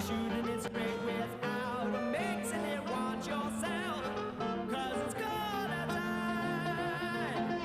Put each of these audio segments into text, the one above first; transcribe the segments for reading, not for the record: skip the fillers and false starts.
shooting it straight without mixing it. Watch yourself, 'cause it's gonna die.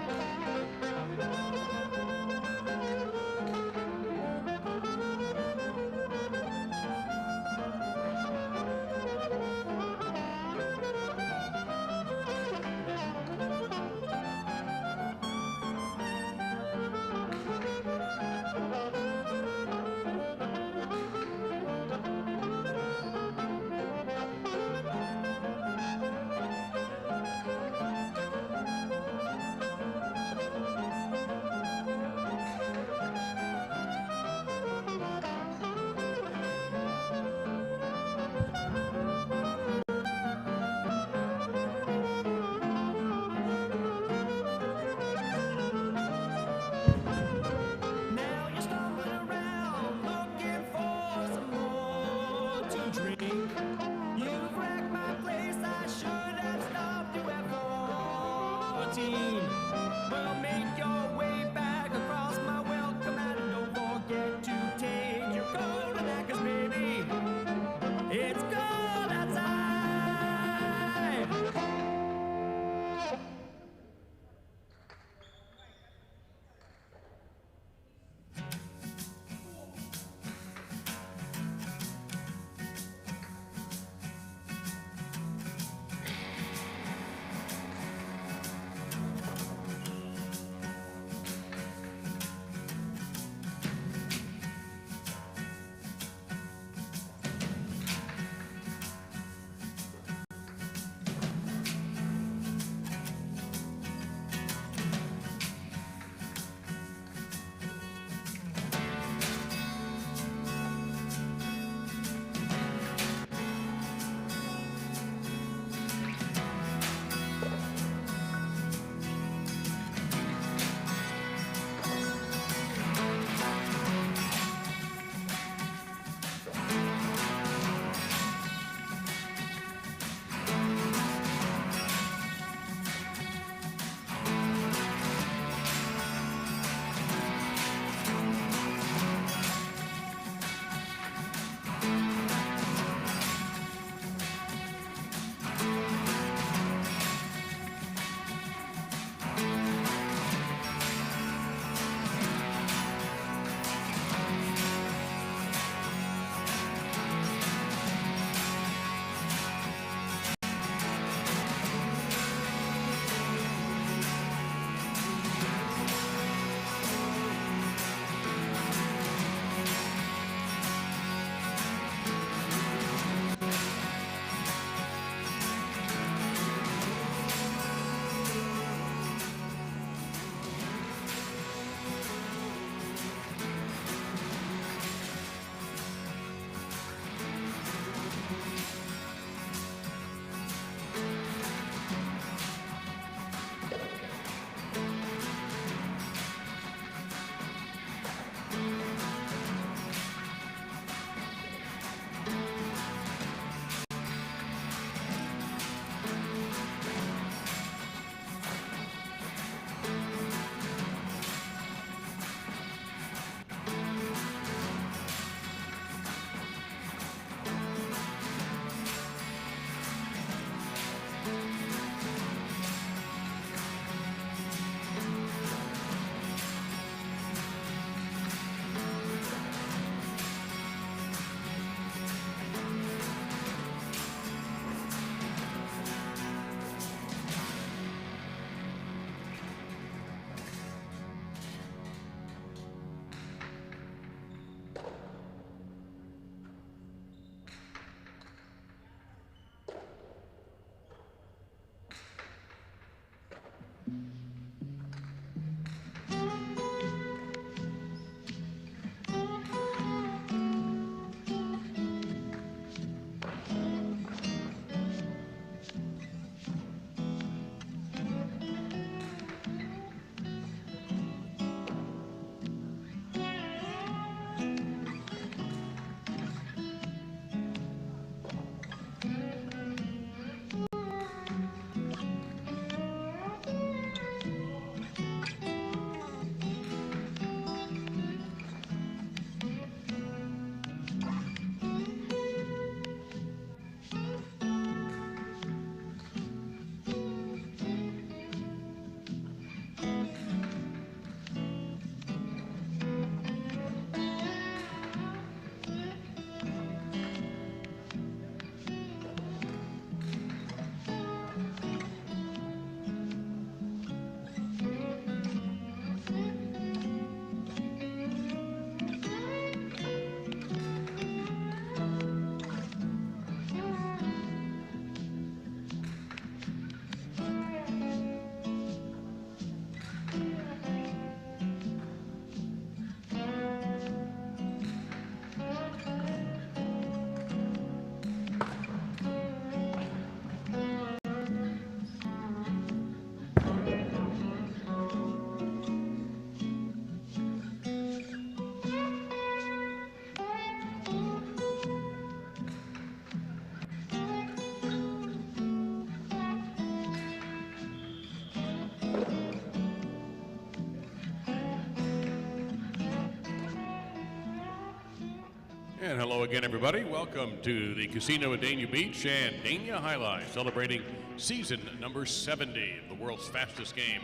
And hello again, everybody. Welcome to the casino at Dania Beach and Dania Alai, celebrating season number 70 of the world's fastest game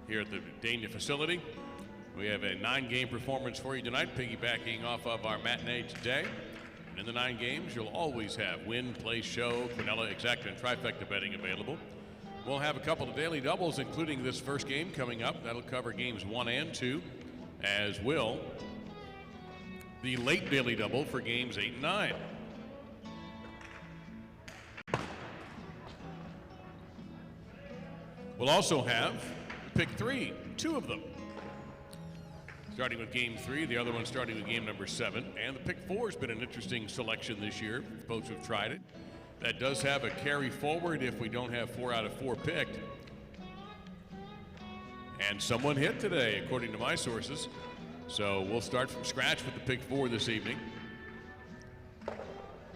here at the Dania facility. We have a 9-game performance for you tonight, piggybacking off of our matinee today. And in the 9 games, you'll always have win, play, show, quinella, exacta, and trifecta betting available. We'll have a couple of daily doubles, including this first game coming up. That'll cover games 1 and 2, as will the late daily double for games 8 and 9. We'll also have pick 3, 2 of them. Starting with game 3, the other one starting with game number 7. And the pick 4 has been an interesting selection this year, folks who have tried it. That does have a carry forward if we don't have 4 out of 4 picked. And someone hit today, according to my sources. So we'll start from scratch with the pick 4 this evening.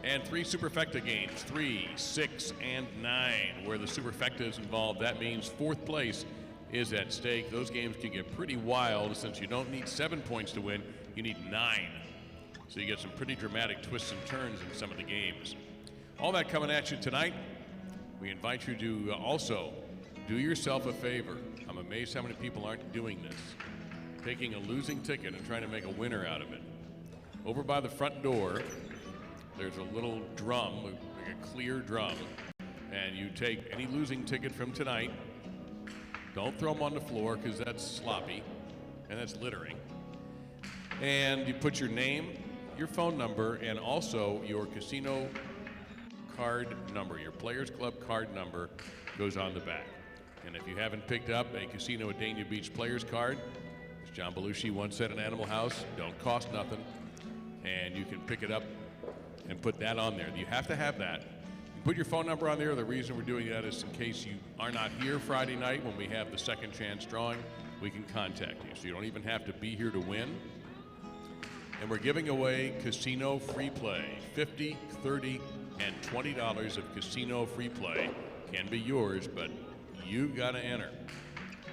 And 3 superfecta games, 3, 6, and 9, where the superfecta is involved. That means 4th place is at stake. Those games can get pretty wild since you don't need 7 points to win, you need 9. So you get some pretty dramatic twists and turns in some of the games. All that coming at you tonight. We invite you to also do yourself a favor. I'm amazed how many people aren't doing this. Taking a losing ticket and trying to make a winner out of it. Over by the front door, there's a little drum, like a clear drum, and you take any losing ticket from tonight. Don't throw them on the floor because that's sloppy and that's littering. And you put your name, your phone number, and also your casino card number. Your Players Club card number goes on the back. And if you haven't picked up a Casino at Dania Beach Players card, as John Belushi once said in Animal House, don't cost nothing. And you can pick it up and put that on there. You have to have that. You put your phone number on there. The reason we're doing that is in case you are not here Friday night when we have the second chance drawing, we can contact you. So you don't even have to be here to win. And we're giving away casino free play. $50, $30, and $20 of casino free play can be yours, but you gotta enter.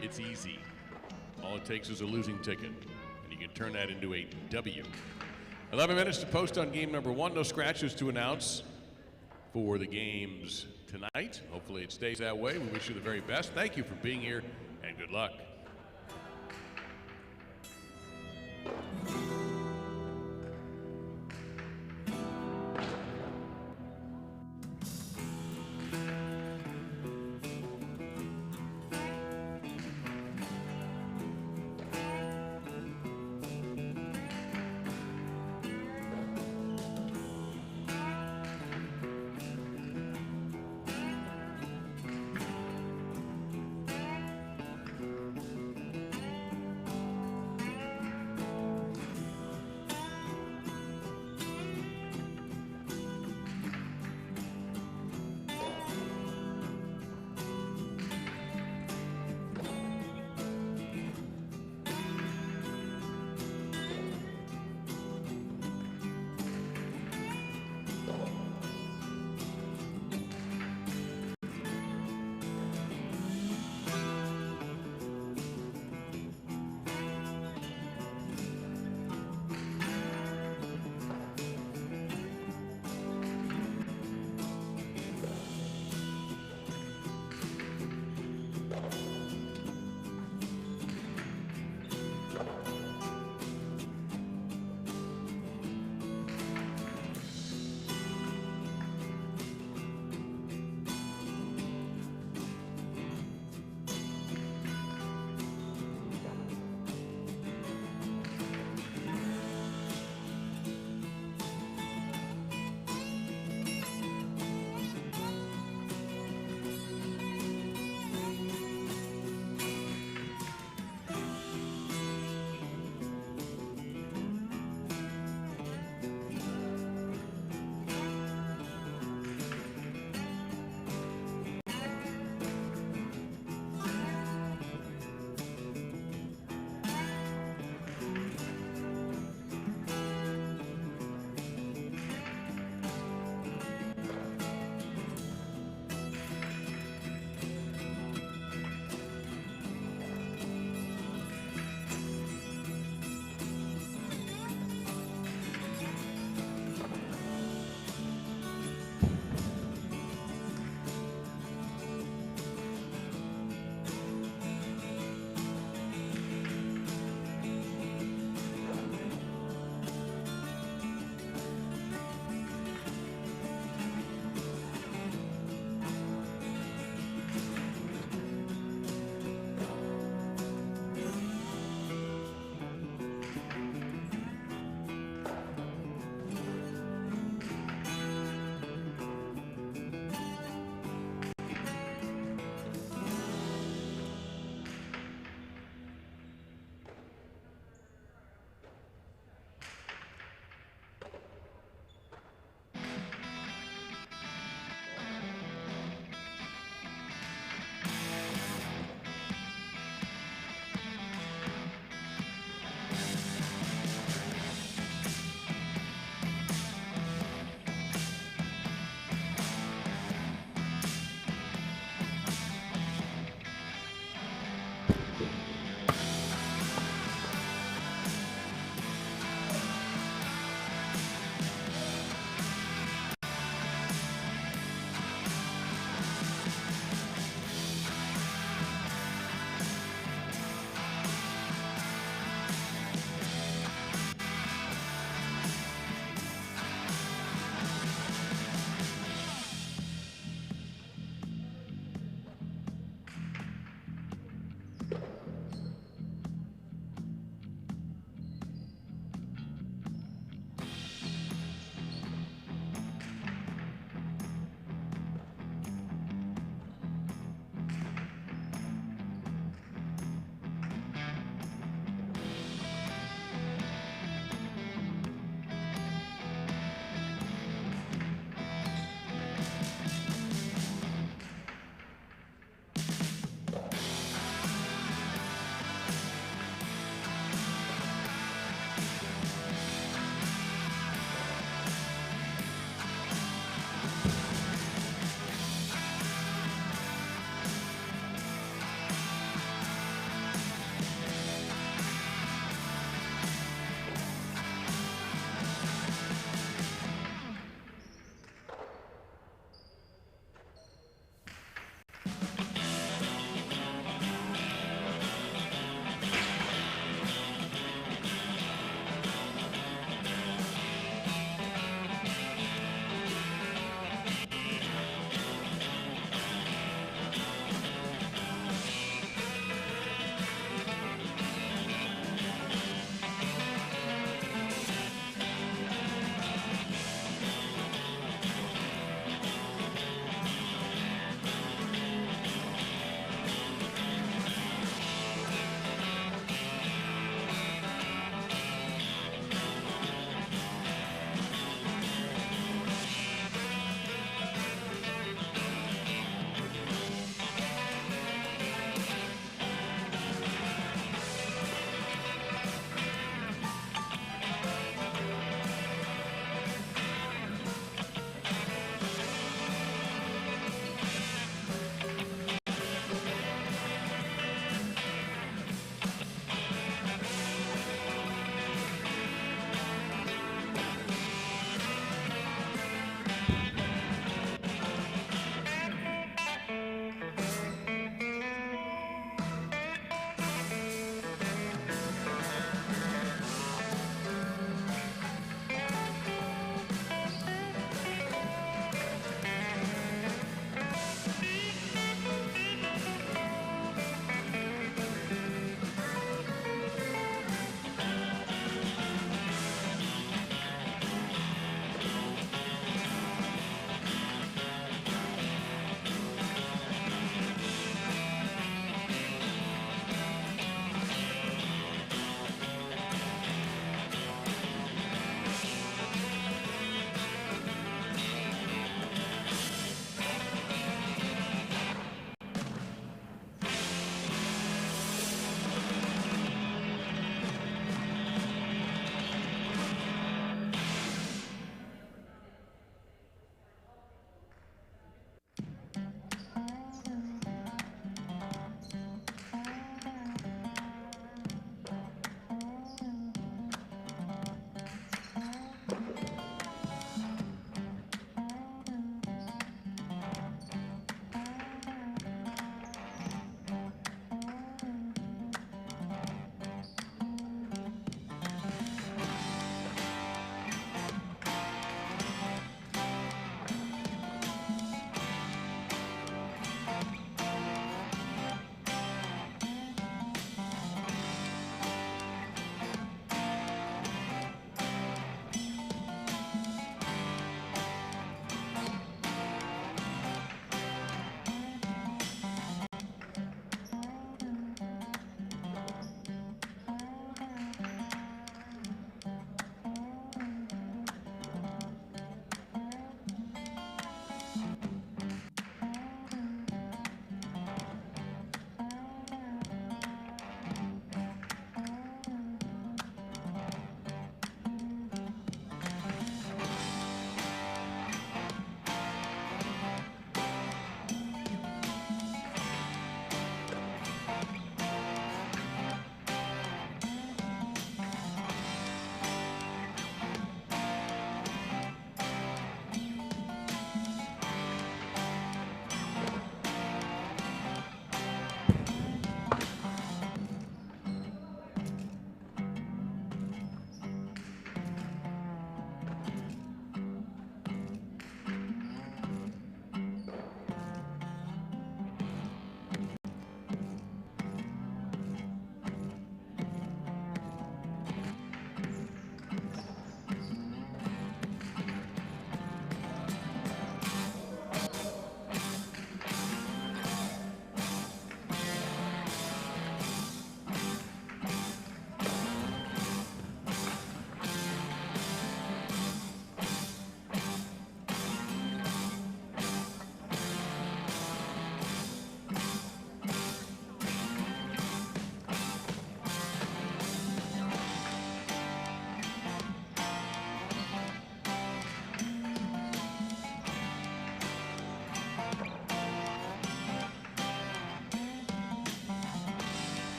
It's easy. All it takes is a losing ticket, and you can turn that into a W. 11 minutes to post on game number 1. No scratches to announce for the games tonight. Hopefully it stays that way. We wish you the very best. Thank you for being here, and good luck.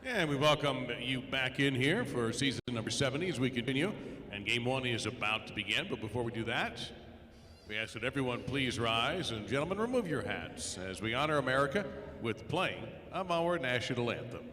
And we welcome you back in here for season number 70 as we continue. And game one is about to begin. But before we do that, we ask that everyone please rise. And gentlemen, remove your hats as we honor America with playing of our national anthem.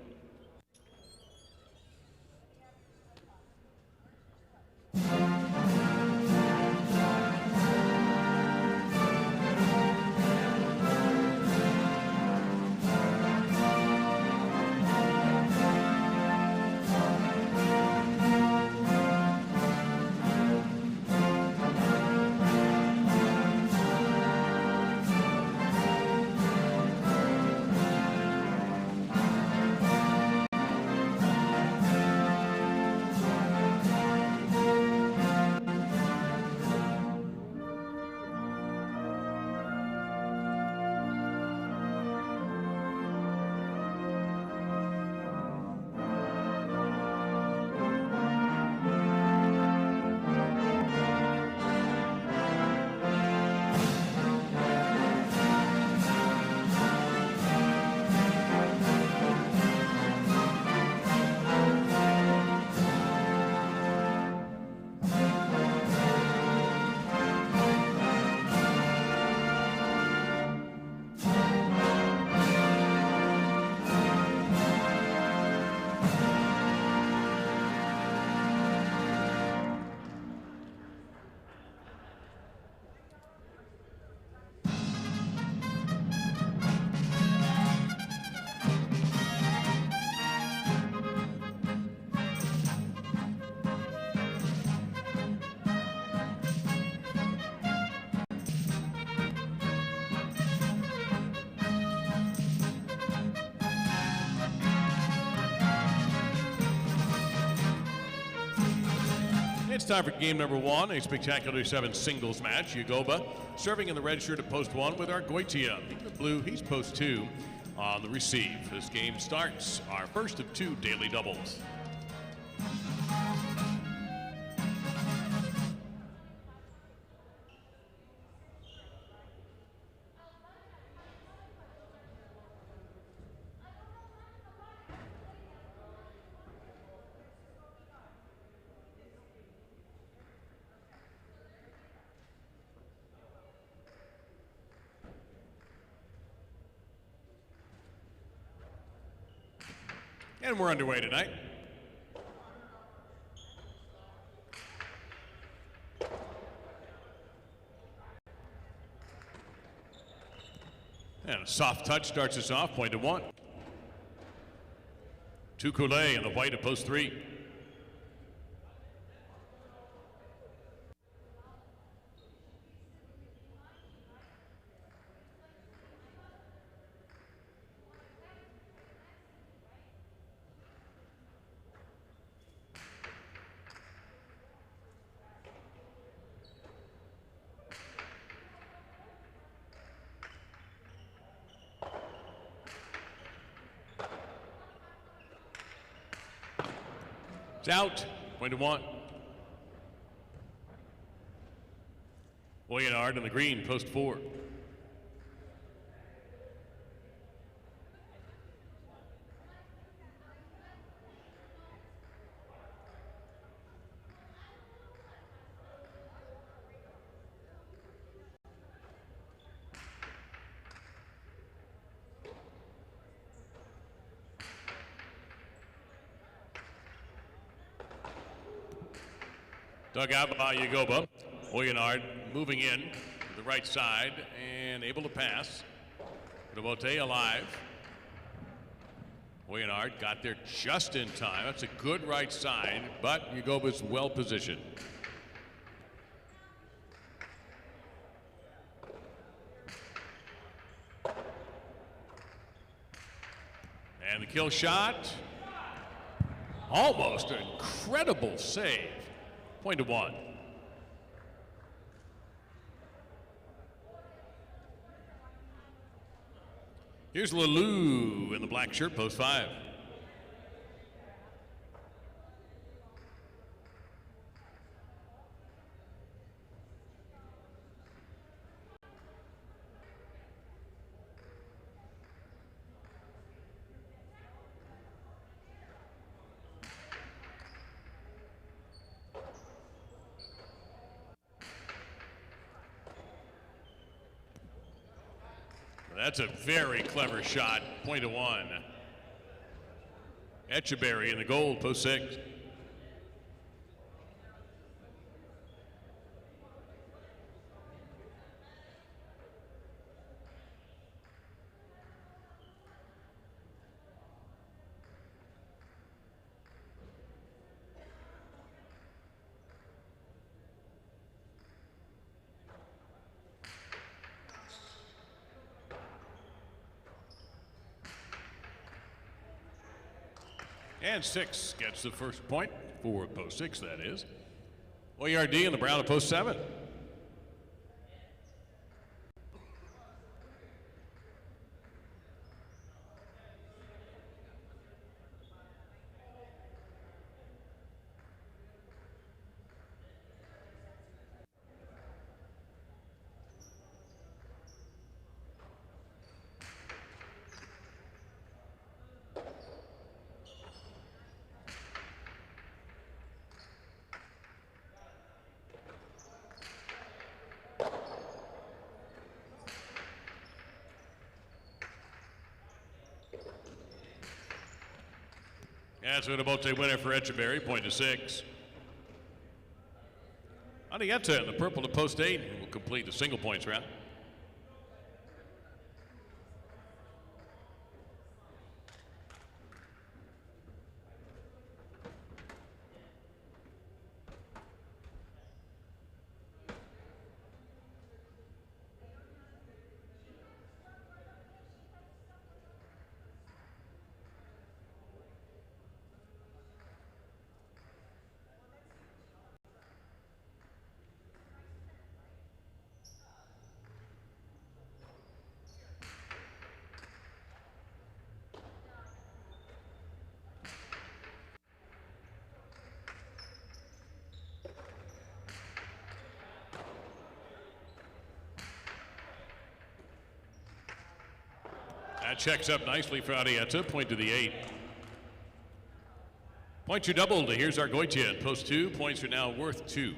It's time for game number one, a spectacular 7 singles match. Yagoba serving in the red shirt at post 1 with Argoitia. In the blue, he's post 2 on the receive. This game starts our first of 2 daily doubles. And we're underway tonight. And a soft touch starts us off, point to 1. To Coulee in the white at post 3. It's out, point to 1. Boyard in the green, post 4. Dug out by Yagoba. Boyard moving in to the right side and able to pass. Bote alive. Boyard got there just in time. That's a good right side, but Yagoba's well positioned. And the kill shot. Almost an incredible save. Point to 1. Here's Lalou in the black shirt, post 5. That's a very clever shot. Point to one. Etcheberry in the goal, post 6. And 6 gets the first point for post 6, that is. OERD in the Brown at post 7. That's a Bote winner for Etcheberry, point to 6. Dania in the purple to post 8 will complete the single points round. That checks up nicely for Arietta, point to the 8. Points are doubled. Here's Argoitian. Post 2, points are now worth 2.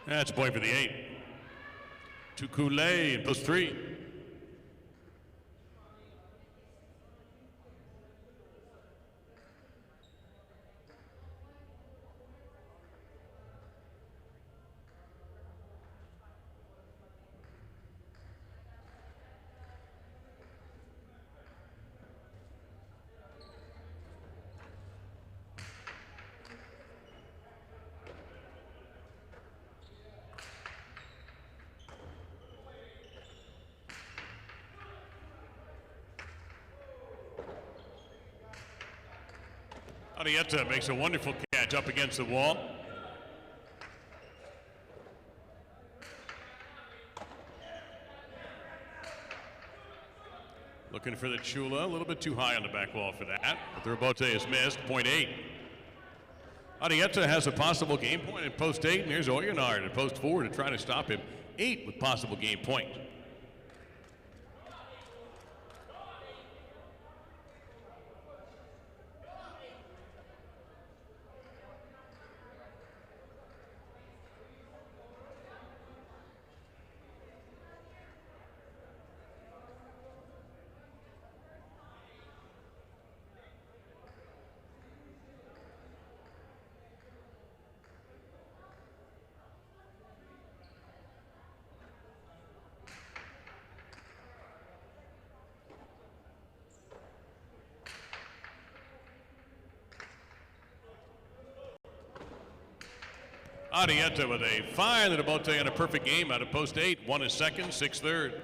That's a point for the 8. To Kool-Aid in post 3. Arietta makes a wonderful catch up against the wall. Looking for the Chula, a little bit too high on the back wall for that. But the rebote is missed, point 8. Arietta has a possible game point at post 8, and here's Oyonard at post 4 to try to stop him. 8 with possible game point. Arietta with a fire that about to end a perfect game out of post 8. 1 is second, 6 third.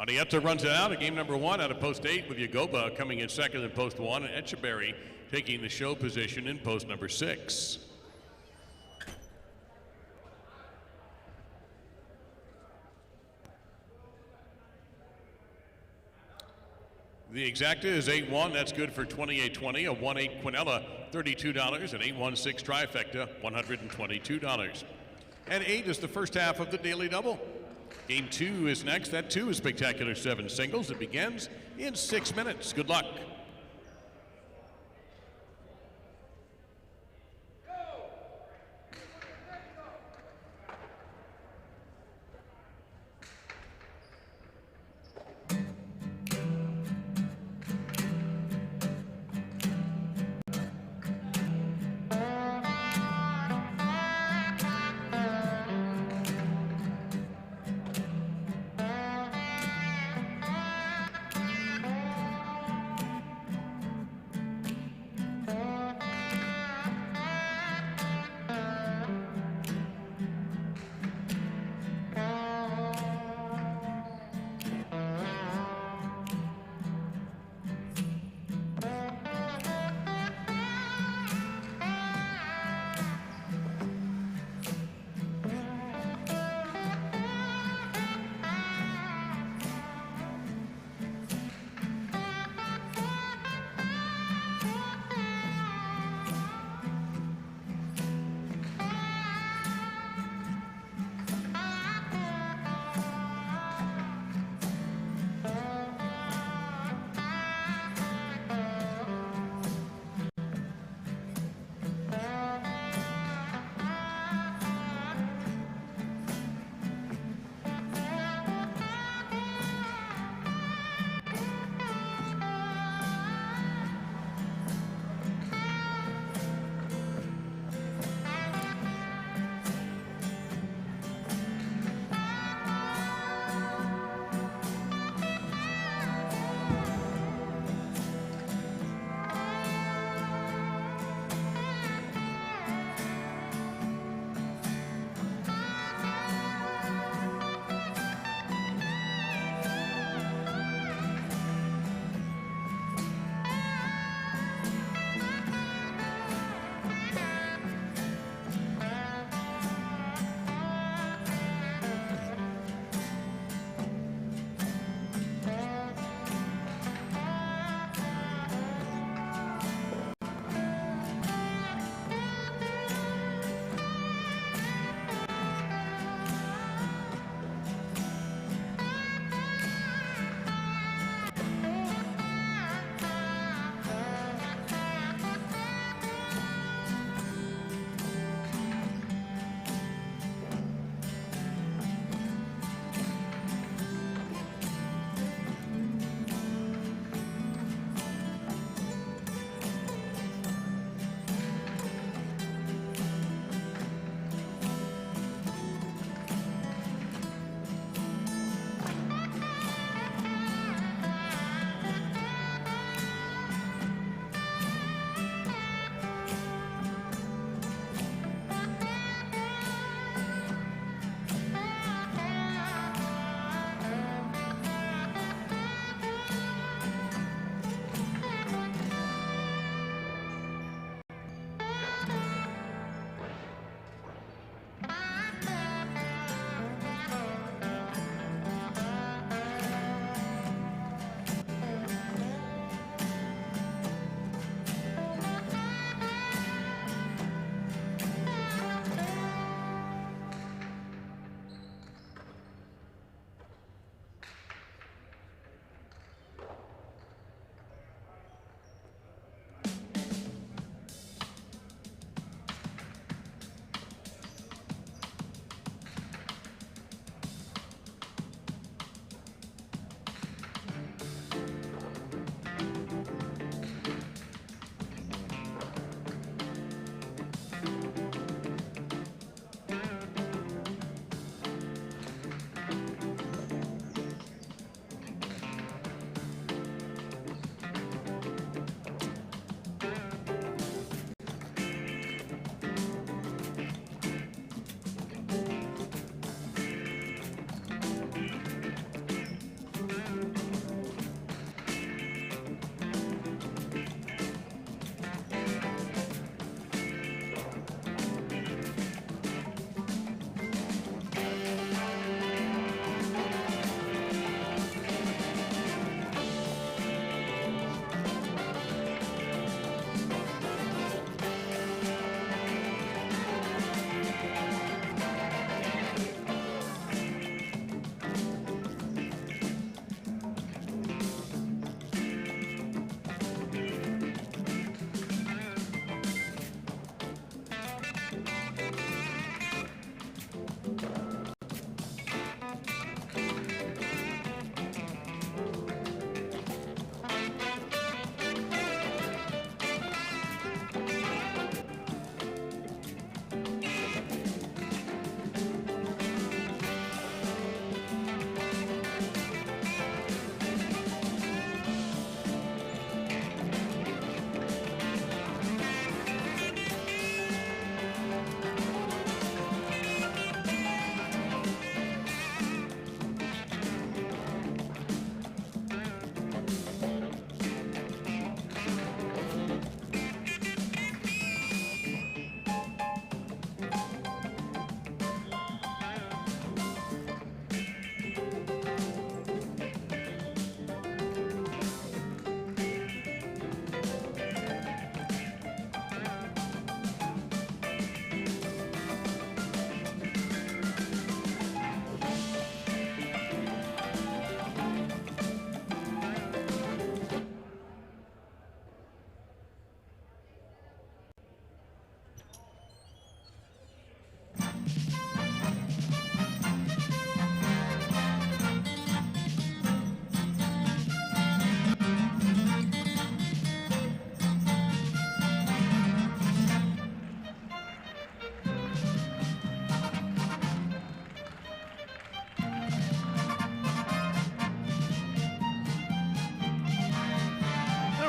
Arietta runs it out of game number 1 out of post 8 with Yagoba coming in second in post 1 and Etcheberry taking the show position in post number 6. The exacta is 8-1. That's good for 28-20. A 1-8 Quinella, $32. An 8-1-6 trifecta, $122. And 8 is the first half of the daily double. Game 2 is next. That too is spectacular 7 singles. It begins in 6 minutes. Good luck.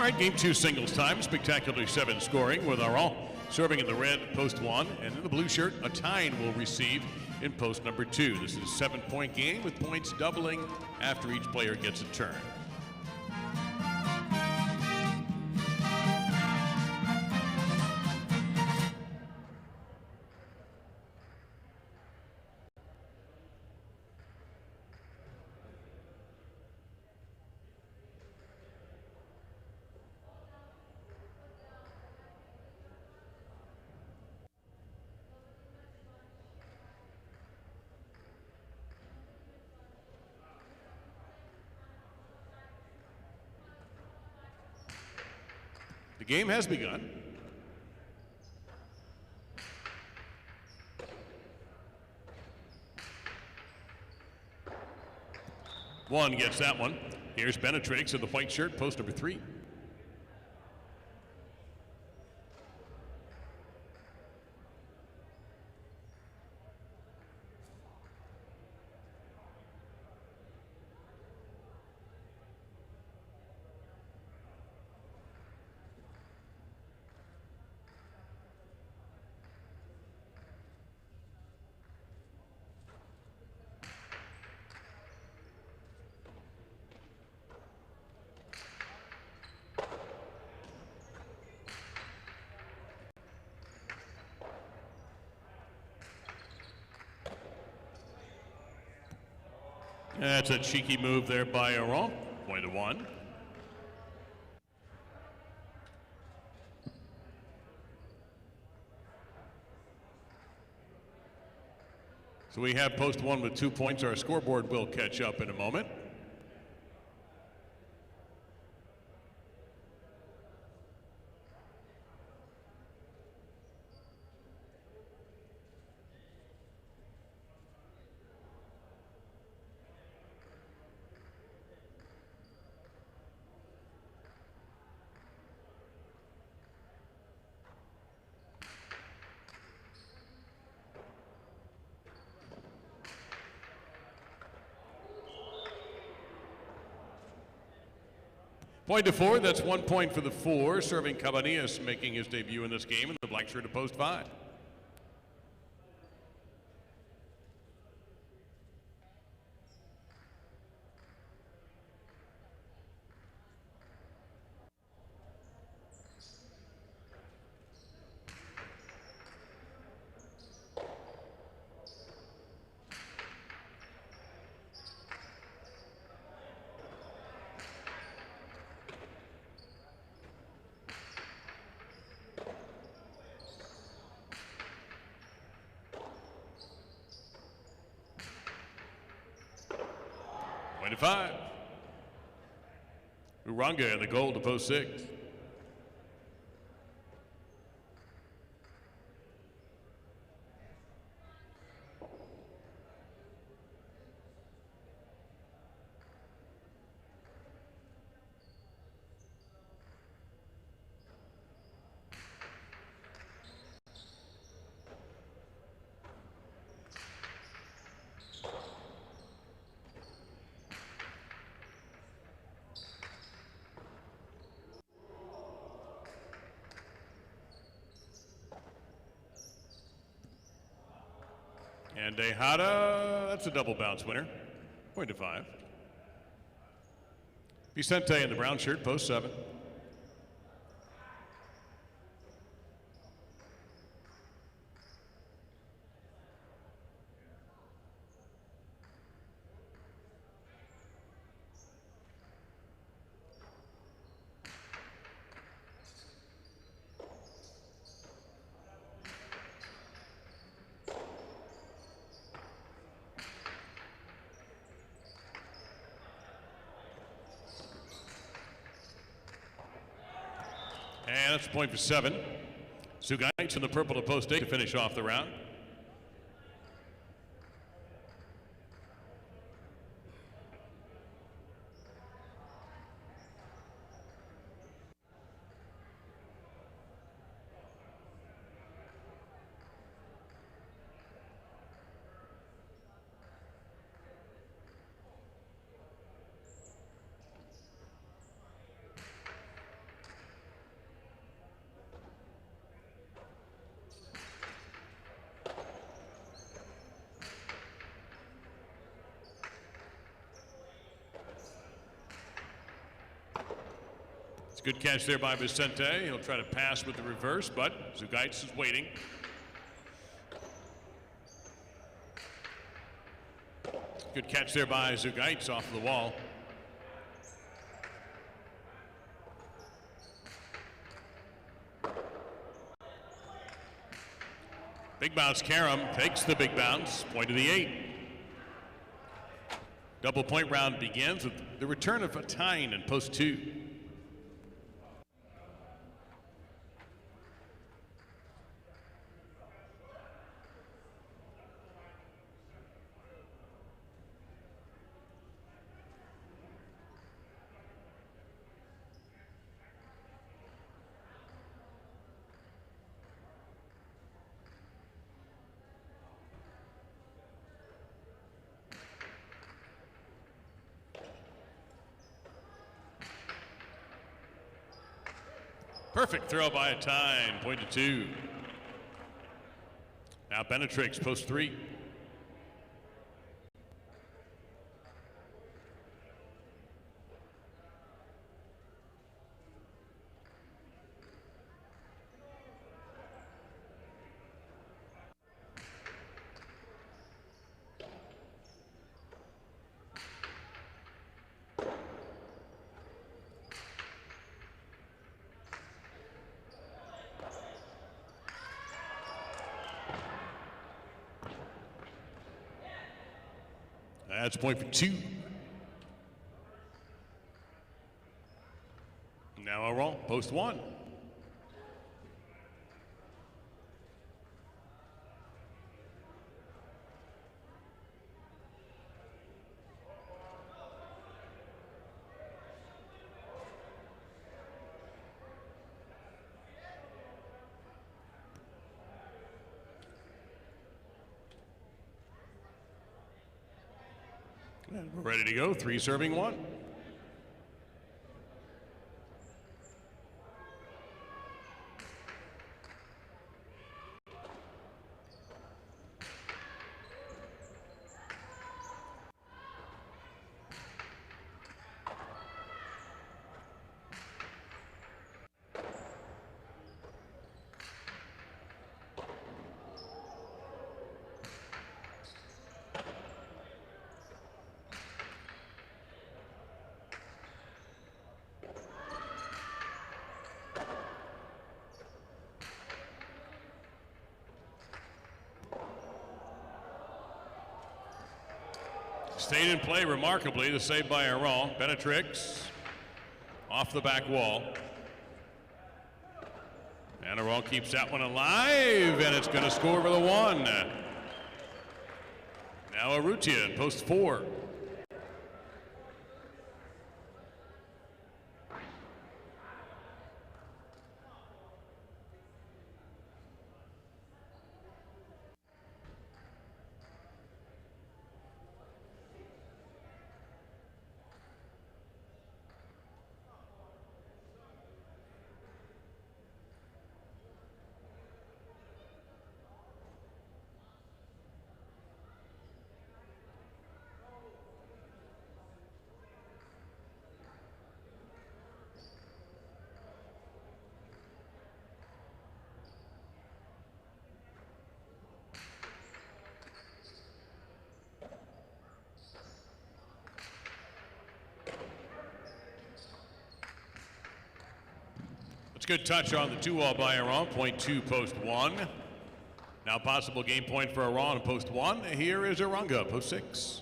right, game 2 singles time. Spectacular 7 scoring with Aron serving in the red post 1. And in the blue shirt, Alai will receive in post number 2. This is a 7-point game with points doubling after each player gets a turn. The game has begun. One gets that one. Here's Benetrix in the white shirt, post number 3. That's a cheeky move there by Aron. Point to 1. So we have post 1 with 2 points. Our scoreboard will catch up in a moment. Point to 4, that's 1 point for the 4. Serving Cabanillas making his debut in this game in the black shirt of post 5. Point to 5. Uranga in the goal to post 6. And Tejada, that's a double bounce winner. Point to 5. Vicente in the brown shirt, post 7. And that's a point for 7. Sugait's in the purple to post 8 to finish off the round. Good catch there by Vicente. He'll try to pass with the reverse, but Zugaitz is waiting. Good catch there by Zugaitz off the wall. Big bounce, Karam takes the big bounce, point to the 8. Double point round begins with the return of Fatine in post 2. Perfect throw by Fatine, point to 2. Now Benetrix, post 3. That's point for 2. Now a roll, post 1. And we're ready to go. 3 serving 1. Stayed in play remarkably, the save by Aron. Benetrix off the back wall. And Aron keeps that one alive, and it's going to score for the 1. Now Arutian, post 4. It's a good touch on the 2-wall by Aron, point 2, post 1. Now possible game point for Aron, post 1. Here is Arunga, post 6.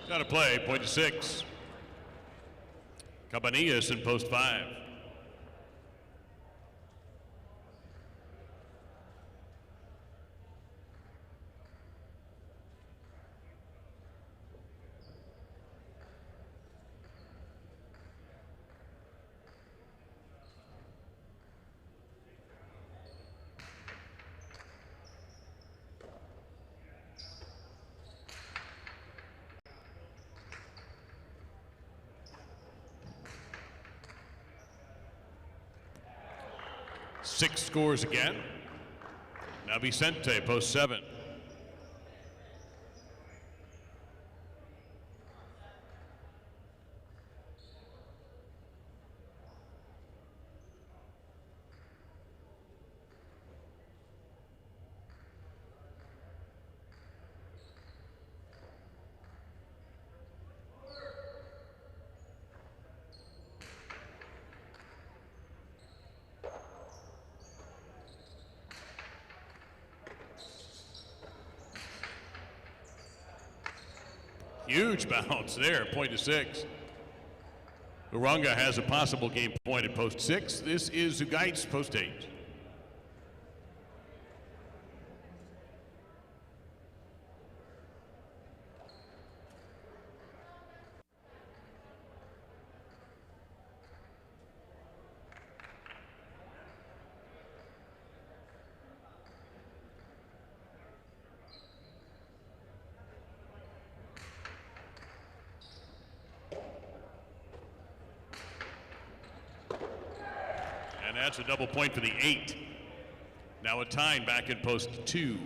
Got to play, point to 6. Cabanillas in post 5. 6 scores again. Now Vicente, post 7. Huge bounce there, point to 6. Uranga has a possible game point at post 6. This is Zugaitz, post 8. And that's a double point for the 8. Now a tying back in post 2.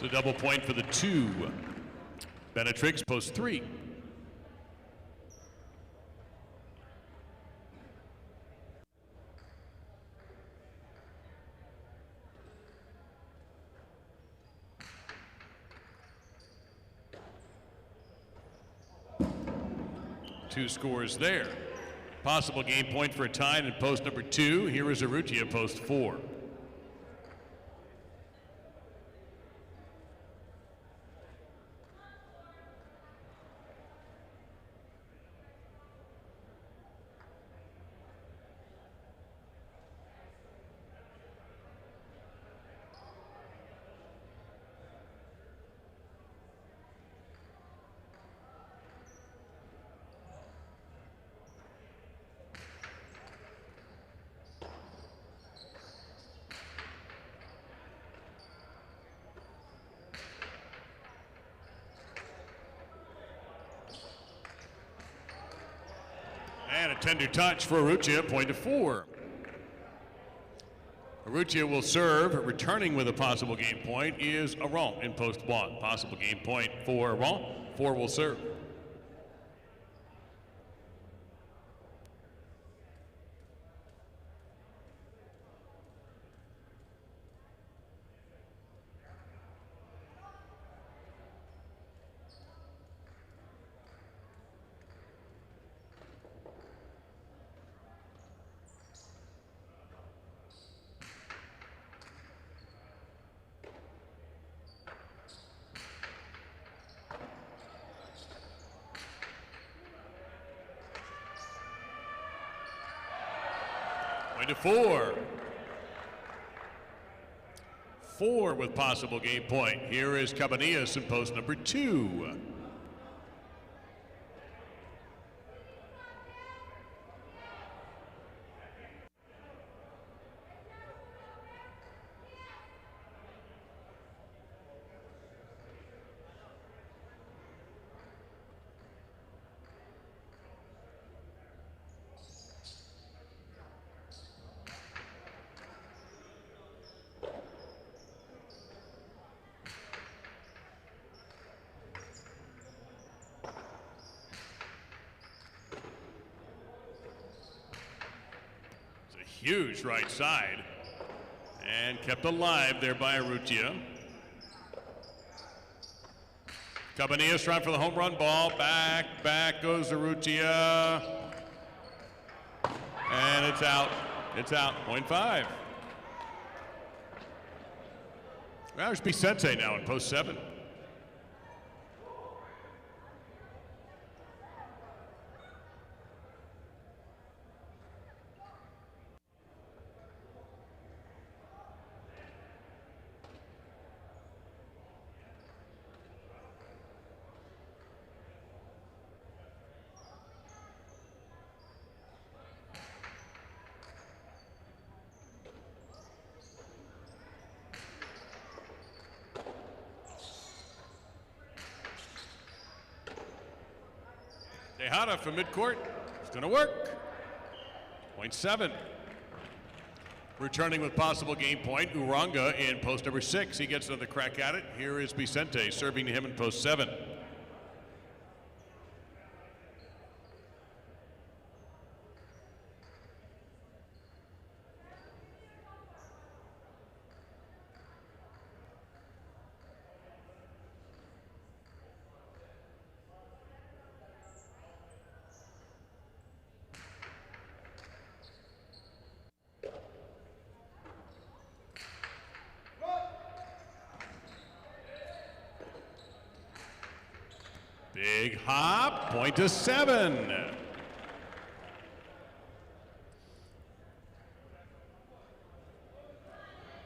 It's a double point for the 2. Benetrix, post 3. Two scores there. Possible game point for a tie in post number 2. Here is Urrutia, post 4. And a tender touch for Urrutia, point to 4. Urrutia will serve. Returning with a possible game point is Aron in post 1. Possible game point for Aron. 4 will serve. Point to 4. 4 with possible game point. Here is Cabanillas in post number 2. Huge right side, and kept alive there by Urrutia. Cabanillas trying for the home run ball. Back goes Urrutia. And it's out. It's out. Point 5. Well, there's Vicente now in post 7. Tejada from midcourt. It's going to work. Point 7. Returning with possible game point, Uranga in post number 6. He gets another crack at it. Here is Vicente serving to him in post 7. Big hop, point to 7.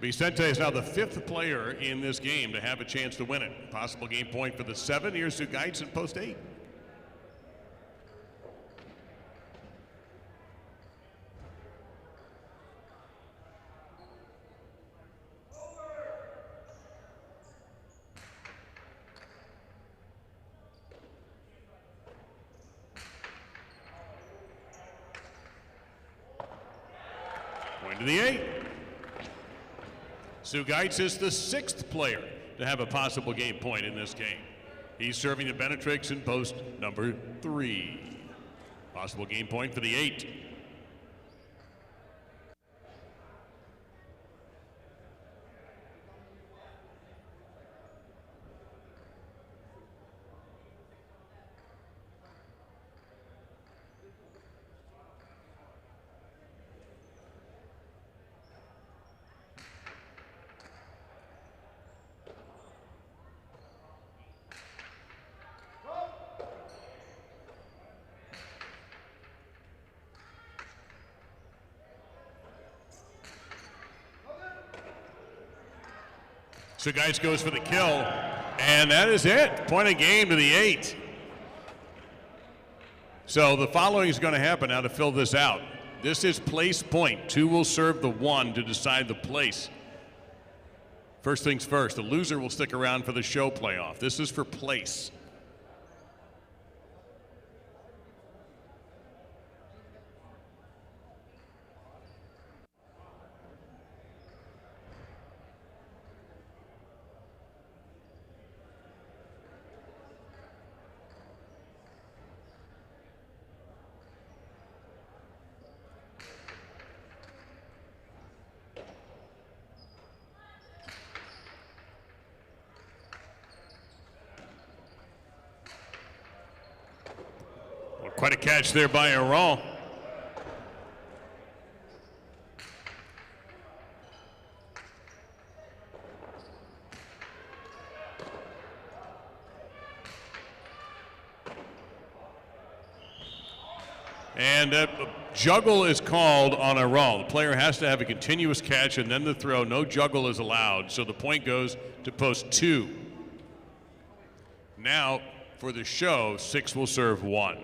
Vicente is now the 5th player in this game to have a chance to win it. Possible game point for the 7. Here's Sugaits in post 8. Point to the 8. Sugaits is the 6th player to have a possible game point in this game. He's serving to Benetrix in post number 3. Possible game point for the 8. Sugaits goes for the kill, and that is it. Point of game to the 8. So the following is going to happen now to fill this out. This is place point. 2 will serve the 1 to decide the place. First things first, the loser will stick around for the show playoff. This is for place. Quite a catch there by Aron. And a juggle is called on Aron. The player has to have a continuous catch and then the throw. No juggle is allowed, so the point goes to post 2. Now, for the show, 6 will serve 1.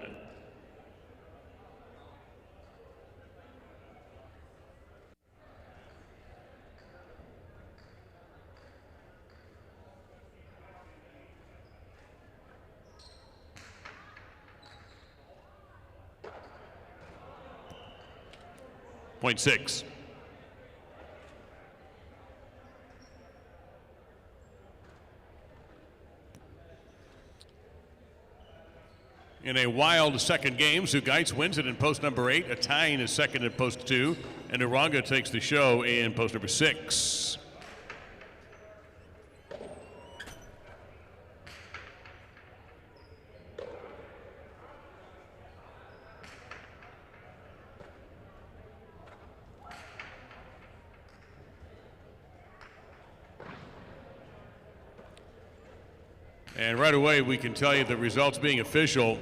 Point 6. In a wild second game, Sugaits wins it in post number 8. Atain is second in post 2. And Uranga takes the show in post number 6. And right away, we can tell you the results being official.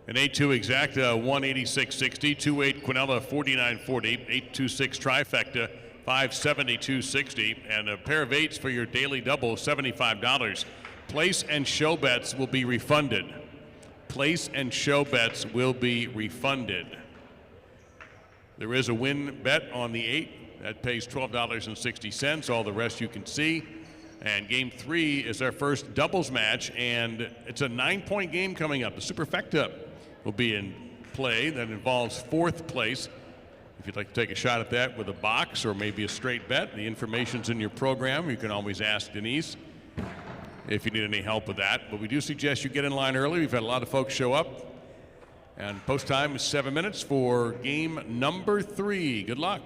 An 8-2 exacta, 186.60, 2-8 Quinella, 49.40, 8-2-6 trifecta, 572.60, and a pair of 8s for your daily double, $75. Place and show bets will be refunded. Place and show bets will be refunded. There is a win bet on the 8 that pays $12.60. All the rest you can see. And game 3 is our first doubles match, and it's a 9-point game coming up. The Superfecta will be in play. That involves fourth place. If you'd like to take a shot at that with a box or maybe a straight bet, the information's in your program. You can always ask Denise if you need any help with that. But we do suggest you get in line early. We've had a lot of folks show up. And post time is 7 minutes for game number 3. Good luck.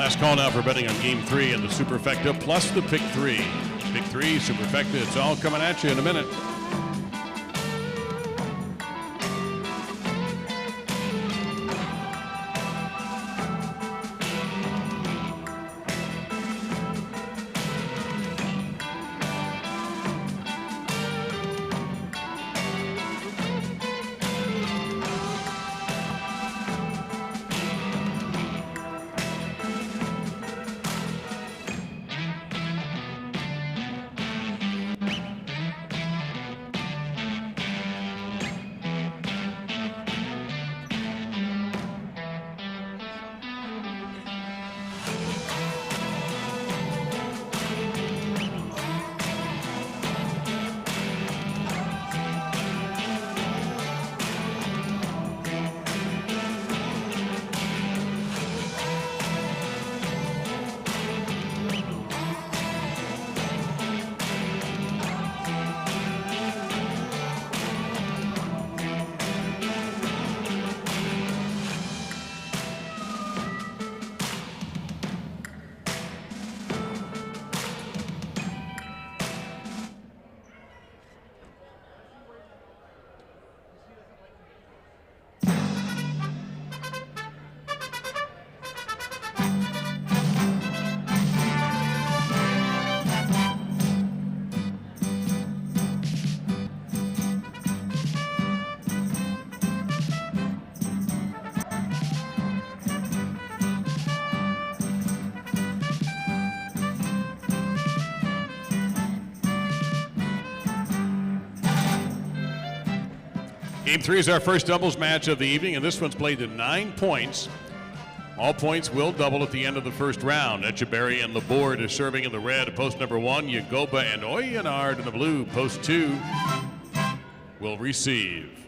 Last call now for betting on Game 3 and the Superfecta plus the Pick 3. Pick 3, Superfecta, it's all coming at you in a minute. Game 3 is our first doubles match of the evening, and this one's played to 9 points. All points will double at the end of the first round. Echeverry and Laborde is serving in the red. Post number 1, Yagoba and Oyenard in the blue. Post 2 will receive.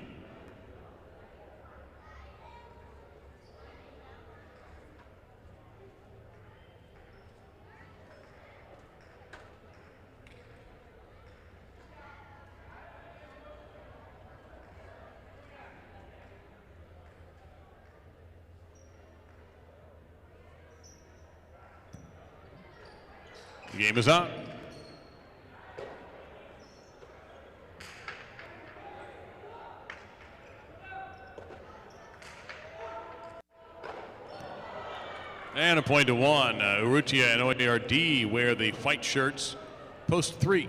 The game is on. And a point to 1. Urrutia and OARD wear the white shirts. Post 3.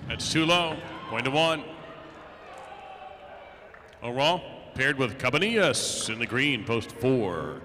That's too low. Point to 1. Oran paired with Cabanillas in the green, post 4.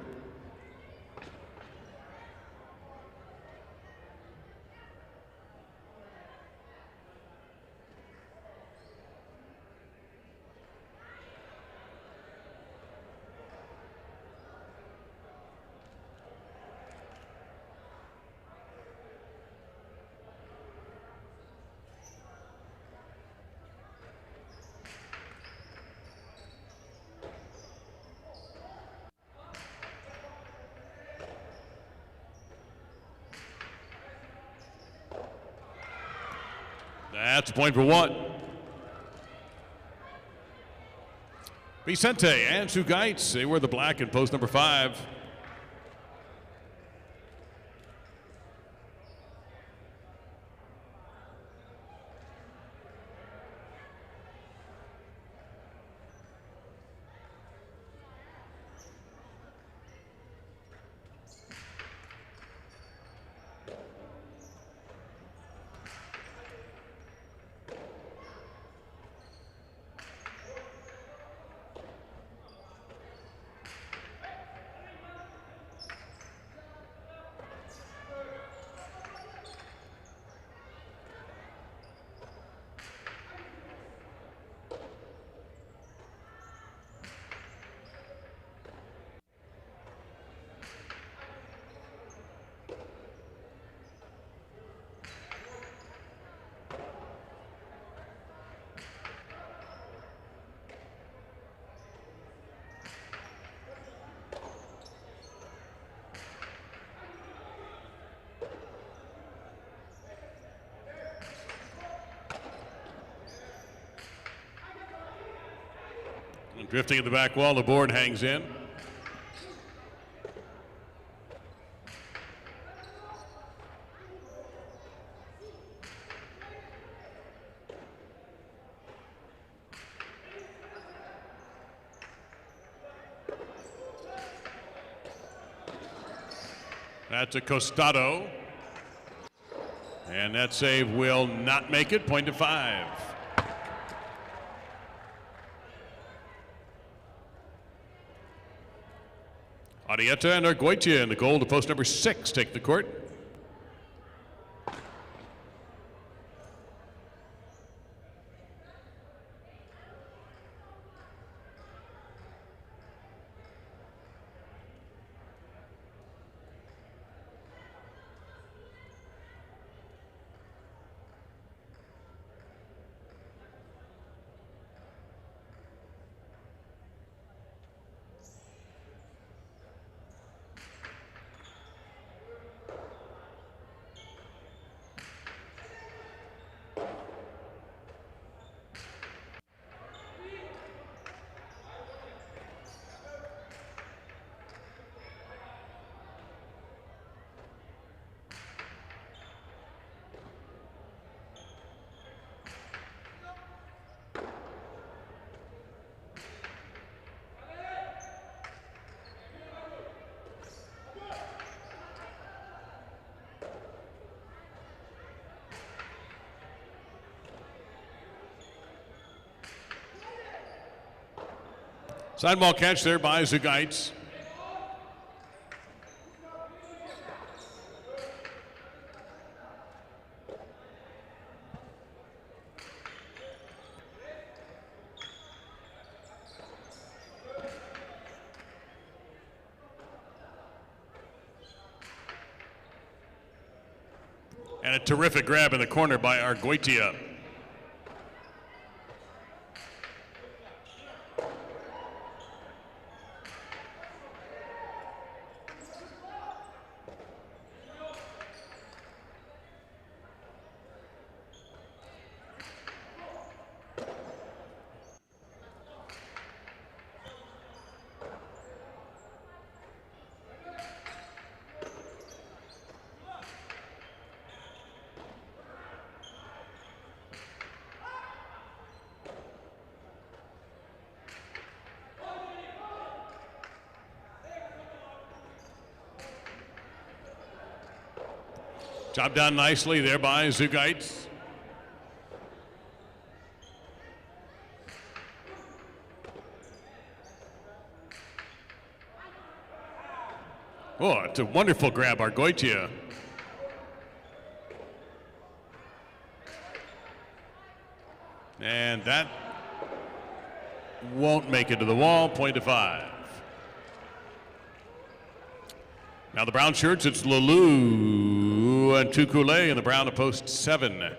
That's a point for 1. Vicente and Sugaitz, they were the black in post number 5. Drifting at the back wall, the board hangs in. That's a Costado. And that save will not make it. Point to 5. Arieta and Arguitia in the goal to post number 6 take the court. Sideball catch there by Zugaitz. And a terrific grab in the corner by Arguitia. Job done nicely there by Zugaitz. Oh, it's a wonderful grab, Arguitia. And that won't make it to the wall, point to 5. Now the brown shirts, it's Lelou and Tukule in the brown to post 7.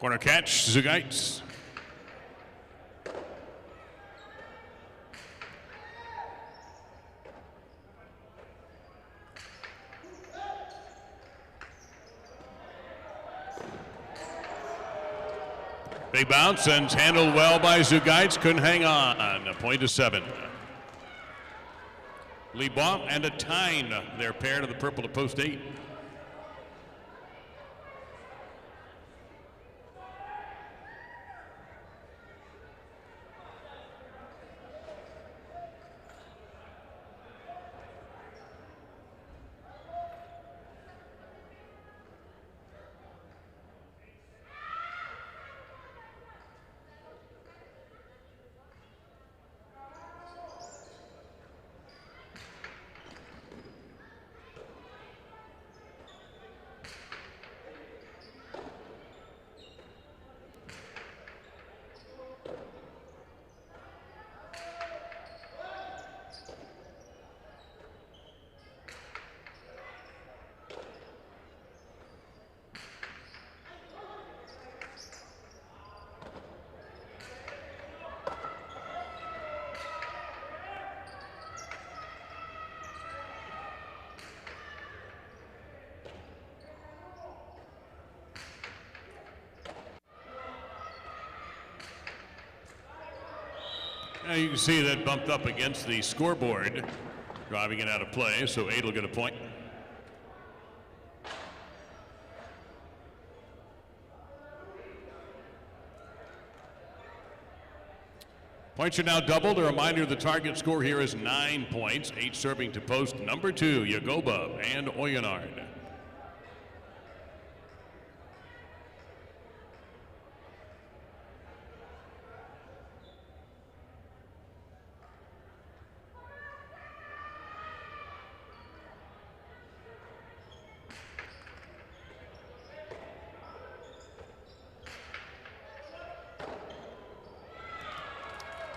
Corner catch, Zugaitz. Big bounce and handled well by Zugaitz. Couldn't hang on. A point to 7. Libois and a Tyne, their pair to the purple to post 8. Now you can see that bumped up against the scoreboard, driving it out of play, so 8 will get a point. Points are now doubled. A reminder, the target score here is 9 points. 8 serving to post number 2, Yagoba and Oyonard.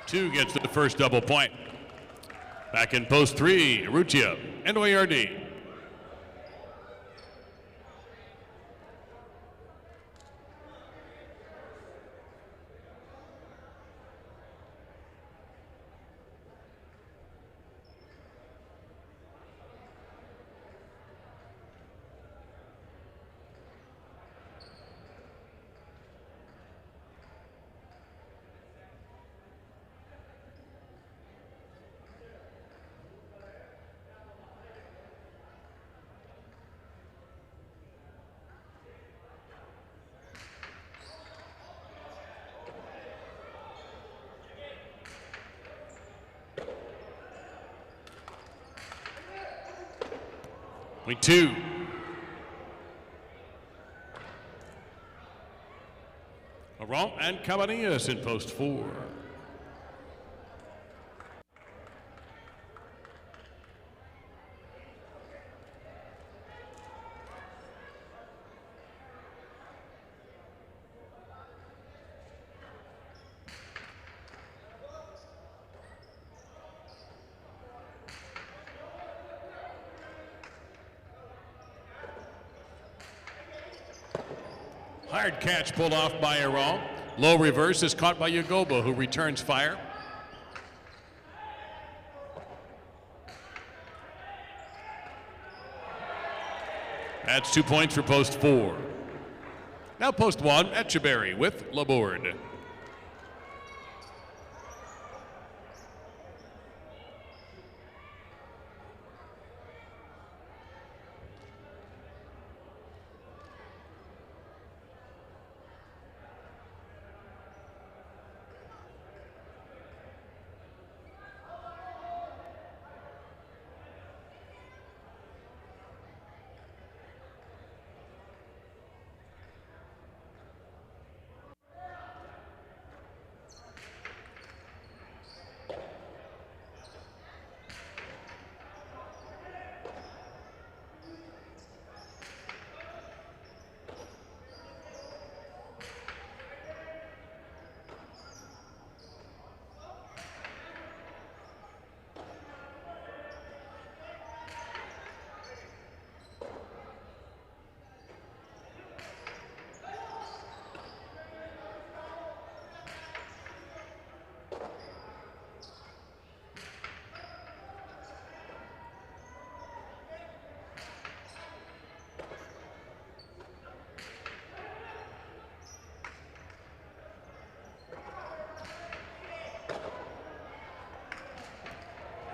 Two gets the first double point. Back in post 3, Rutia and Oyardi. Point 2. Laurent and Cabanillas in post 4. Hard catch pulled off by Aron. Low reverse is caught by Yagoba, who returns fire. That's 2 points for post 4. Now post 1, Etcheberry with Laborde.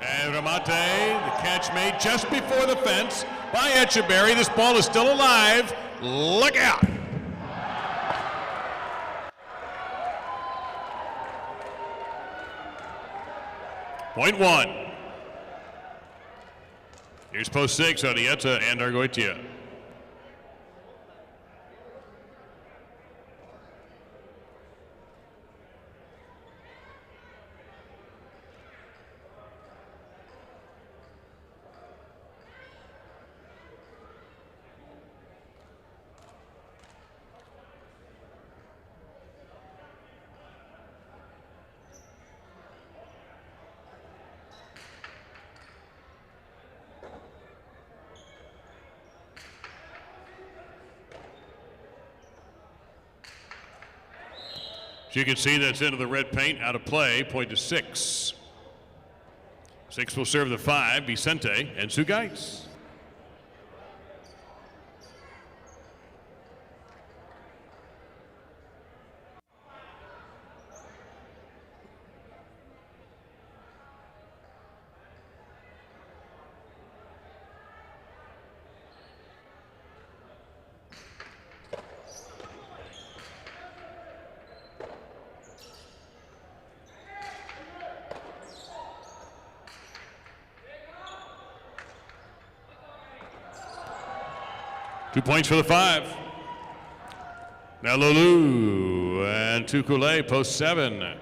And Ramate, the catch made just before the fence by Etcheberry. This ball is still alive. Look out. Point 1. Here's post 6, Arrieta and Argoitia. As you can see, that's into the red paint, out of play, point to 6. 6 will serve the 5, Vicente and Sugais. 2 points for the 5. Now Lulu and Tukule post 7.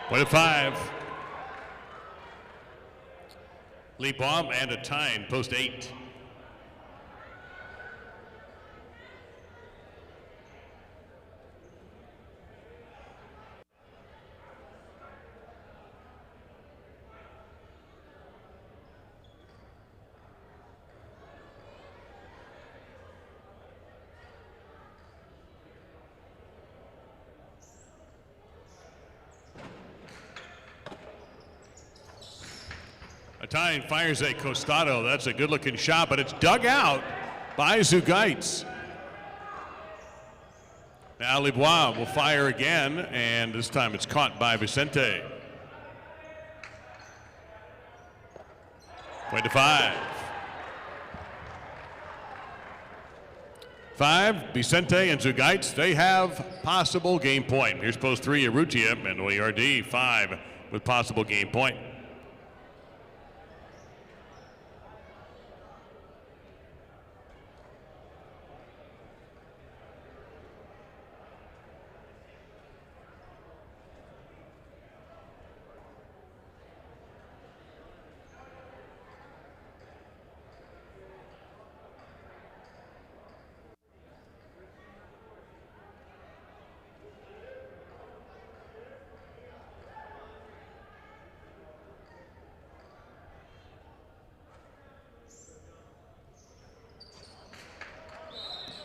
Point of 5. Lee Baum and a time, post 8. Atine fires a costado. That's a good-looking shot, but it's dug out by Zugaitz. Now Libois will fire again, and this time it's caught by Vicente. Point to 5. 5, Vicente and Zugaitz, they have possible game point. Here's post 3, Urrutia and Oyard, 5 with possible game point.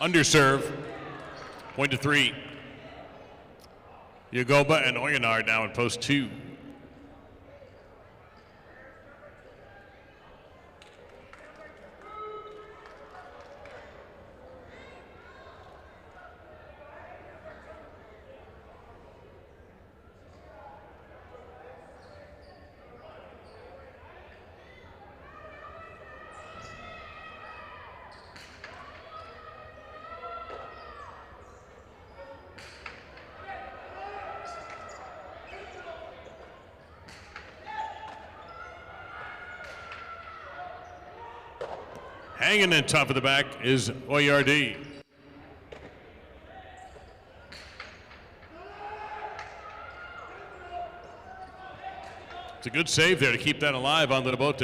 Underserve, point to 3. Yagoba and Oyonard now in post 2. Hanging in top of the back is Oyardi. It's a good save there to keep that alive on the bote.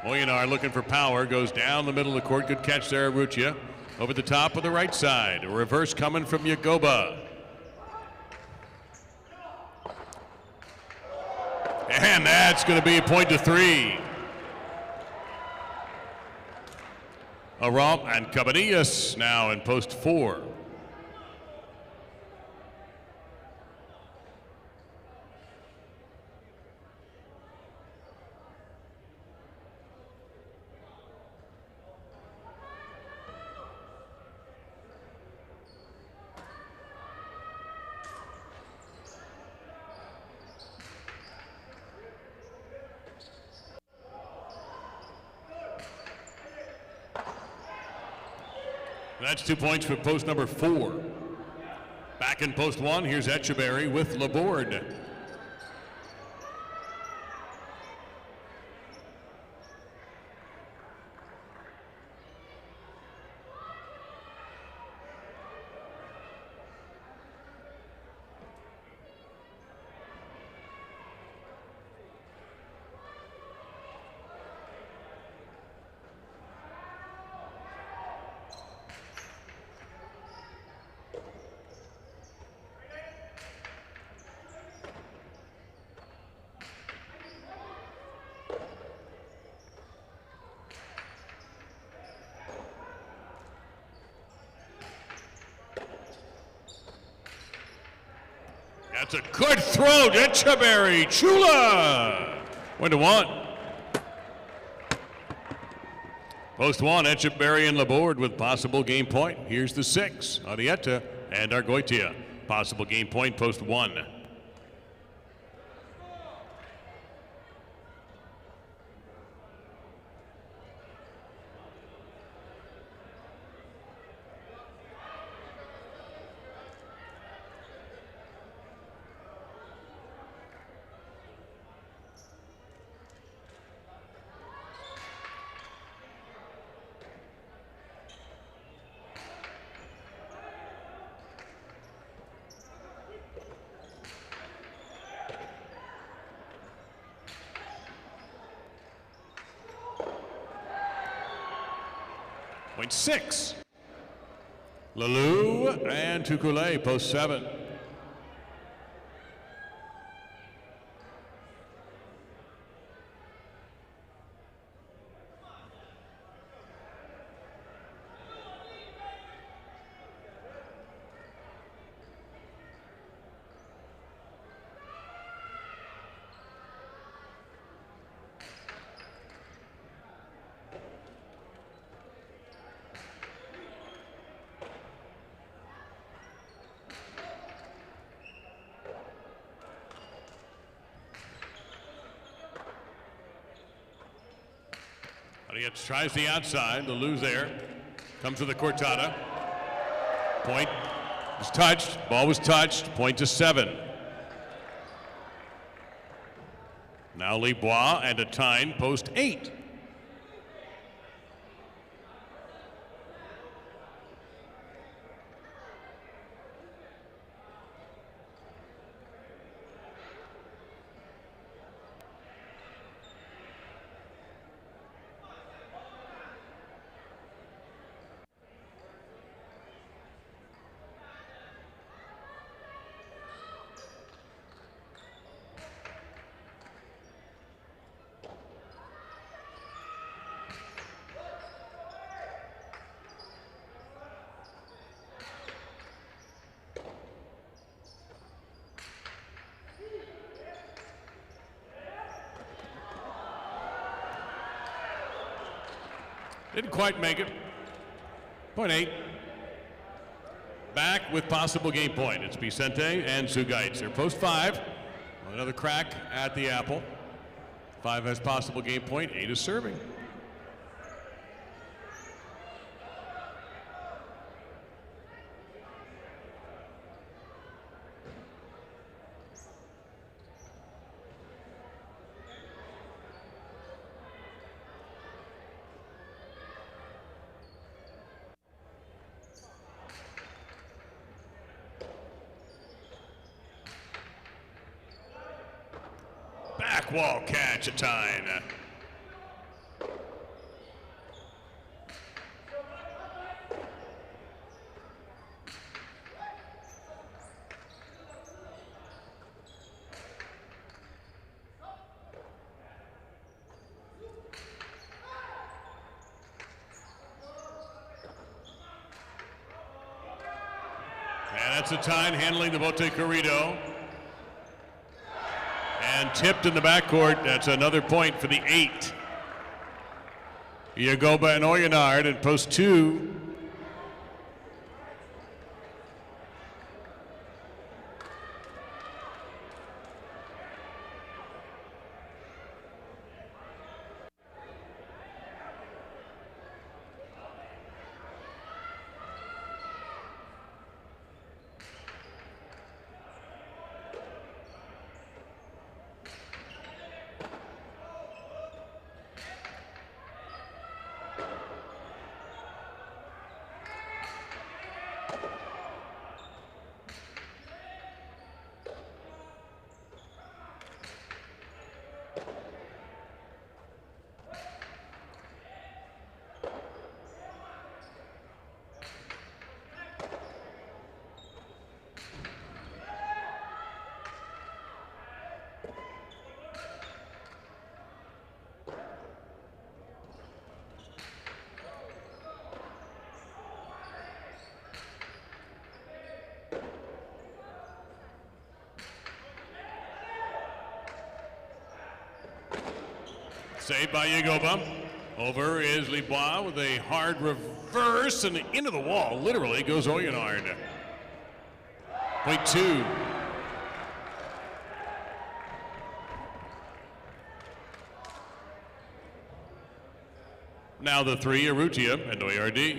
Oyonard looking for power, goes down the middle of the court. Good catch there, Ruccia. Over the top of the right side. A reverse coming from Yagoba. And that's going to be a point to 3. Aram and Cabanillas now in post 4. That's 2 points for post number 4. Back in post 1, here's Etcheberry with Laborde. That's a good throw. Echeverry Chula. 1-1. Post one, Echeverry and Laborde with possible game point. Here's the 6, Arrieta and Argoitia. Possible game point, post one. Point 6. Lalou and Tukule, post 7. Tries the outside, Lalou there. Comes to the Cortada. Point was touched, ball was touched, point to 7. Now Lebois and a Tyne, post 8. Didn't quite make it. Point 8. Back with possible game point. It's Vicente and Sugaitz. They're post 5. Another crack at the apple. 5 has possible game point. 8 is serving. Back wall catch, a Tyne. And that's a Tyne handling the Bote Corrido. And tipped in the backcourt. That's another point for the 8. Yagoba and Oyonard in post 2. Saved by Yagoba. Over is Libois with a hard reverse and into the wall. Literally goes Oyonard. Point two. Now the three, Urrutia and Oyard.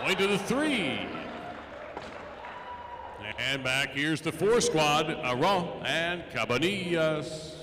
Point to the three. And back, here's the four squad, Aron and Cabanillas.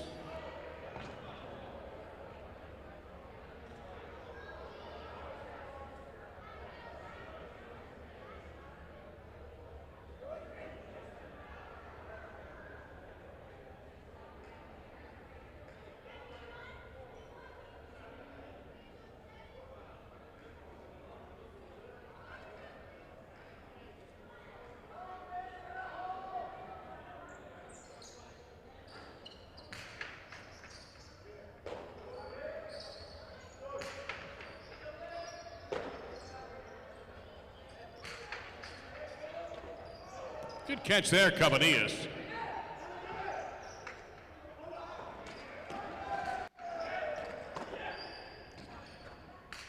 Good catch there, Cabanillas.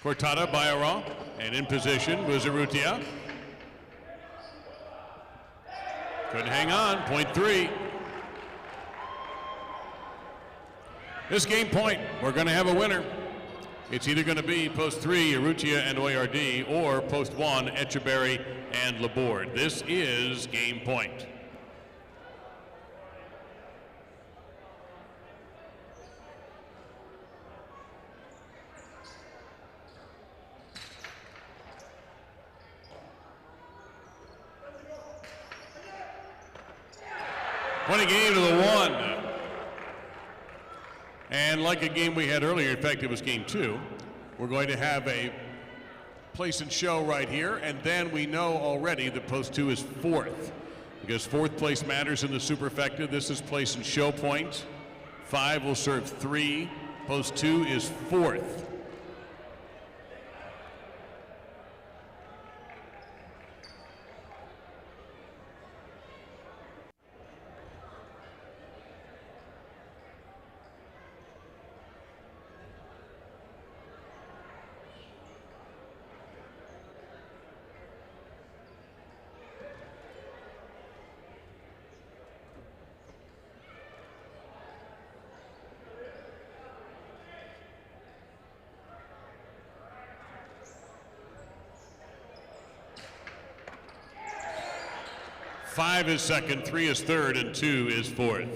Cortada by Aron, and in position was Urrutia. Couldn't hang on, point three. This game point, we're going to have a winner. It's either going to be post three, Urrutia and Oyard, or post one, Etcheberry and Laborde. This is game point. Winning game to the one. And like a game we had earlier, in fact, it was game two, we're going to have a place and show right here, and then we know already that post two is fourth, because fourth place matters in the superfecta. This is place and show point. Five will serve three. Post two is fourth. Five is second, three is third, and two is fourth.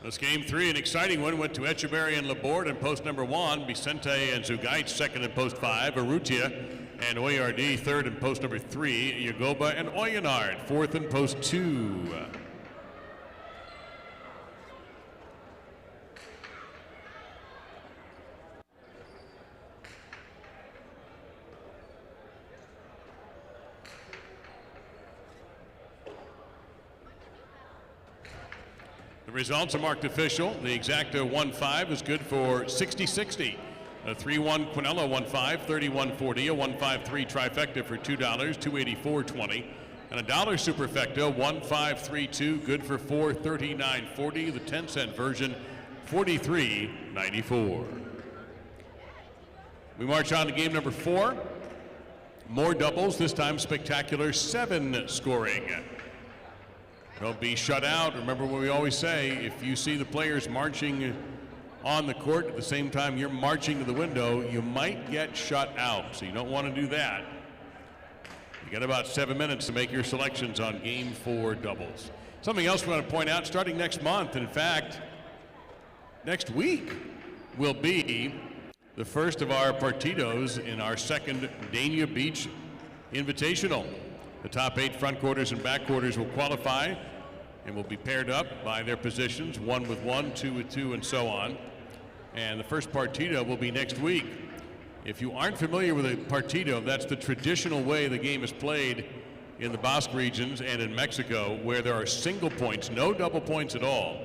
This game three, an exciting one, went to Etcheberry and Laborde in post number one, Vicente and Zugait second in post five, Urrutia and Oyard third in post number three, Yagoba and Oyonard fourth in post two. The results are marked official. The exacta 1-5 is good for 60-60. A 3-1 Quinella 1-5, 31-40, a 1-5-3 trifecta for $2, $284.20. And a dollar superfecta 1-5-3-2, good for $439.40. The 10-cent version, $43.94. We march on to game number four. More doubles, this time spectacular 7 scoring. Don't be shut out. Remember what we always say, if you see the players marching on the court at the same time you're marching to the window, you might get shut out, so you don't want to do that. You got about 7 minutes to make your selections on Game 4 doubles. Something else we want to point out, starting next month, and in fact, next week will be the first of our partidos in our second Dania Beach Invitational. The top 8 front quarters and back quarters will qualify and will be paired up by their positions, 1 with 1, 2 with 2, and so on. And the first partido will be next week. If you aren't familiar with a partido, that's the traditional way the game is played in the Basque regions and in Mexico, where there are single points, no double points at all,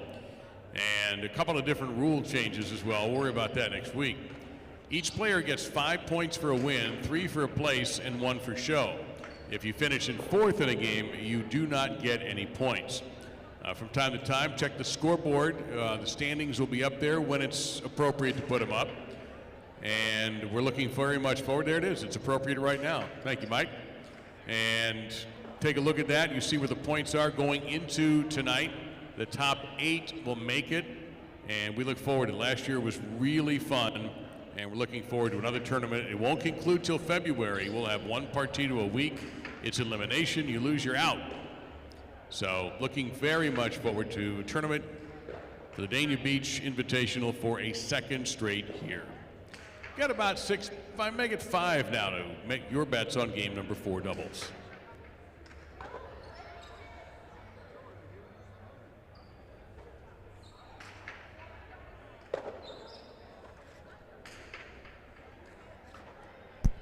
and a couple of different rule changes as well. We'll worry about that next week. Each player gets 5 points for a win, 3 for a place, and 1 for show. If you finish in 4th in a game, you do not get any points. From time to time, check the scoreboard. The standings will be up there when it's appropriate to put them up. And we're looking very much forward. There it is. It's appropriate right now. Thank you, Mike. And take a look at that. You see where the points are going into tonight. The top 8 will make it, and we look forward to it. Last year was really fun, and we're looking forward to another tournament. It won't conclude till February. We'll have 1 partido a week. It's elimination. You lose, you're out. So looking very much forward to a tournament for the Dania Beach Invitational for a second straight year. Got about 6, if I make it 5 now to make your bets on game number 4 doubles.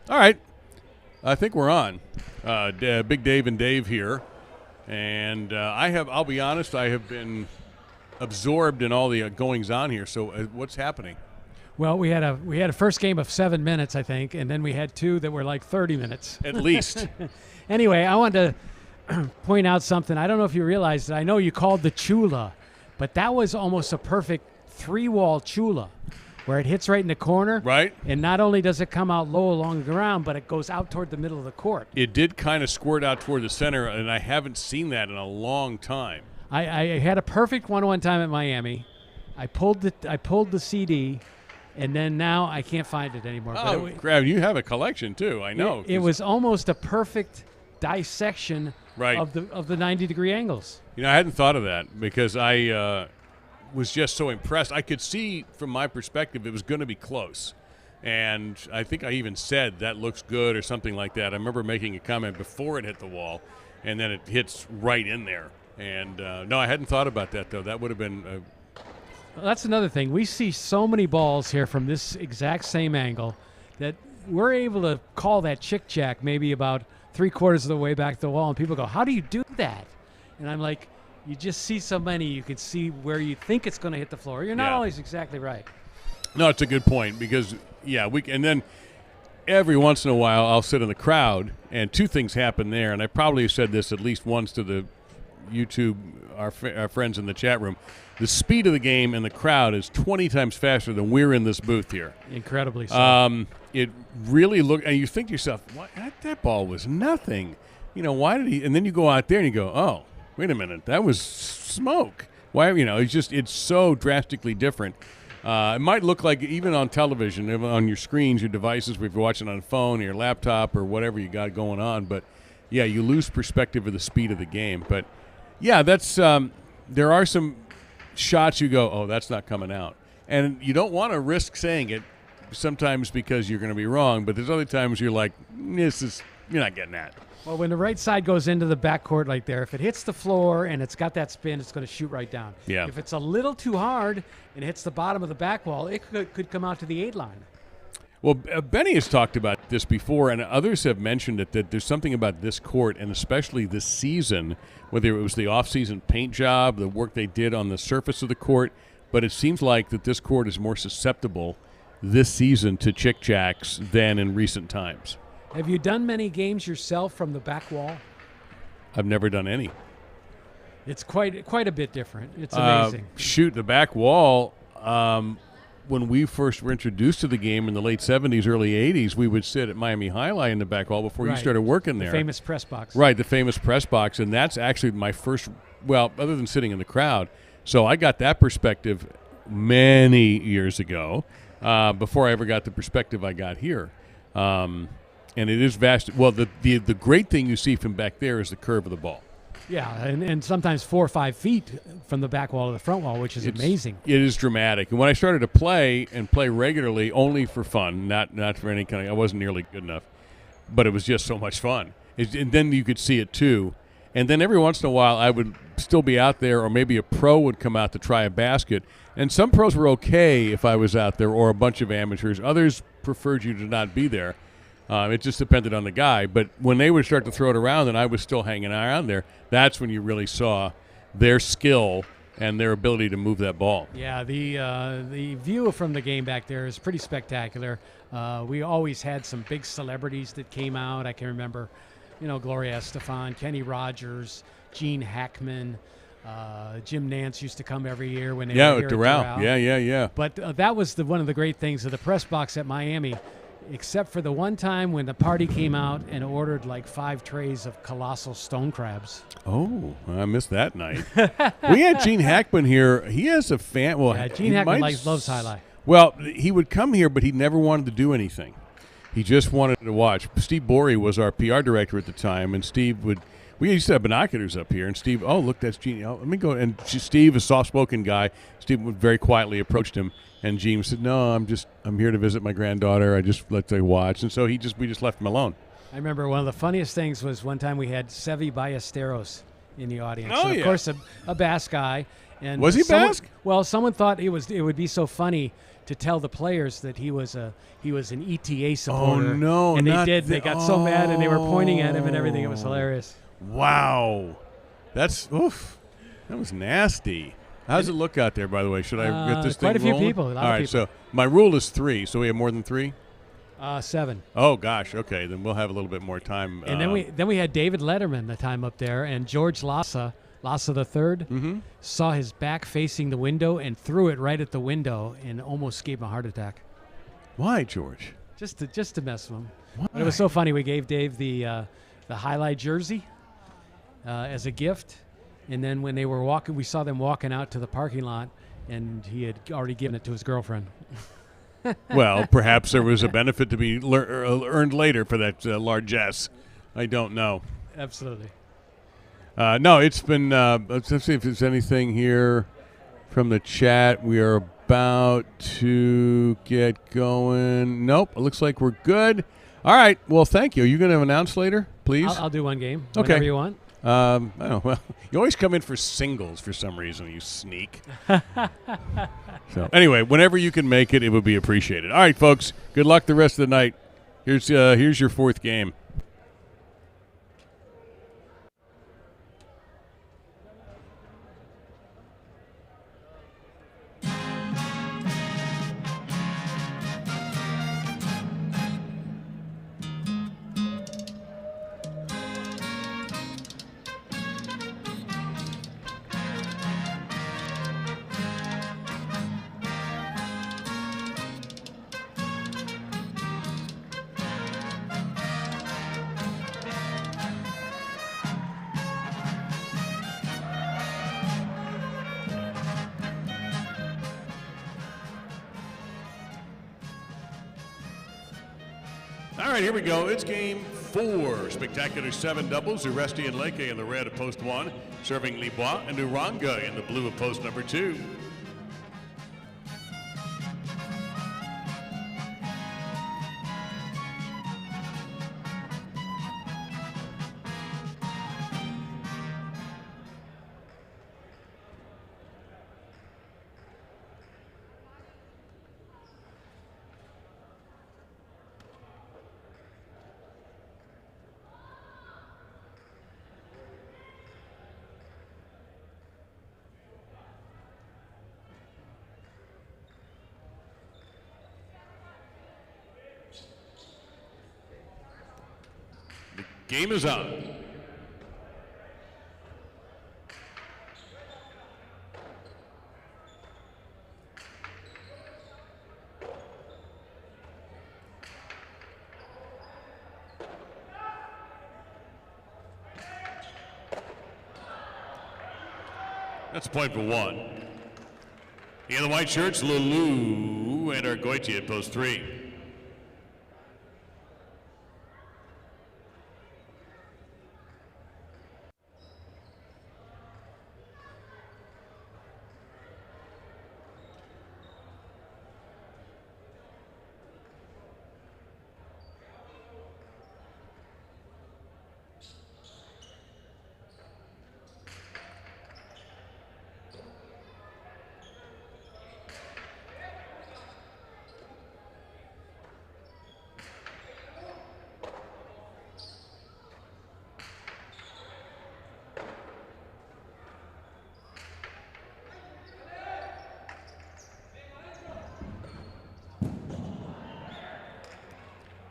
All right, I think we're on. Big Dave and Dave here, and I'll be honest, I have been absorbed in all the goings on here. So what's happening? Well, we had a first game of 7 minutes, I think, and then we had 2 that were like 30 minutes. At least. Anyway, I wanted to point out something. I don't know if you realized that. I know you called the chula, but that was almost a perfect 3-wall chula, where it hits right in the corner. Right. And not only does it come out low along the ground, but it goes out toward the middle of the court. It did kind of squirt out toward the center, and I haven't seen that in a long time. I had a perfect one time at Miami. I pulled the CD. And then now I can't find it anymore. Oh, Grab, you have a collection too. I know. It was almost a perfect dissection of the 90-degree angles. You know, I hadn't thought of that because I was just so impressed. I could see from my perspective it was going to be close. And I think I even said that looks good or something like that. I remember making a comment before it hit the wall, and then it hits right in there. And no, I hadn't thought about that, though. That would have been Well, that's another thing. We see so many balls here from this exact same angle that we're able to call that chick-jack maybe about 3/4 of the way back to the wall, and people go, how do you do that? And I'm like, you just see so many, you can see where you think it's going to hit the floor. You're not always exactly right. No, it's a good point because, and then every once in a while I'll sit in the crowd, and 2 things happen there, and I probably have said this at least once to the YouTube, our friends in the chat room. The speed of the game and the crowd is 20 times faster than we're in this booth here. Incredibly so. It really looked, and you think to yourself, what, that ball was nothing. You know, why did he? And then you go out there and you go, oh, wait a minute, that was smoke. Why? You know, it's so drastically different. It might look like even on television, on your screens, your devices, if you're watching on a phone or your laptop or whatever you got going on. But yeah, you lose perspective of the speed of the game. But yeah, that's there are some shots you go, oh, that's not coming out. And you don't want to risk saying it sometimes because you're going to be wrong, but there's other times you're like, you're not getting that. Well, when the right side goes into the backcourt like there, if it hits the floor and it's got that spin, it's going to shoot right down. Yeah. If it's a little too hard and hits the bottom of the back wall, it could come out to the 8 line. Well, Benny has talked about this before, and others have mentioned it, that there's something about this court, and especially this season, whether it was the off-season paint job, the work they did on the surface of the court, but it seems like that this court is more susceptible this season to chick-jacks than in recent times. Have you done many games yourself from the back wall? I've never done any. It's quite a bit different. It's amazing. Shoot, the back wall, when we first were introduced to the game in the late 70s, early 80s, we would sit at Miami Alai in the back wall before you started working there. The famous press box. Right, the famous press box, and that's actually my first, well, other than sitting in the crowd. So I got that perspective many years ago before I ever got the perspective I got here. And it is vast. Well, the great thing you see from back there is the curve of the ball. Yeah, and sometimes 4 or 5 feet from the back wall to the front wall, which is amazing. It is dramatic. And when I started to play regularly, only for fun, not for any kind of – I wasn't nearly good enough, but it was just so much fun. And then you could see it too. And then every once in a while I would still be out there, or maybe a pro would come out to try a basket. And some pros were okay if I was out there, or a bunch of amateurs. Others preferred you to not be there. It just depended on the guy. But when they would start to throw it around and I was still hanging around there, that's when you really saw their skill and their ability to move that ball. Yeah, the view from the game back there is pretty spectacular. We always had some big celebrities that came out. I can remember, Gloria Estefan, Kenny Rogers, Gene Hackman, Jim Nance used to come every year when they were here at Doral. Yeah. But that was one of the great things of the press box at Miami, except for the one time when the party came out and ordered like 5 trays of colossal stone crabs. Oh, I missed that night. We had Gene Hackman here. He has a fan. Well, yeah, Gene Hackman loves Alai. Well, he would come here, but he never wanted to do anything. He just wanted to watch. Steve Borey was our PR director at the time, and Steve would. We used to have binoculars up here, and Steve, look, that's Gene. Let me go. And Steve, a soft-spoken guy, Steve would very quietly approached him, and Gene said, "No, I'm here to visit my granddaughter. I just let her watch." And so we just left him alone. I remember one of the funniest things was one time we had Sevi Ballesteros in the audience. Oh, and of course, a Basque guy. And was he Basque? Well, someone thought it would be so funny to tell the players that he was an ETA supporter. Oh no! And they did. They got so mad, and they were pointing at him and everything. It was hilarious. Wow, that's oof. That was nasty. How does it look out there, by the way? Should I get this thing quite a few rolling? people. A lot All of right, people. so my rule is 3. So we have more than 3. 7. Oh gosh, okay. Then we'll have a little bit more time. And then we had David Letterman the time up there, and George Lassa the third, saw his back facing the window and threw it right at the window and almost gave him a heart attack. Why, George? Just to mess with him. Why? But it was so funny. We gave Dave the highlight jersey as a gift, and then when they were walking, we saw them walking out to the parking lot, and he had already given it to his girlfriend. Well, perhaps there was a benefit to be earned later for that largesse. I don't know. Absolutely. No, it's been. Let's see if there's anything here from the chat. We are about to get going. Nope, it looks like we're good. All right. Well, thank you. Are you going to announce later, please? I'll do one game. Okay. Whenever you want. Well, you always come in for singles for some reason, you sneak. So anyway, whenever you can make it, it would be appreciated. All right, folks. Good luck the rest of the night. Here's your 4th game. All right, here we go. It's game 4. Spectacular 7 doubles. Uresti and Leke in the red of post 1. Serving Libois and Uranga in the blue of post number 2. Game is on. That's a point for 1. In the white shirts, Lulu and Argoiti at post 3.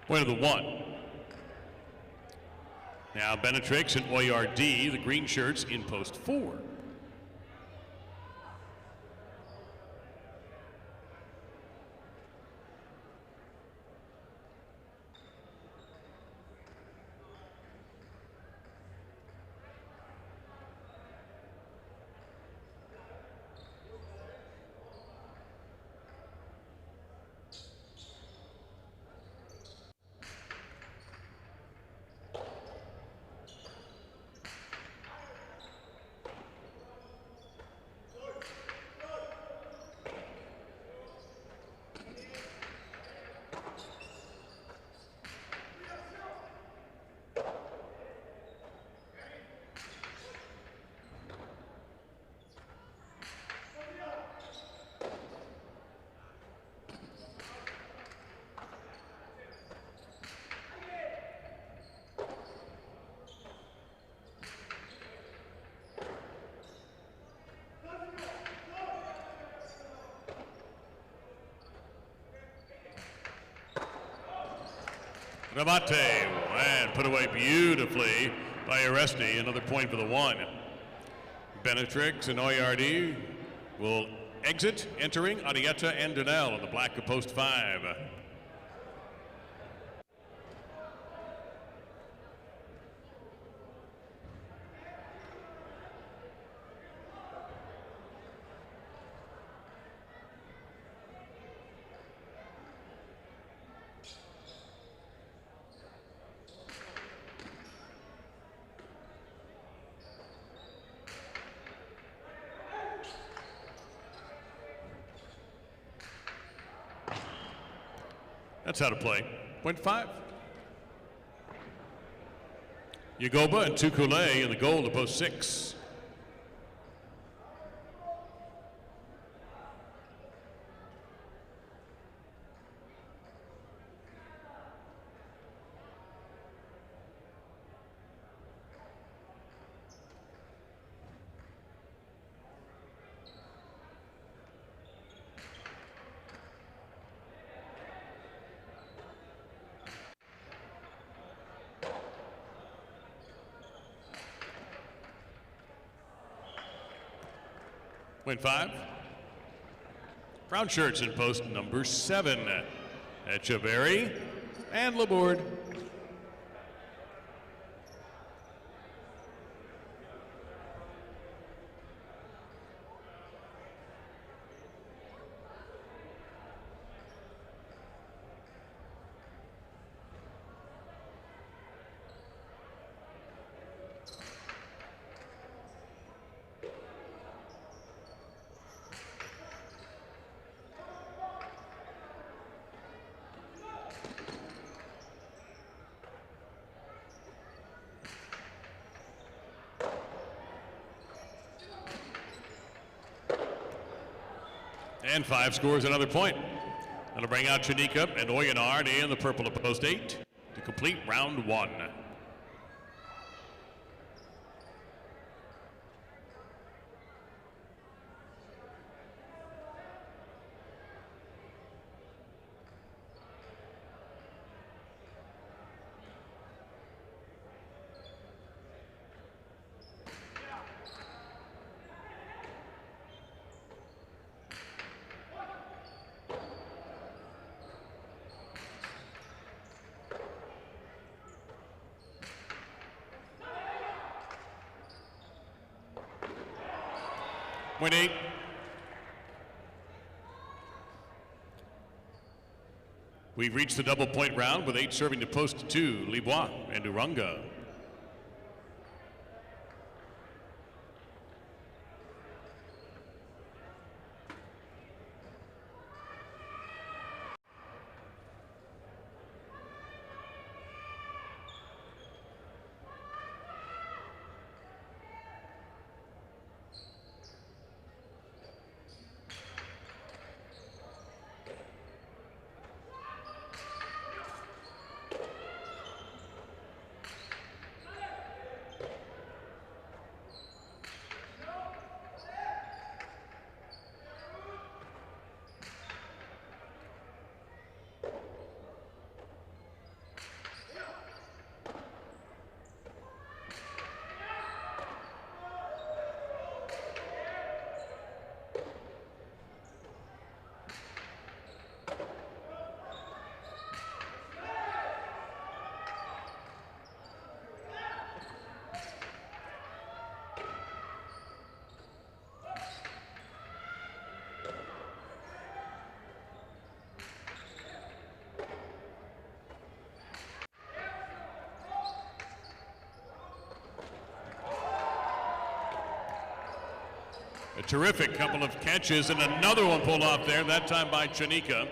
Point of the 1. Now Benetrix and Oyard, the green shirts, in post 4. Ramate, and put away beautifully by Aresti. Another point for the 1. Benetrix and Oyard will exit, entering Arietta and Donnell on the black of post 5. That's how to play. Point 5. Yagoba and Tukule in the goal to post 6. Point 5. Brown shirts in post number 7. Echeverry and Laborde. And 5 scores another point. That'll bring out Chanika and Oyard in the purple of post 8 to complete round 1. Point 8. We've reached the double point round with 8 serving to post 2, Libois and Uranga. A terrific couple of catches and another one pulled off there, that time by Chanika.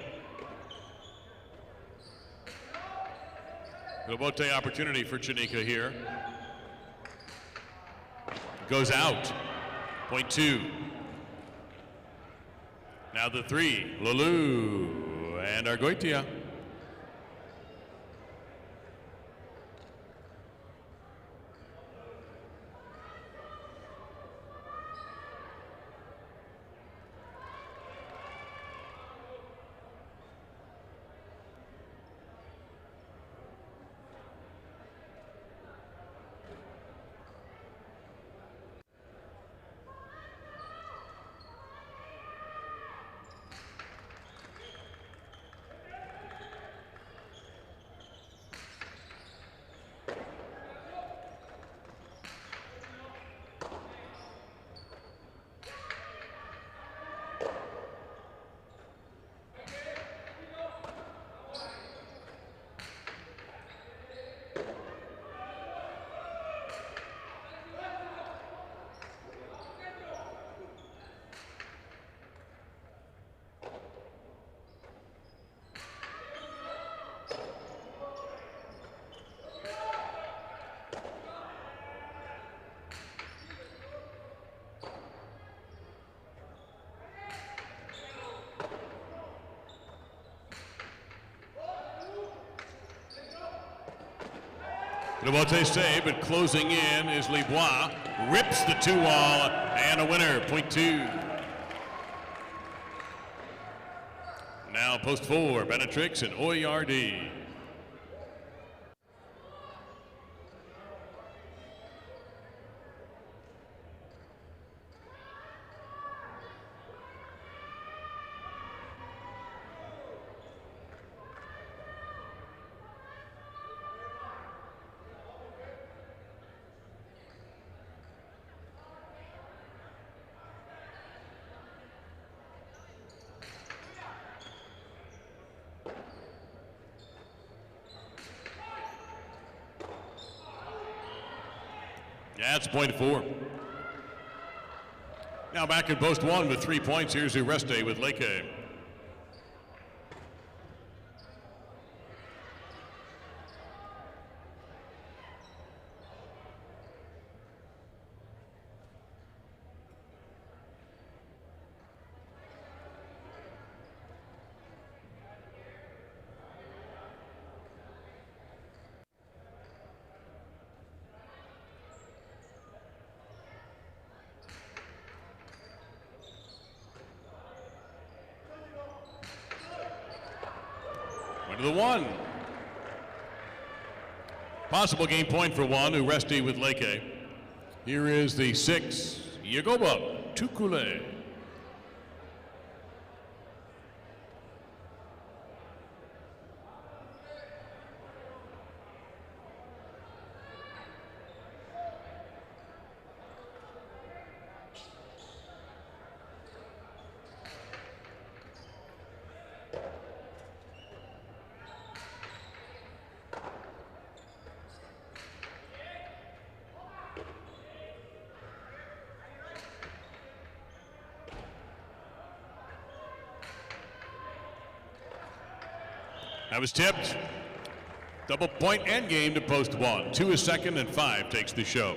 Robote opportunity for Chanika here. Goes out. Point two. Now the three. Lulu and Argoitia. Robote save, but closing in is Libois. Rips the two wall and a winner, point two. Now post four, Benetrix and Oyardi. That's point four. Now back at post one with 3 points. Here's Ureste with Leke. To the one. Possible game point for one, Uresti with Leke. Here is the 6, Yagoba Tukule. That was tipped. Double point and game to post one. 2 is second and 5 takes the show.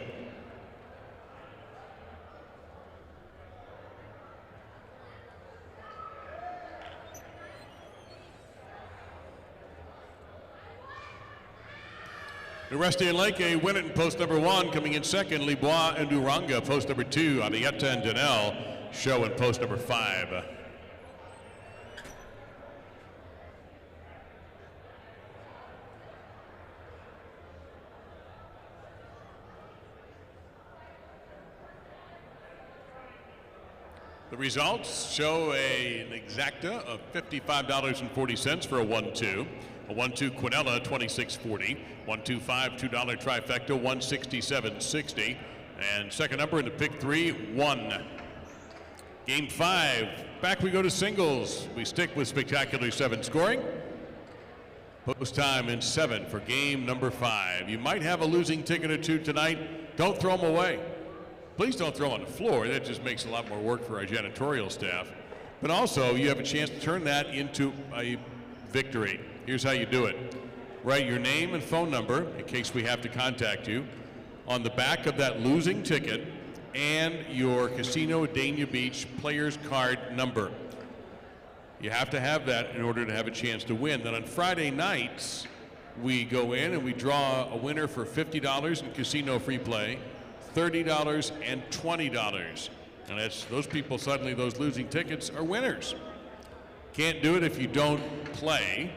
Uresti and Leke win it in post number 1. Coming in second, Libois and Uranga. Post number 2, Adieta and Danel show in post number 5. The results show an exacta of $55.40 for a 1-2. A 1-2 Quinella, $26.40. 1-2-5, $2 trifecta, $167.60. And second number in the pick 3, 1. Game 5, back we go to singles. We stick with spectacular 7 scoring. Post time in 7 for game number 5. You might have a losing ticket or two tonight. Don't throw them away. Please don't throw on the floor. That just makes a lot more work for our janitorial staff. But also, you have a chance to turn that into a victory. Here's how you do it. Write your name and phone number, in case we have to contact you, on the back of that losing ticket and your Casino Dania Beach player's card number. You have to have that in order to have a chance to win. Then on Friday nights, we go in and we draw a winner for $50 in casino free play, $30 and $20. And that's those people suddenly, those losing tickets are winners. Can't do it if you don't play.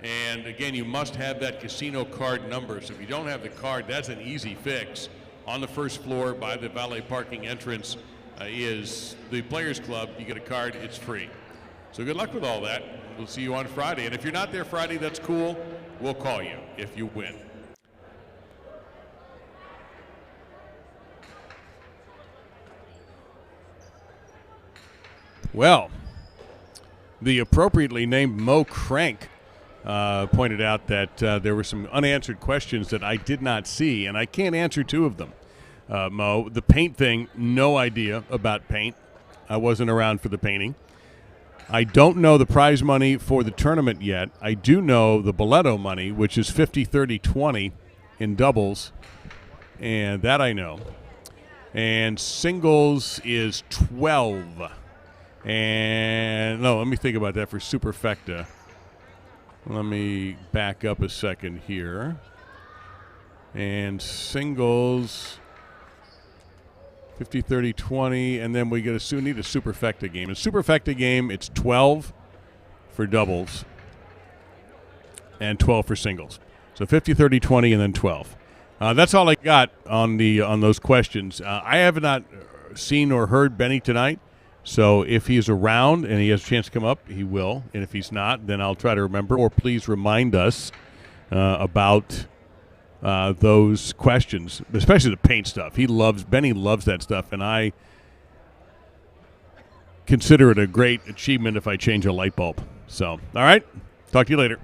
And again, you must have that casino card number. So if you don't have the card, that's an easy fix. On the first floor by the valet parking entrance is the Players Club. You get a card, it's free. So good luck with all that. We'll see you on Friday. And if you're not there Friday, that's cool. We'll call you if you win. Well, the appropriately named Mo Crank pointed out that there were some unanswered questions that I did not see, and I can't answer two of them. Mo, the paint thing, no idea about paint. I wasn't around for the painting. I don't know the prize money for the tournament yet. I do know the Boleto money, which is 50, 30, 20 in doubles, and that I know. And singles is 12. And no, let me think about that for Superfecta. Let me back up a second here. And singles, 50, 30, 20, and then we need a Superfecta game. In Superfecta game, it's 12 for doubles and 12 for singles. So 50, 30, 20, and then 12. That's all I got on those questions. I have not seen or heard Benny tonight. So if he's around and he has a chance to come up, he will. And if he's not, then I'll try to remember. Or please remind us about those questions, especially the paint stuff. Benny loves that stuff, and I consider it a great achievement if I change a light bulb. So, all right, talk to you later.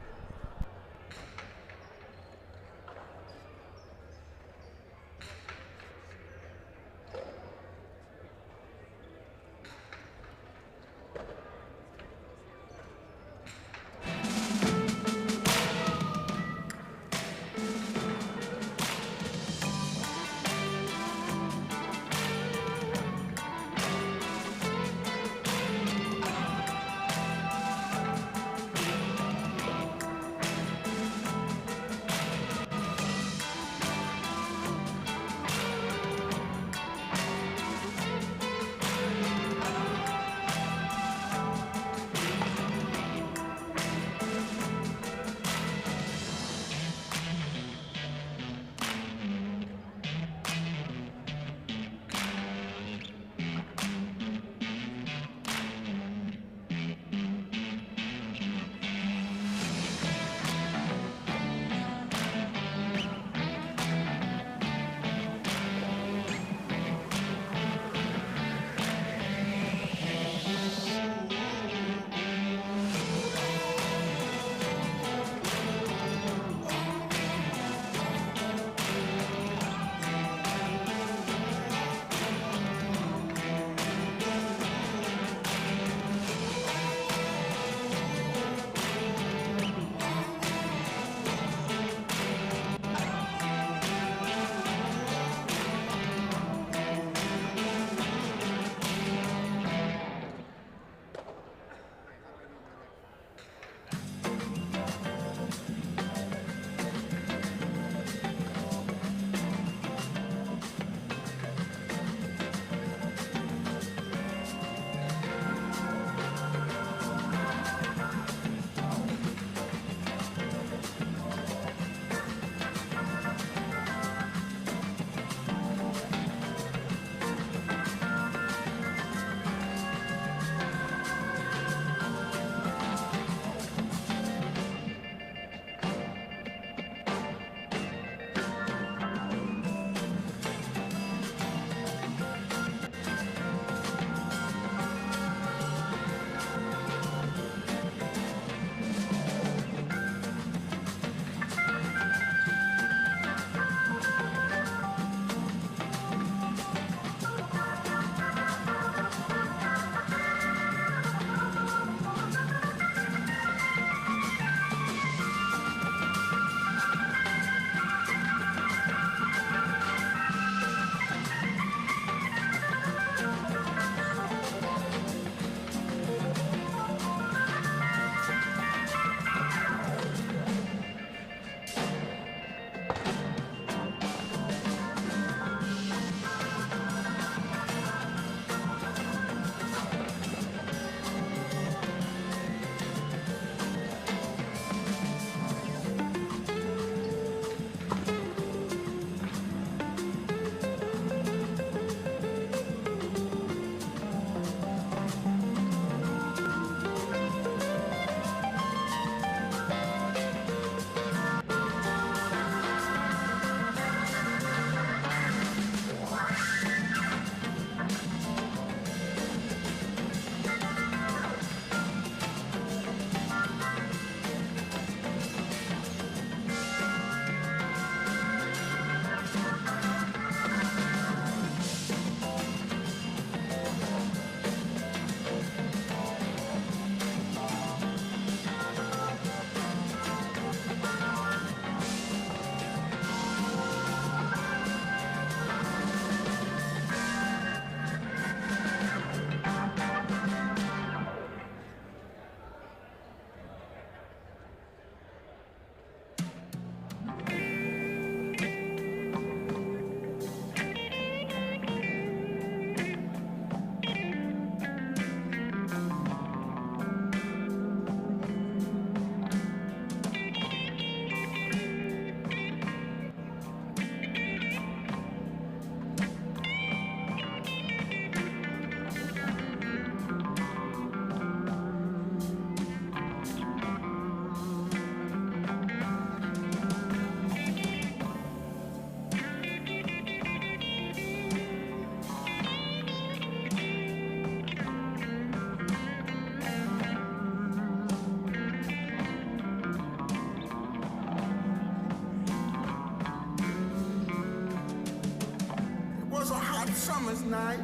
was a hot summer's night.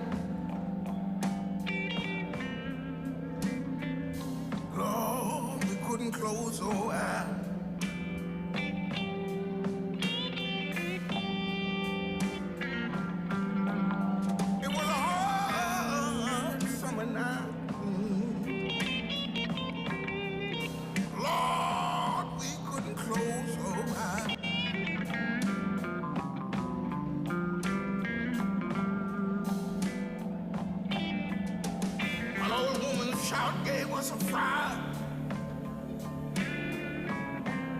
Lord, we couldn't close our eyes. It was a hot summer night. Lord, we couldn't close our eyes. An old woman's shout gave us a fright.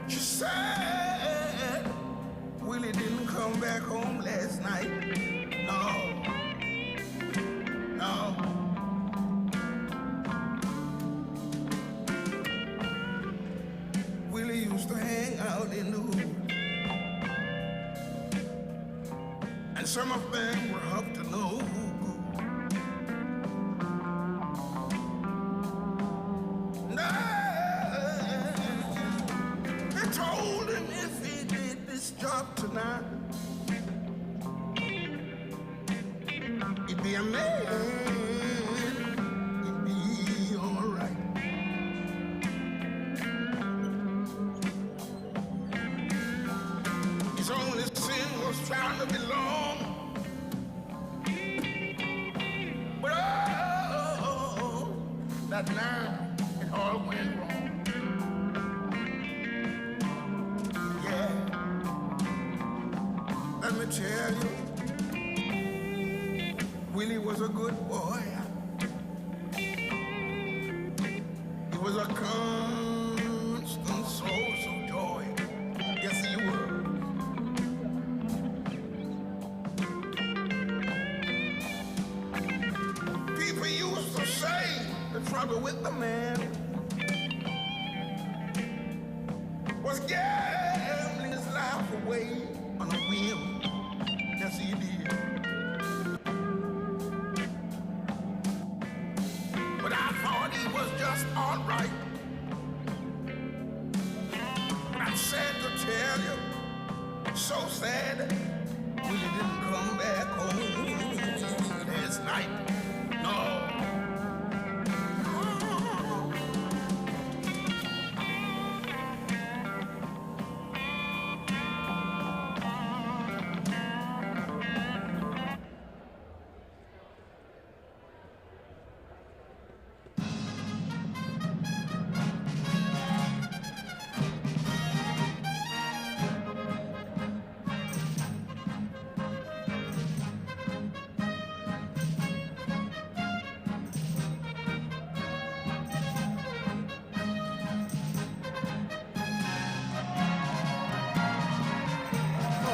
She said Willie didn't come back home last night. No. Willie used to hang out in the hood, and some of them were up to no good. They told him if he did this job tonight, he'd be a man. He'd be all right. His only sin was trying to belong. But oh, that night it all went wrong. Yeah, let me tell you, Willie was a good boy. He was a constant source of joy. Yes, he was. People used to say the trouble with the man was gambling his life away on a whim. Yes, he did. But I thought he was just all right. But I'm sad to tell you, so sad, Willie didn't come back home last night. No.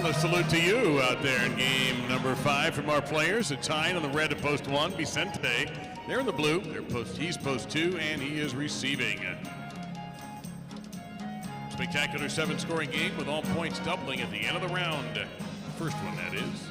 A salute to you out there in game number 5 from our players. A tying on the red at post 1. Vicente, they're in the blue. He's post 2, and he is receiving. Spectacular 7-scoring game with all points doubling at the end of the round. First one, that is.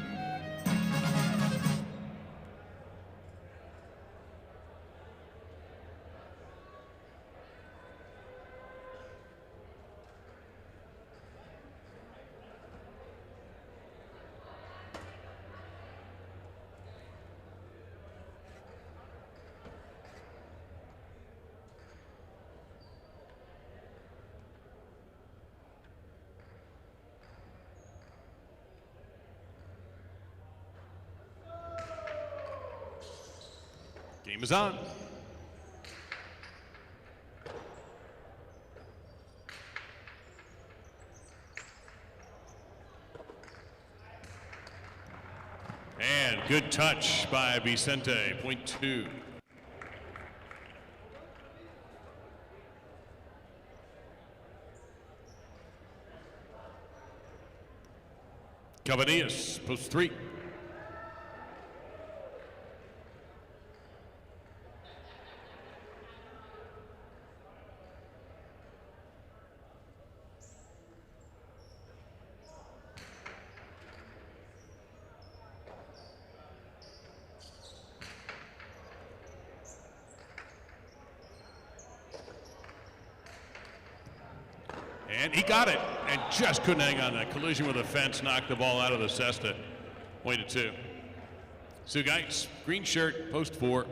Game is on. And good touch by Vicente, point 2. Cabanillas, post 3. And he got it, and just couldn't hang on. That collision with the fence knocked the ball out of the cesta. Point to 2. Sugaitz, green shirt, post 4.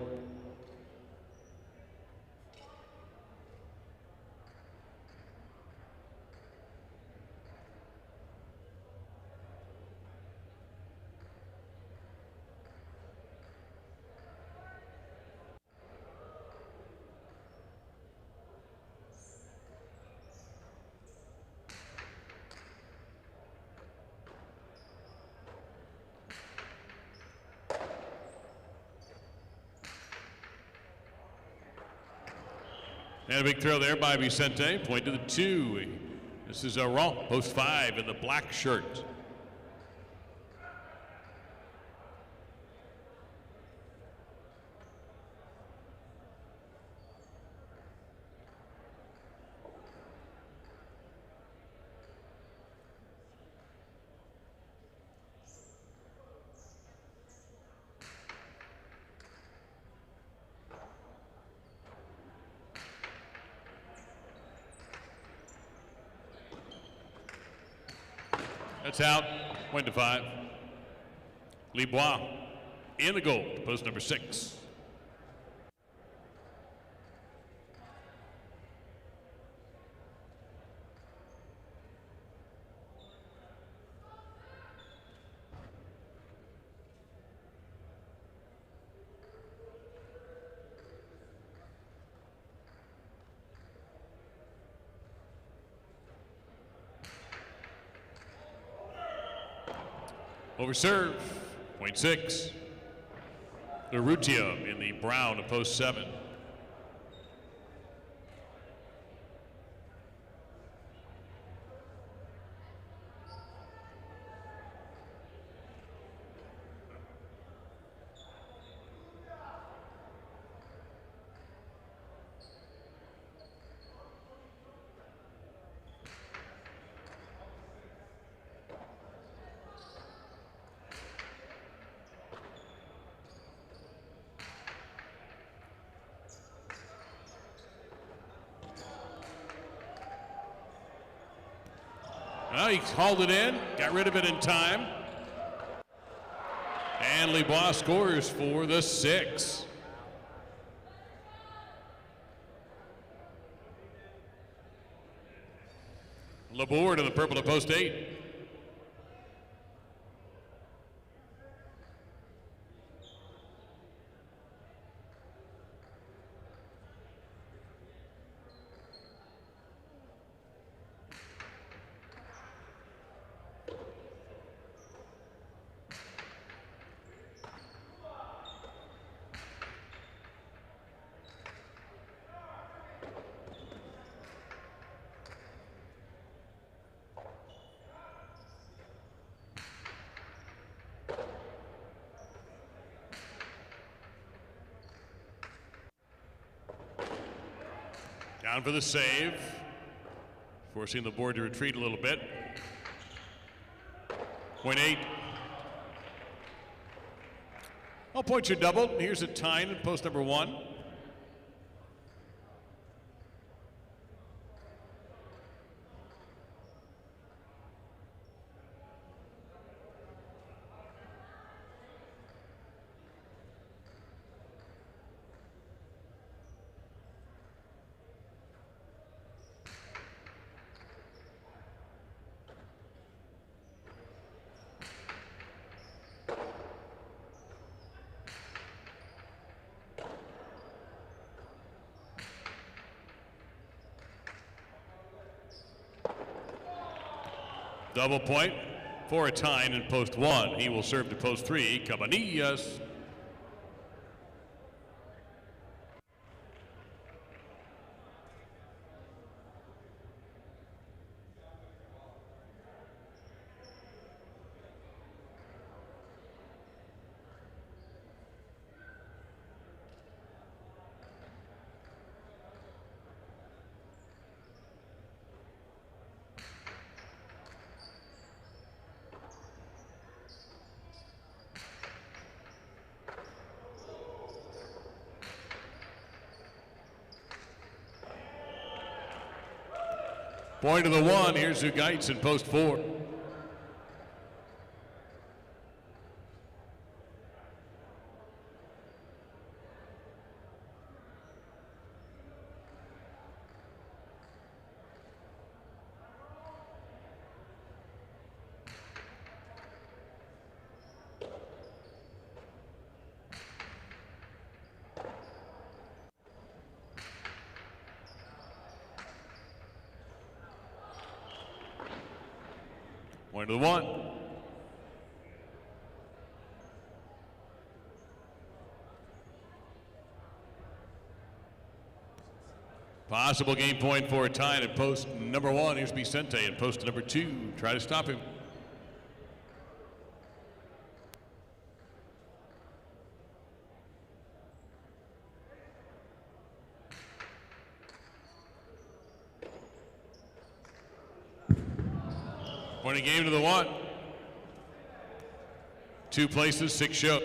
And a big throw there by Vicente. Point to the 2. This is Aron, post 5 in the black shirt. That's out. Point to 5. Libois in the goal, post number 6. Over serve, point 6. Urrutia in the brown of post 7. Well, he hauled it in, got rid of it in time. And Libois scores for the 6. Laborde in the purple to post 8. Down for the save, forcing the board to retreat a little bit. Point 8. All points are doubled. Here's a Tyne at post number 1. Double point for a Tyne in post 1. He will serve to post 3. Cabanillas. Point to the 1. Here's Sugaitz in post 4. Point to the one. Possible game point for a tie at post number 1. Here's Vicente at post number 2. Try to stop him. Pointing game to the 1. 2 places, 6 show.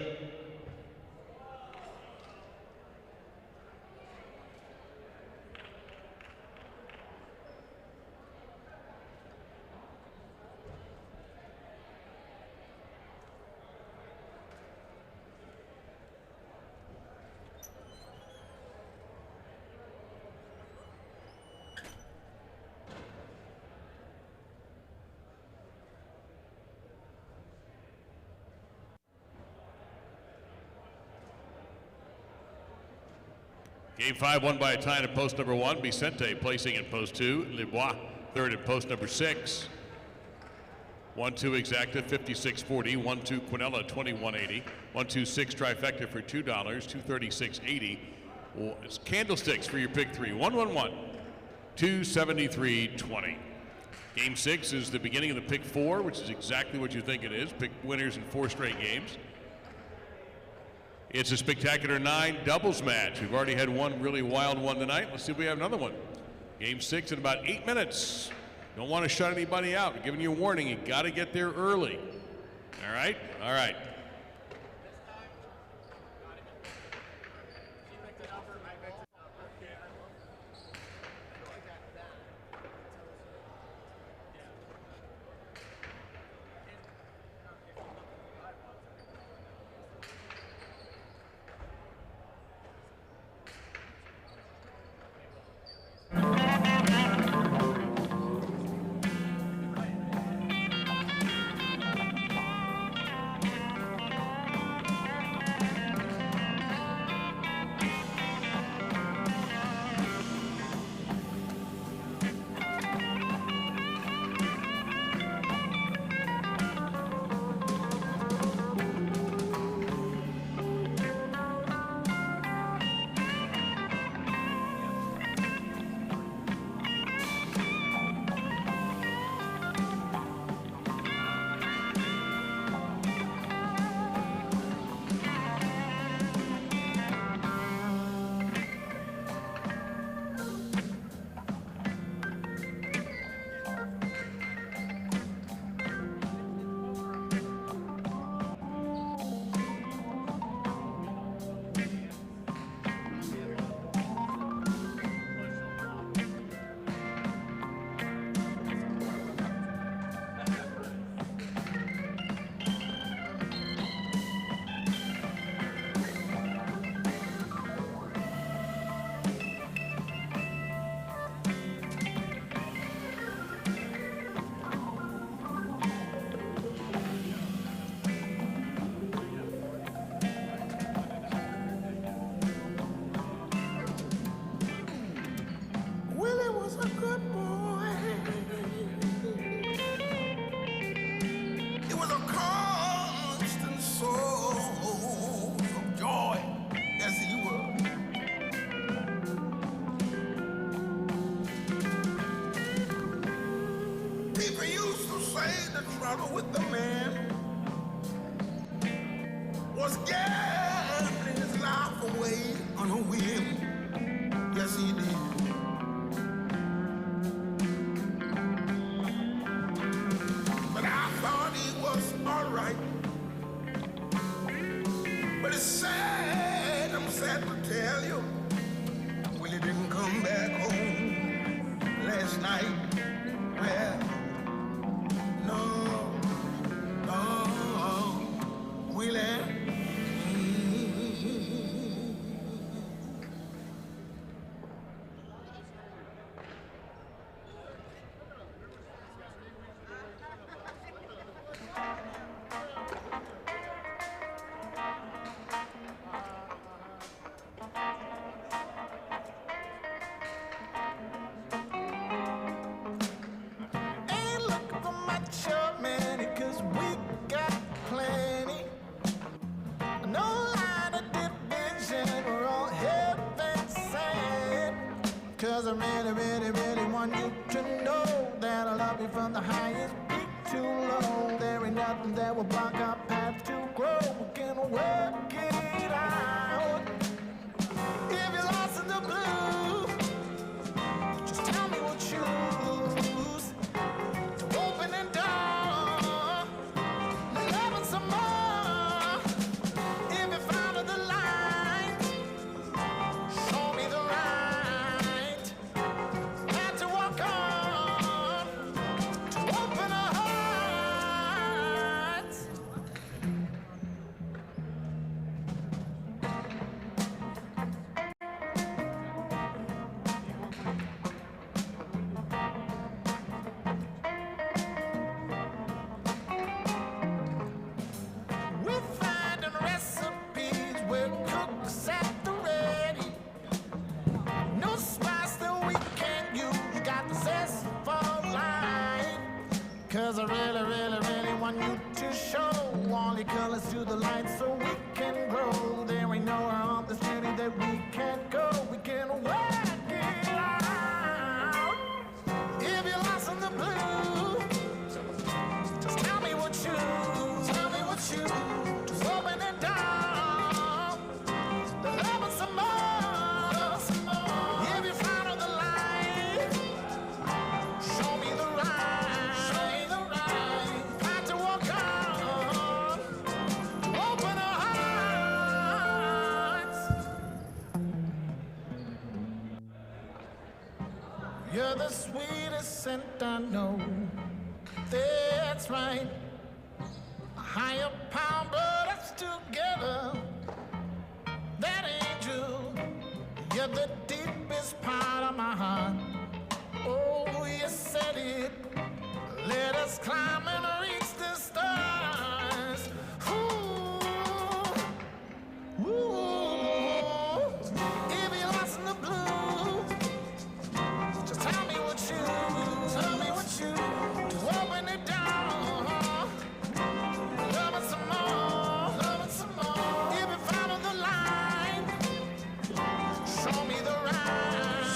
Game 5 won by a tie at post number 1. Vicente placing at post 2. Lebois third at post number 6. 1-2 exacta 56.40. 1-2 Quinella 21.80. 1-2-6 trifecta for $2. 236.80. Well, it's candlesticks for your pick 3. 1-1-1. 273.20. Game 6 is the beginning of the pick 4, which is exactly what you think it is. Pick winners in 4 straight games. It's a spectacular 9 doubles match. We've already had one really wild one tonight. Let's see if we have another one. Game 6 in about 8 minutes. Don't want to shut anybody out. I'm giving you a warning. You got to get there early. All right? All right. With the man was gambling his life away on a whim. Yes, he did. But I thought he was all right. But it's sad, I'm sad to tell you, Willie didn't come back home last night. Well, no, Willie highest peak too low. There ain't nothing that will block our path to grow. We can work it out. If you're lost in the blue, just tell me what you choose. To open the door, loving some more. If you found the light, show me the right path to walk on, to open our hearts. We're finding recipes with cooks at the ready. No spice that we can use. Got the zest for life. 'Cause I really, really, really want you to show all your colors to the light so we can grow. There ain't nowhere on this journey that we can't go. We can work it out. If you're lost in the blue, just tell me what you, tell me what you, just open it down. The love and some more, some more. If you found the light, show me the right path to walk on, open our hearts. You're the sweetest scent I know. That's right. A higher power brought us together. That angel, you're the deepest part of my heart. Oh, you said it. Let us climb and reach the stars. Ooh, ooh. If you're lost in the blue, just tell me what you, tell me what you, to open it down. Love it some more, love it some more. If you follow the line, show me the right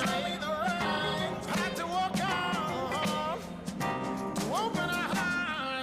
path to walk on, to open our hearts.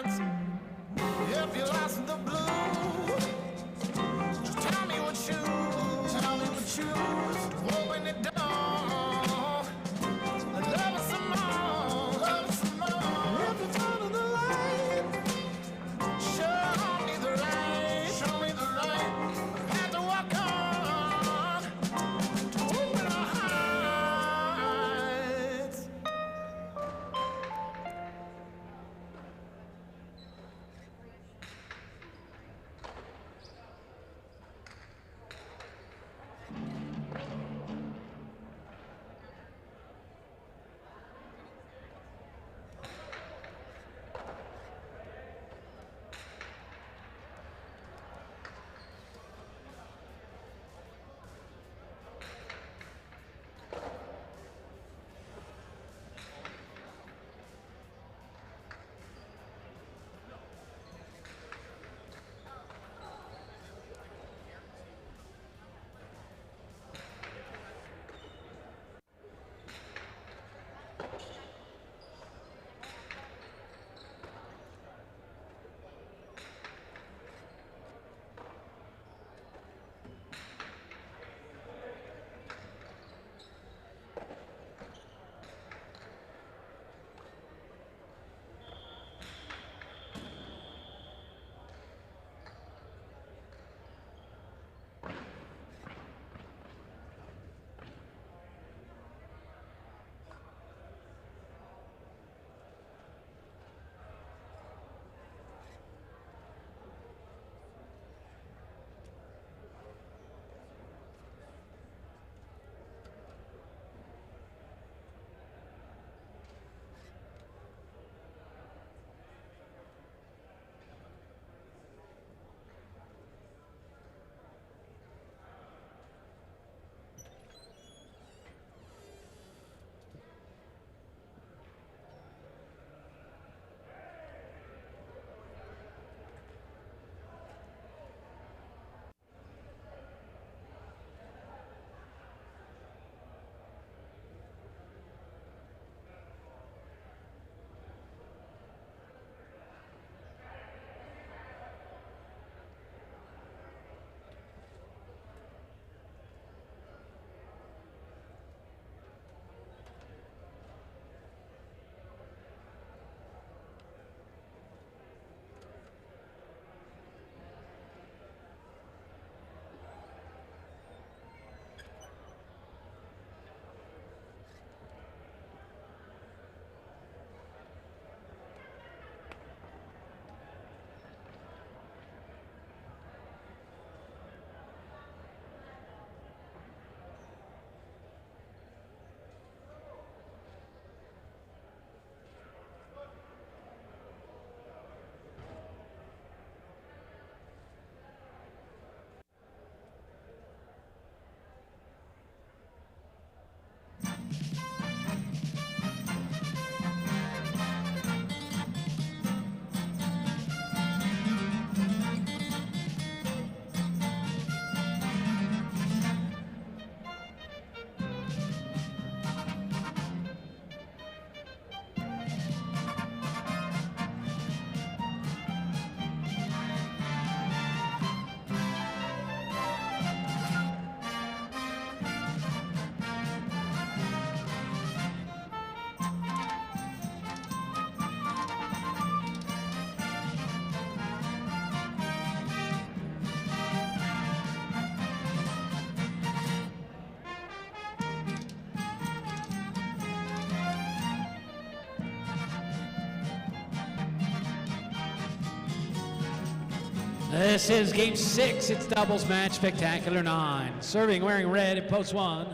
This is game 6. It's doubles match, spectacular 9. Serving, wearing red in post 1,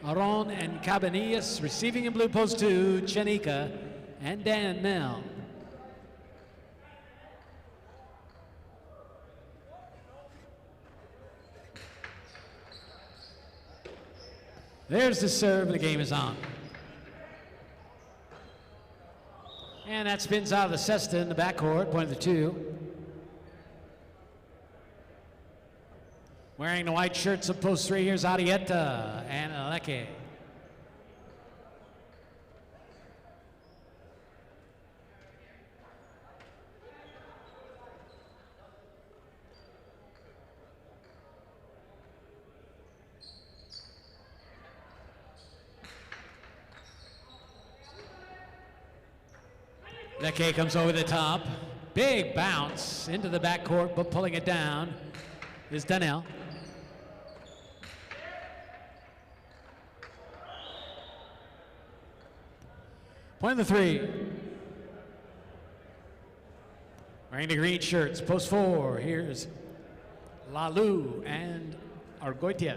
Aron and Cabanillas. Receiving in blue, post 2, Chanika and Dan Nell. There's the serve, and the game is on. And that spins out of the cesta in the backcourt, point of the 2. Wearing the white shirts of post 3, here's Arietta and Aleke. Leke comes over the top. Big bounce into the backcourt, but pulling it down is Daniel. Point of the 3. Wearing the green shirts, post 4. Here's Lalu and Argoitia.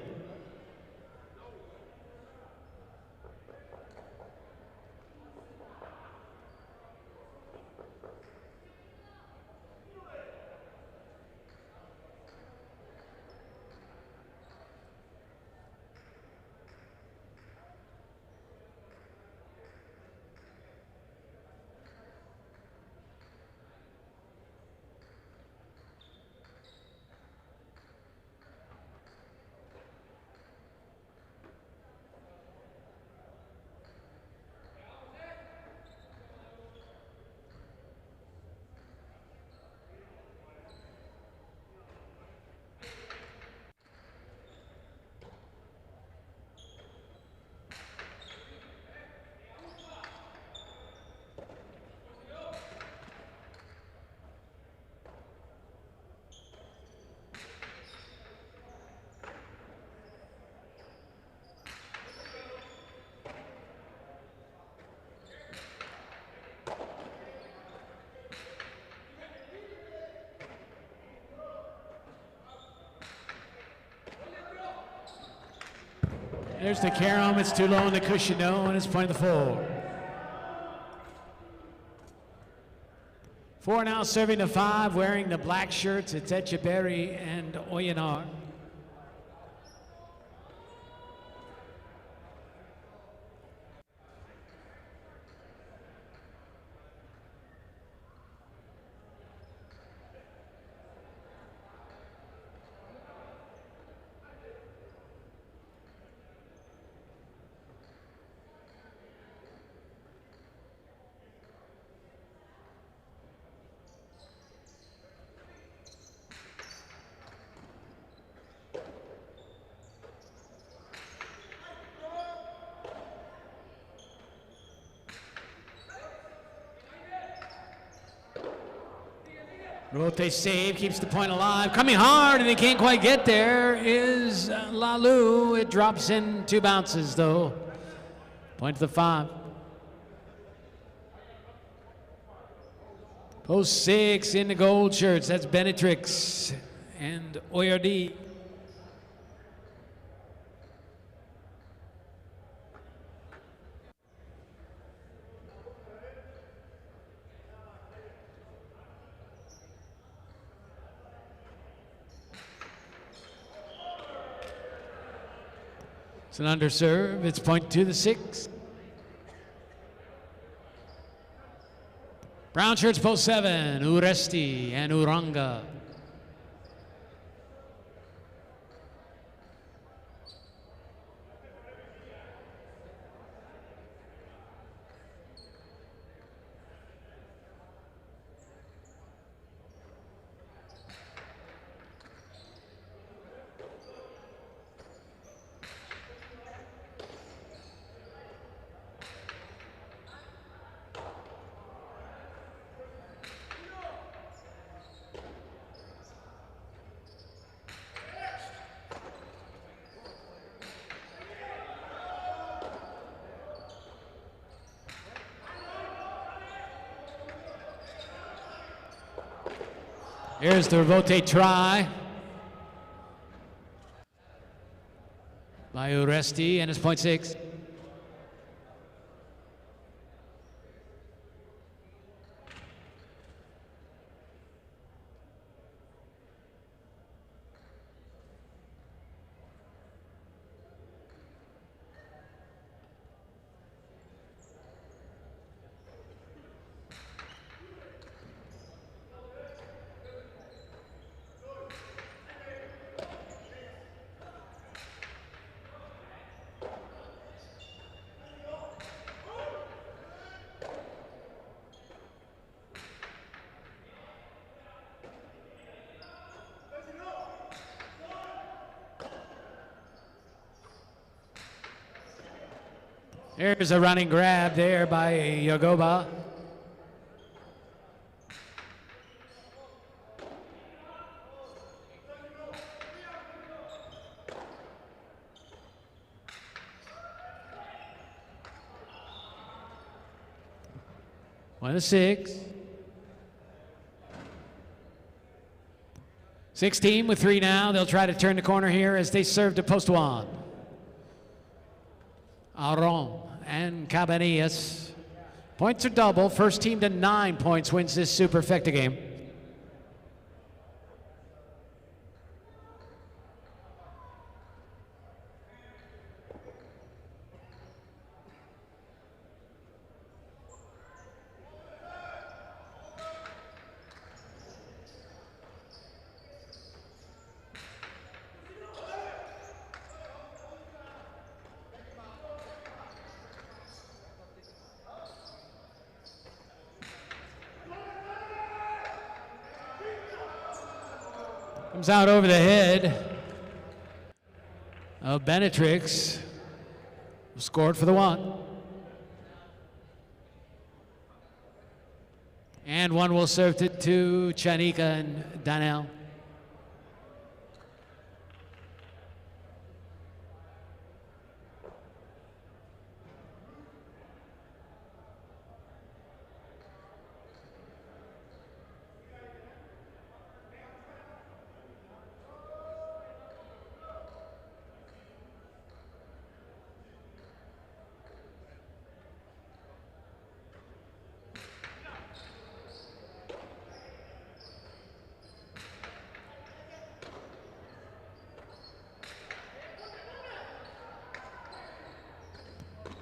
There's the carom, it's too low on the cushion, no, and it's point of the 4. 4 now serving the 5, wearing the black shirts, it's Echeberry and Oyenar. Rote save, keeps the point alive. Coming hard, and he can't quite get there, is Lalu. It drops in 2 bounces, though. Point to the 5. Post 6 in the gold shirts. That's Benetrix and Oyardi. It's an underserve. It's point to the 6. Brown shirts, post 7. Uresti and Uranga. Here's the rotate try by Uresti, and it's point 6. Here's a running grab there by Yagoba. One to 6. 16 with 3 now. They'll try to turn the corner here as they serve to post 1. Aron and Cabanillas. Points are double. First team to 9 points wins this superfecta game. Comes out over the head of Benetrix, who scored for the 1. And 1 will serve to Chanika and Daniel.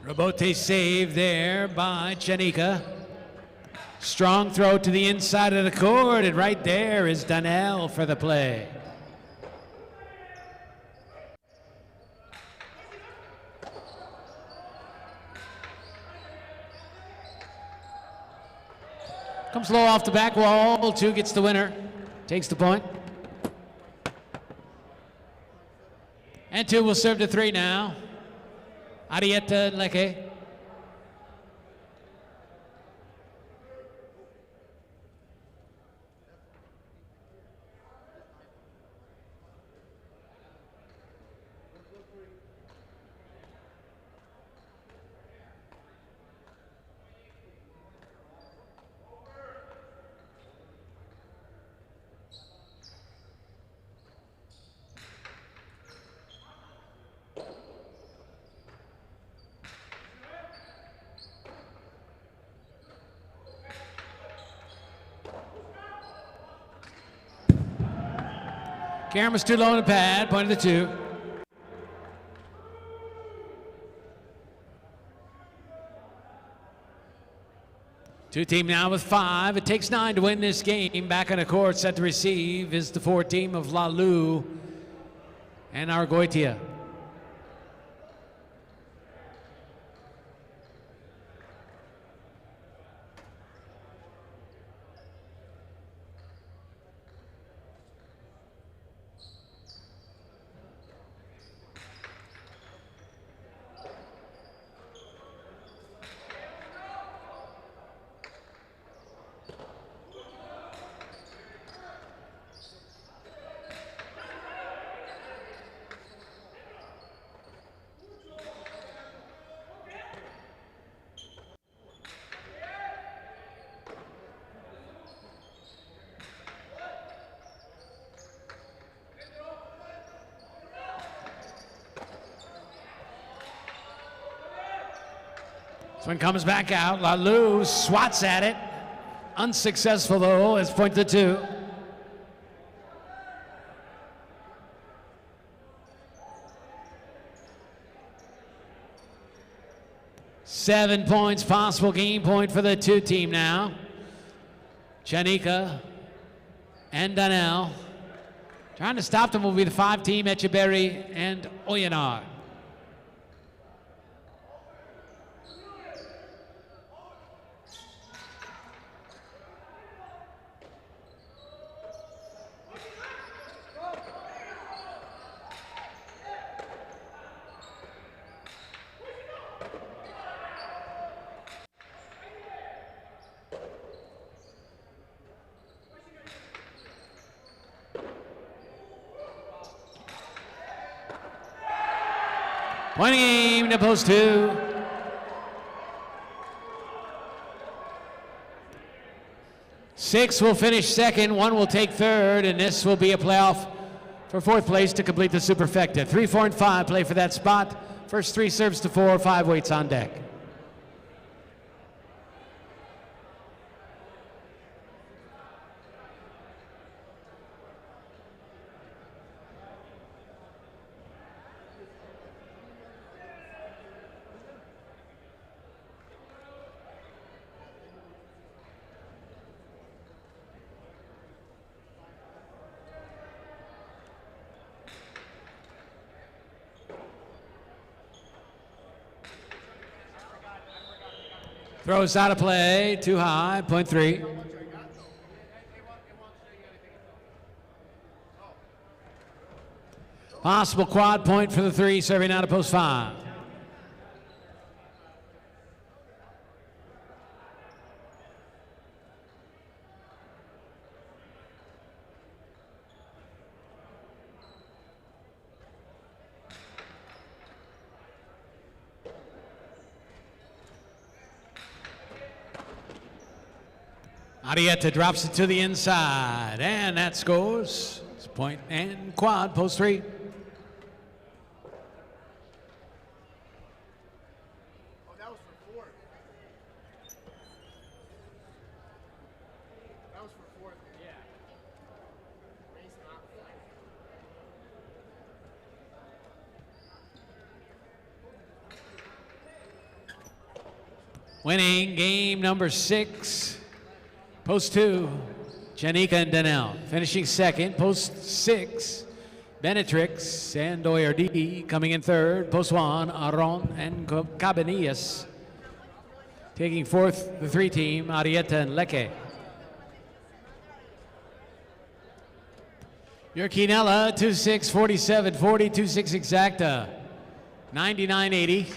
Robote save there by Chanika. Strong throw to the inside of the court, and right there is Daniel for the play. Comes low off the back wall. 2 gets the winner. Takes the point. And 2 will serve to 3 now. Arietta Leke. Camera's too low on the pad, point of the 2. Two team now with 5. It takes 9 to win this game. Back on the court, set to receive is the 4 team of Lalu and Argoitia. This one comes back out. Lalu swats at it. Unsuccessful though, it's point to 2. Seven points, possible game point for the 2 team now. Chanika and Daniel. Trying to stop them will be the 5 team, Echeberry and Oyanar. Point game to post 2. Six will finish second, 1 will take third, and this will be a playoff for 4th place to complete the superfecta. 3, 4, and 5 play for that spot. First 3 serves to 4, 5 weights on deck. Throws out of play, too high, point 3. Possible quad point for the 3, serving out of post 5. Arietta drops it to the inside, and that scores. It's point and quad, post 3. Winning game number 6. Post 2, Janika and Danel. Finishing second, post 6, Benetrix and Doyerdi. Coming in third, post 1, Aron and Cabanillas. Taking 4th, the 3 team, Arietta and Leke. Your Quinella, 2-6, 47, 40, 2-6 exacta, 99.80.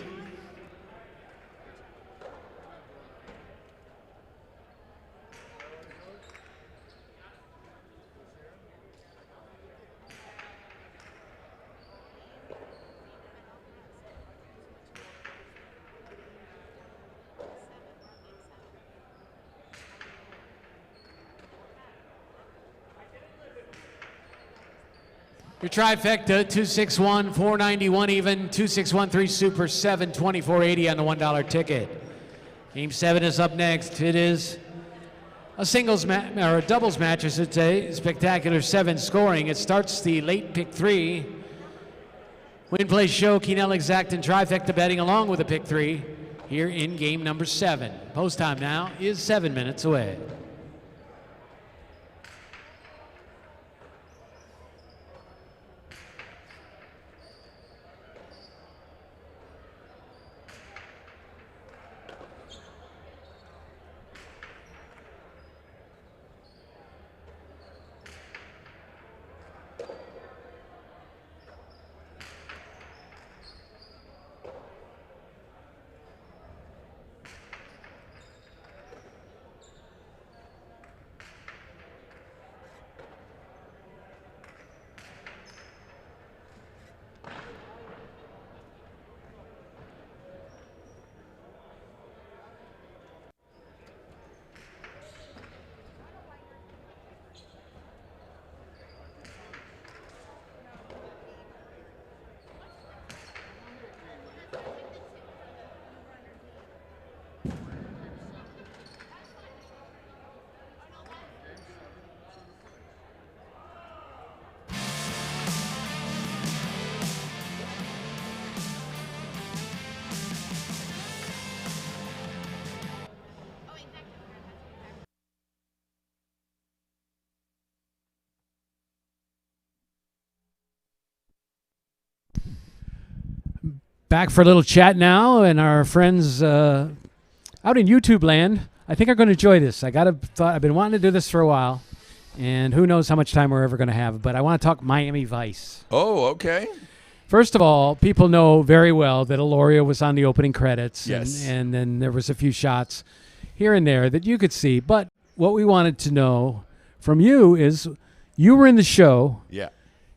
Your trifecta, 261, 491 even, 2613 super, 724.80 on the $1 ticket. Game 7 is up next. It is a singles match, or a doubles match, I should say. Spectacular 7 scoring. It starts the late pick 3. Win, play, show, Quinella exact and trifecta betting along with a pick 3 here in game number 7. Post time now is 7 minutes away. Back for a little chat now, and our friends out in YouTube land, I think are going to enjoy this. I've been wanting to do this for a while, and who knows how much time we're ever going to have, but I want to talk Miami Vice. Oh, okay. First of all, people know very well that Aloria was on the opening credits, Yes. and then there was a few shots here and there that you could see, but what we wanted to know from you is you were in the show. Yeah.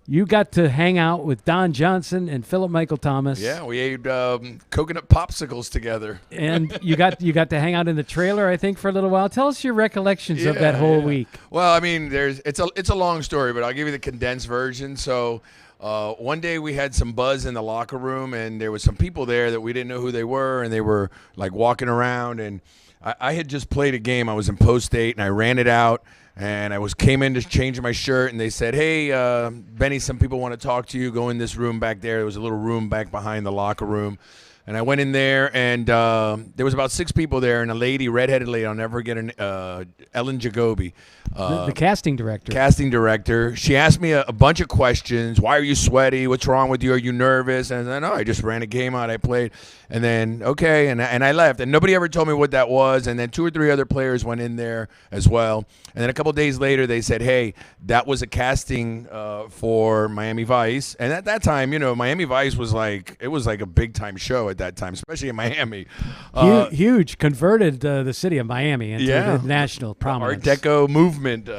You got to hang out with Don Johnson and Philip Michael Thomas. Yeah, we ate coconut popsicles together. And you got to hang out in the trailer, I think, for a little while. Tell us your recollections of that whole week. Well, I mean, it's a long story, but I'll give you the condensed version. So one day we had some buzz in the locker room, and there was some people there that we didn't know who they were, and they were like walking around. And I had just played a game. I was in post 8, and I ran it out. And I came in to change my shirt, and they said, "Hey, Benny, some people want to talk to you. Go in this room back there." There was a little room back behind the locker room. And I went in there, and there was about 6 people there, and a lady, redheaded lady, I'll never get her, Ellen Jagobi. The casting director. Casting director. She asked me a bunch of questions. Why are you sweaty? What's wrong with you? Are you nervous? And then, I just ran a game out. I played. And then, okay, and I left. And nobody ever told me what that was. And then 2 or 3 other players went in there as well. And then a couple days later, they said, hey, that was a casting for Miami Vice. And at that time, Miami Vice was like a big-time show at that time, especially in Miami. Huge. Converted the city of Miami into the national prominence. Art Deco movement.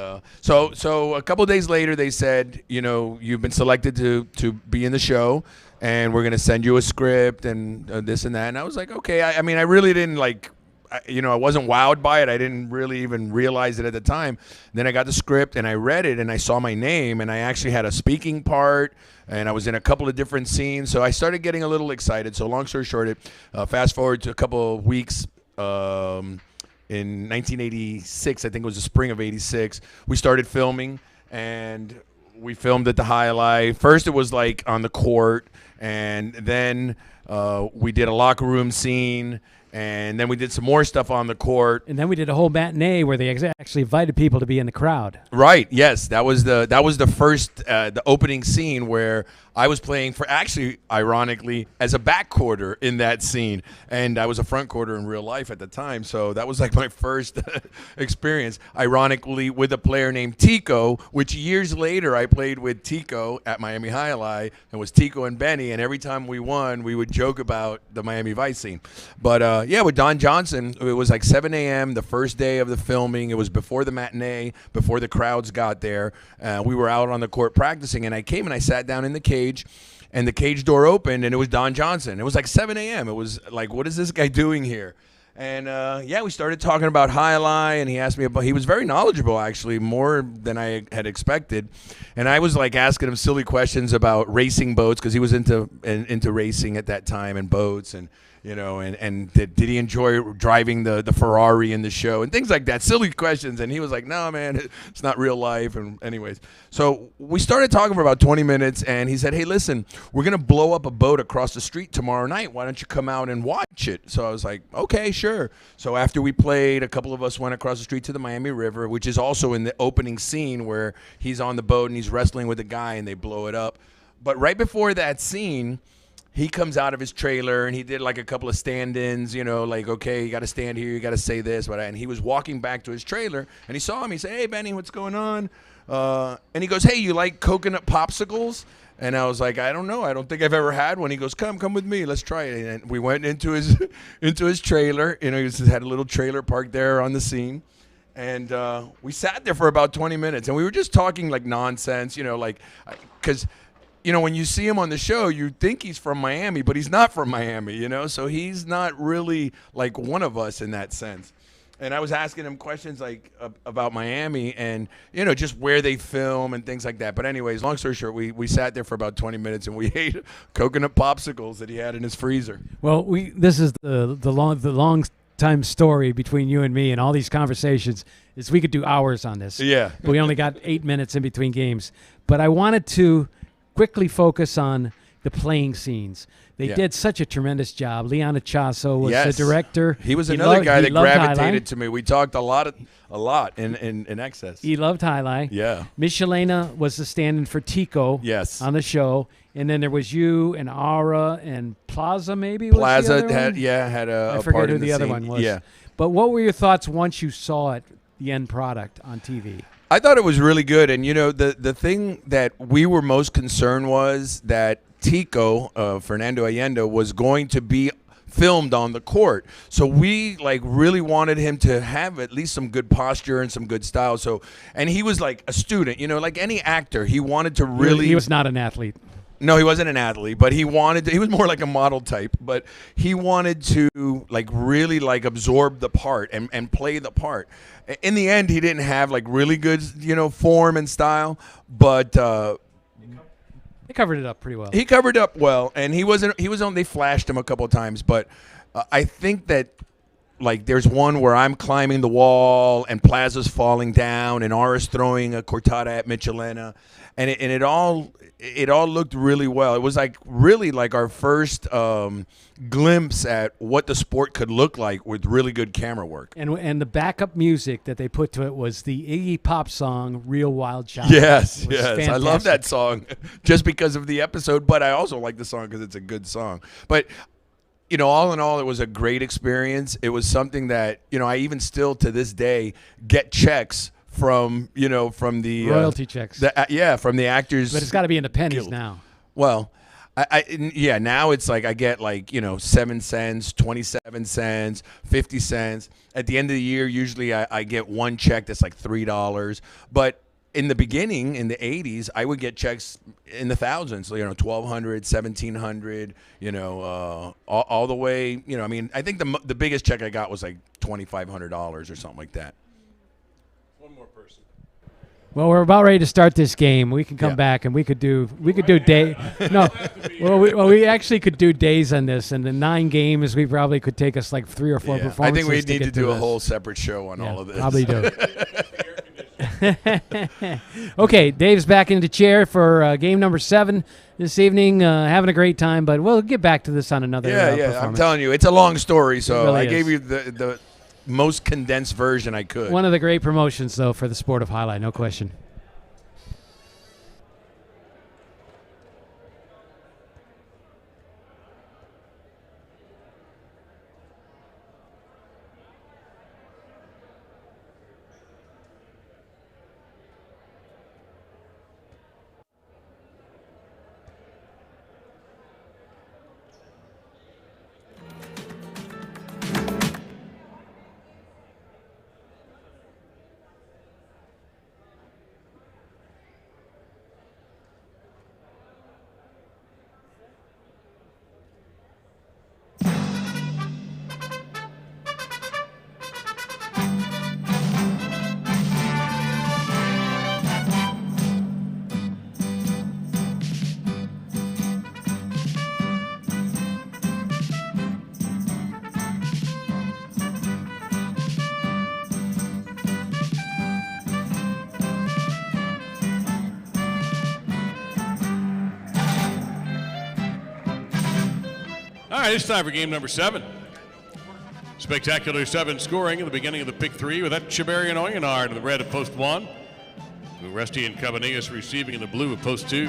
So a couple days later, they said, you've been selected to be in the show, and we're going to send you a script and this and that. And I was like, okay. I mean, I really didn't I wasn't wowed by it. I didn't really even realize it at the time. Then I got the script, and I read it, and I saw my name, and I actually had a speaking part, and I was in a couple of different scenes. So I started getting a little excited. So long story short, fast forward to a couple of weeks in 1986, I think it was the spring of 86, we started filming, and we filmed at the Alai. First it was like on the court, and then we did a locker room scene, and then we did some more stuff on the court. And then we did a whole matinee where they actually invited people to be in the crowd. Right. Yes, that was the first the opening scene where I was playing for, actually, ironically, as a back quarter in that scene, and I was a front quarter in real life at the time. So that was like my first experience, ironically, with a player named Tico, which years later I played with Tico at Miami Alai. It was Tico and Benny, and every time we won, we would joke about the Miami Vice scene. But with Don Johnson, it was like 7 a.m. the first day of the filming. It was before the matinee, before the crowds got there. We were out on the court practicing, and I came and I sat down in the cage, and the cage door opened, and it was Don Johnson. It was like 7 a.m. It was like, what is this guy doing here? And we started talking about Alai, and he asked me about. He was very knowledgeable, actually, more than I had expected. And I was like asking him silly questions about racing boats, because he was into racing at that time, and boats, and and did he enjoy driving the Ferrari in the show and things like that, silly questions. And he was like, no, man, it's not real life. And anyways, so we started talking for about 20 minutes, and he said, hey, listen, we're going to blow up a boat across the street tomorrow night. Why don't you come out and watch it? So I was like, okay, sure. So after we played, a couple of us went across the street to the Miami River, which is also in the opening scene where he's on the boat and he's wrestling with a guy and they blow it up. But right before that scene, he comes out of his trailer, and he did like a couple of stand-ins, like, okay, you got to stand here, you got to say this. And he was walking back to his trailer, and he saw him. He said, hey, Benny, what's going on? And he goes, hey, you like coconut popsicles? And I was like, I don't know. I don't think I've ever had one. He goes, come with me. Let's try it. And we went into his trailer. He just had a little trailer parked there on the scene. And we sat there for about 20 minutes, and we were just talking like nonsense, because when you see him on the show, you think he's from Miami, but he's not from Miami, so he's not really like one of us in that sense. And I was asking him questions like about Miami and, just where they film and things like that. But anyways, long story short, we sat there for about 20 minutes, and we ate coconut popsicles that he had in his freezer. Well, this is the long time story between you and me, and all these conversations is we could do hours on this. Yeah. But we only got 8 minutes in between games. But I wanted to quickly focus on the playing scenes. They Yeah. did such a tremendous job. Leon Achaso was Yes. the director. He was another guy he that loved gravitated Alai. to me. We talked a lot in excess. He loved Alai. Yeah. Michelena was the stand-in for Tico Yes. on the show. And then there was you and Aura and Plaza maybe was the Plaza other had one? had a, I a forget part who in the other scene. one was. Yeah. But what were your thoughts once you saw it, the end product on TV? I thought it was really good, and the thing that we were most concerned was that Tico, Fernando Allende, was going to be filmed on the court. So we really wanted him to have at least some good posture and some good style. So, and he was like a student, like any actor, he wanted to really. He was not an athlete. No, he wasn't an athlete, but he was more like a model type, but he wanted to really absorb the part and play the part. In the end, he didn't have really good, form and style, but They covered it up pretty well. he covered up well, and he was on. They flashed him a couple of times, but I think that there's one where I'm climbing the wall and Plaza's falling down and Aura's throwing a cortada at Michelena, and it all looked really well. It was really our first glimpse at what the sport could look like with really good camera work. And the backup music that they put to it was the Iggy Pop song "Real Wild Child." Yes, It was yes, I love that fantastic. song just because of the episode, but I also like the song because it's a good song. But all in all, it was a great experience. It was something that I even still to this day get checks from from the Royalty checks. From the actors. But it's got to be in the pennies Guild. now. Well, now it's I get 7 cents, 27 cents, 50 cents. At the end of the year, usually I get one check that's $3. But in the beginning, in the 80s, I would get checks in the thousands, $1,200, $1,700, all the way, I think the biggest check I got was $2,500 or something like that. One more person. Well, we're about ready to start this game. We can come Yeah. back and we could do day. No, we actually could do days on this, and the 9 games we probably could take us 3 or 4 Yeah. performances. I think we need get to do through a this. whole separate show on Yeah, all of this. probably do. Okay, Dave's back in the chair for game number 7 this evening. Having a great time, but we'll get back to this on another Yeah, I'm performance. telling you, it's a long story, so really I is. gave you the most condensed version I could. One of the great promotions, though, for the sport of highlight, no question. All right, it's time for game number 7. Spectacular 7 scoring in the beginning of the pick 3 with Echeverry and Oyenard in the red of post 1. Uresti and Cabanillas receiving in the blue of post 2.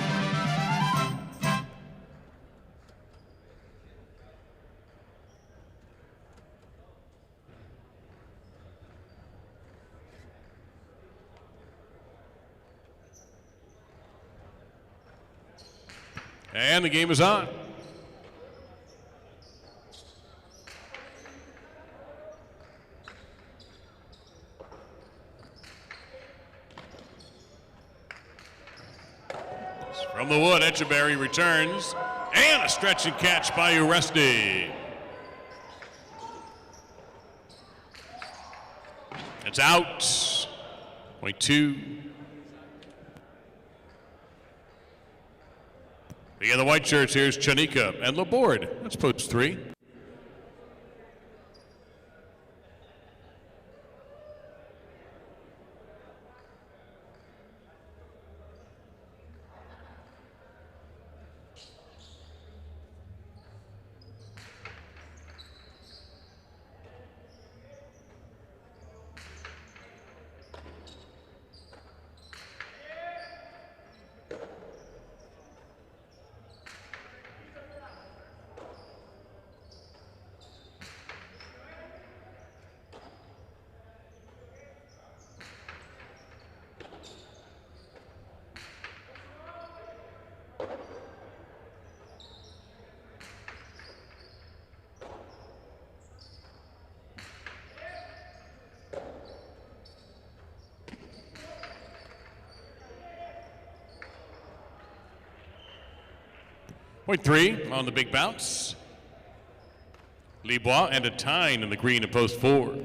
And the game is on. From the wood, Echeverry returns. And a stretch and catch by Uresti. It's out. Point 2. Again, the white shirts, here's Chanika and Laborde. That's post 3. Point 3 on the big bounce. Libois and a Tyne in the green at post 4.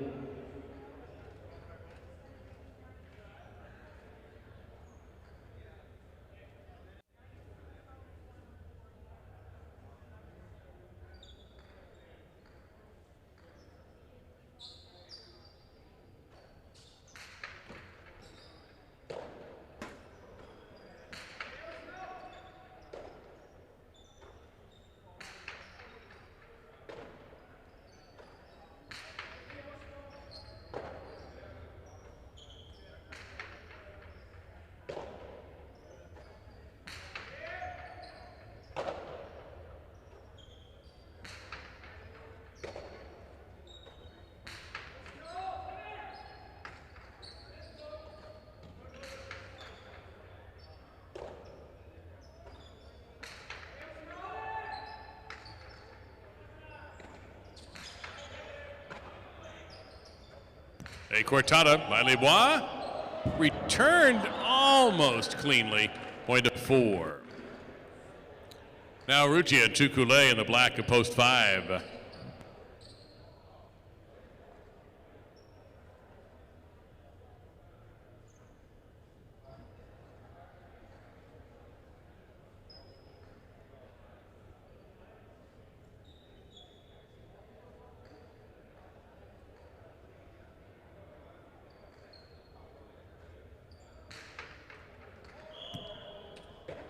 A cortada by Libois. Returned almost cleanly. Point of 4. Now Rugia Tukule in the black at post 5.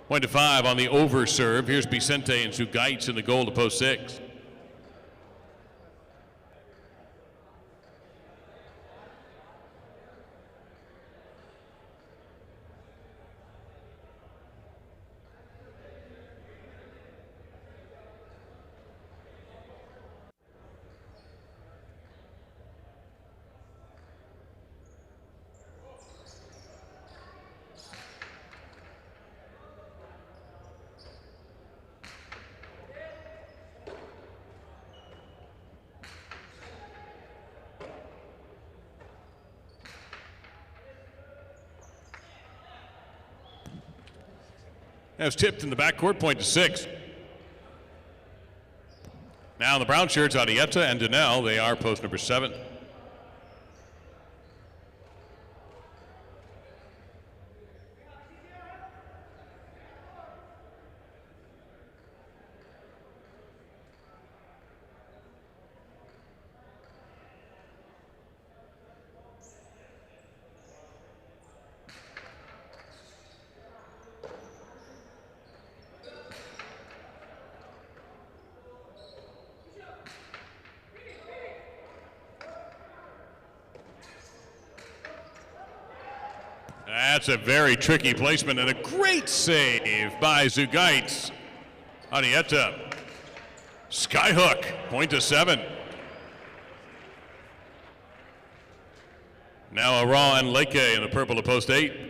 Point to 5 on the over serve. Here's Vicente and Zugaitz in the goal to post 6. That's tipped in the backcourt, point to 6. Now the brown shirts, Arietta and Daniel, they are post number 7. That's a very tricky placement and a great save by Zugaitz. Arietta. Skyhook, point to 7. Now Aran and Leke in the purple to post 8.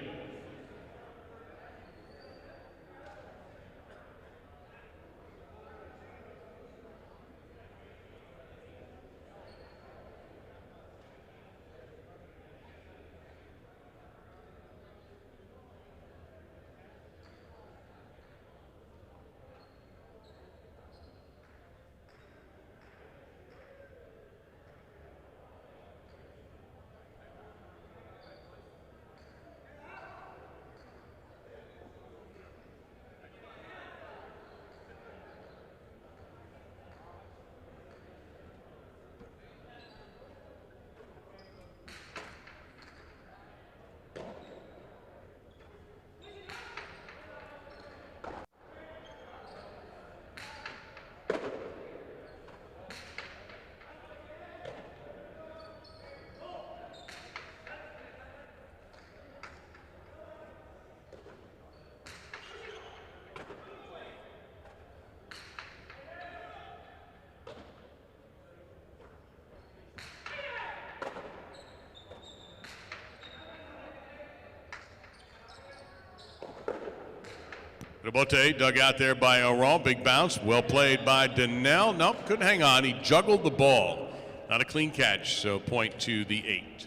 Rabote dug out there by Aron. Big bounce. Well played by Daniel. Nope, couldn't hang on. He juggled the ball. Not a clean catch, so point to the 8.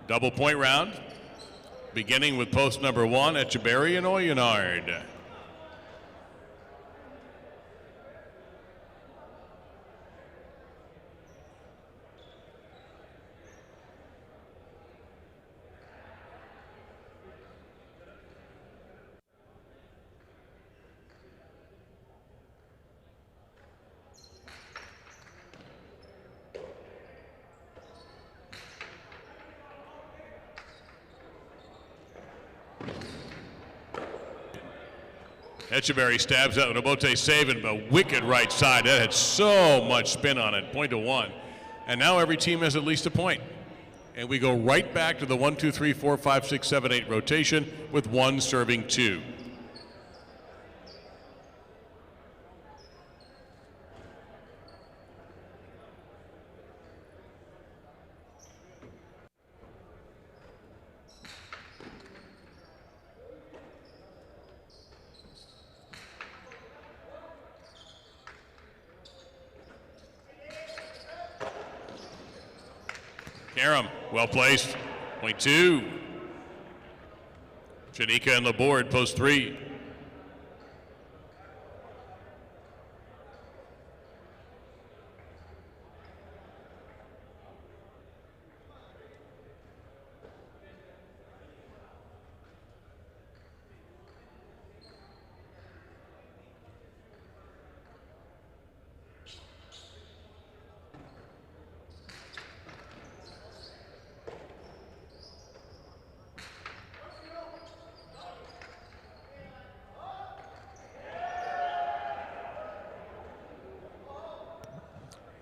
Double point round. Beginning with post number 1, Echeberry and Oyonard. Echeverry stabs out with Obote saving, but wicked right side. That had so much spin on it. 1. And now every team has at least a point. And we go right back to the 1, 2, 3, 4, 5, 6, 7, 8 rotation with one serving 2. Karam, well placed. 2. Janika on the board, post 3.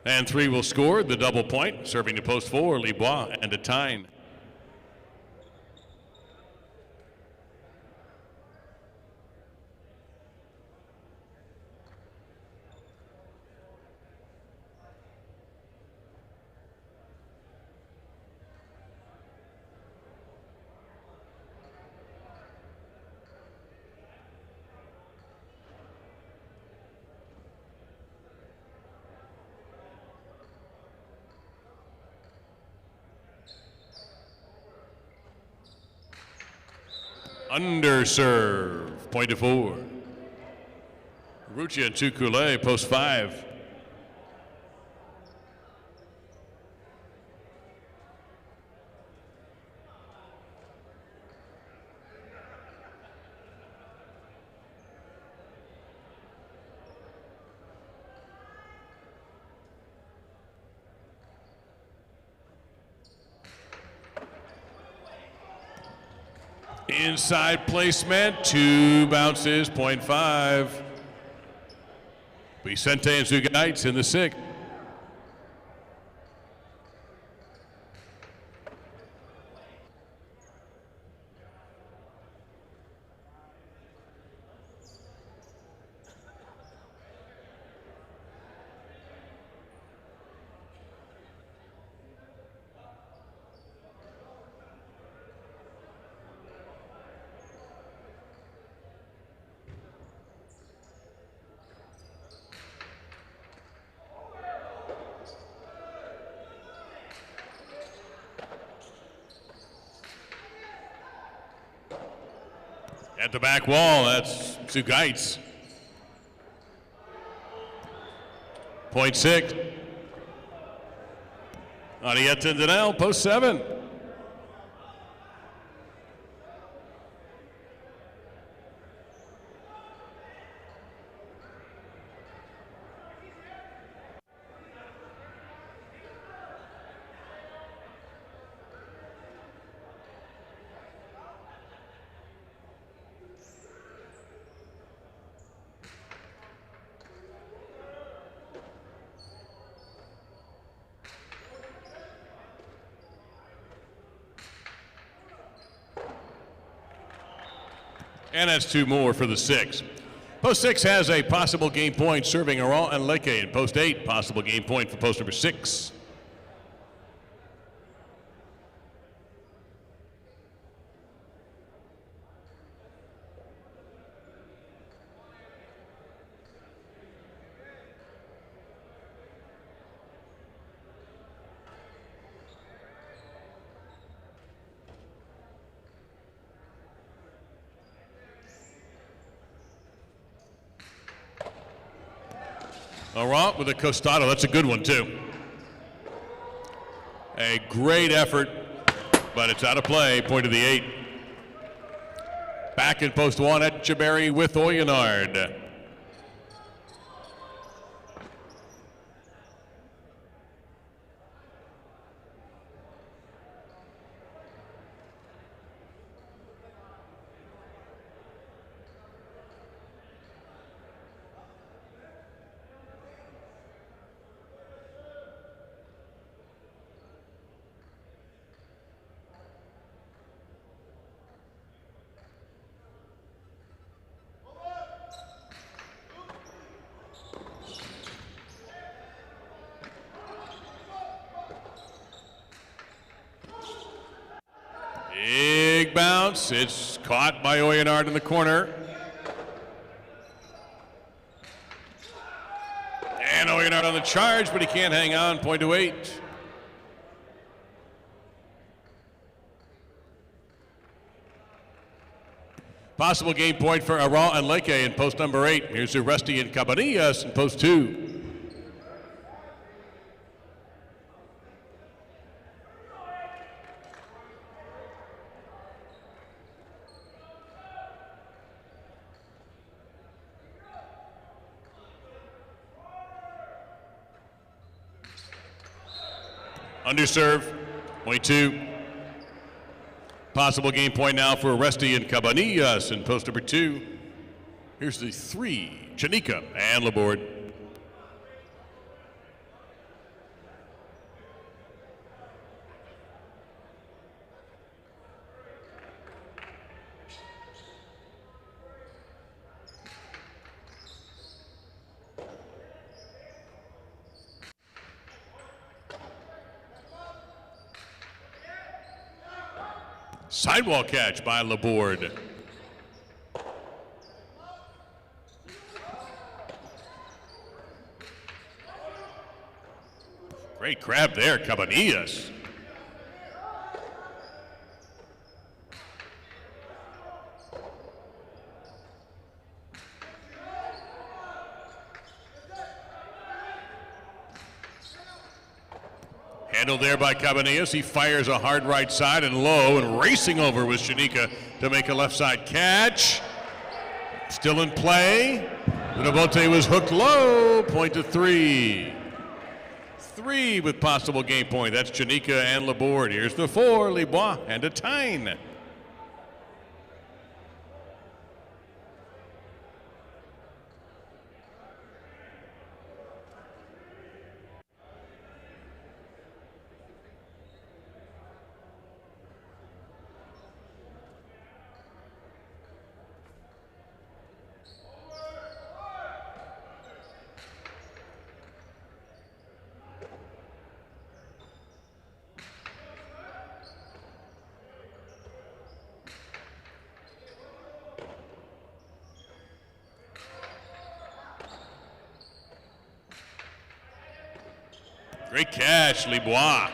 And 3 will score the double point, serving to post 4, Libois and a Tyne. Underserve, 4. Ruccia Tukule, post 5. Inside placement, 2 bounces, 0.5. Vicente and Zugaites in the 6. At the back wall, that's Zugaites. 0.6. Arietta Danel, post 7. And that's 2 more for the 6. Post 6 has a possible game point serving Aran and Leke. And post 8, possible game point for post number 6. Laurent with a costado. That's a good one, too. A great effort, but it's out of play. Point of the 8. Back in post 1, Echeverry with Oyonard. big bounce. It's caught by Oyenard in the corner. And Oyenard on the charge, but he can't hang on. Point to 8. Possible game point for Aral and Leke in post number 8. Here's Uresti and Cabanillas in post 2. Underserve, point 2. Possible game point now for Uresti and Cabanillas in post number 2. Here's the 3, Chanika and Laborde. Sidewall catch by Laborde. Great grab there, Cabanillas. Handled there by Cabanillas. He fires a hard right side and low, and racing over with Chanika to make a left side catch. Still in play. Nabote was hooked low. Point to 3. 3 with possible game point. That's Chanika and Laborde. Here's the 4, Libois and a Tyne. Great catch, Libois.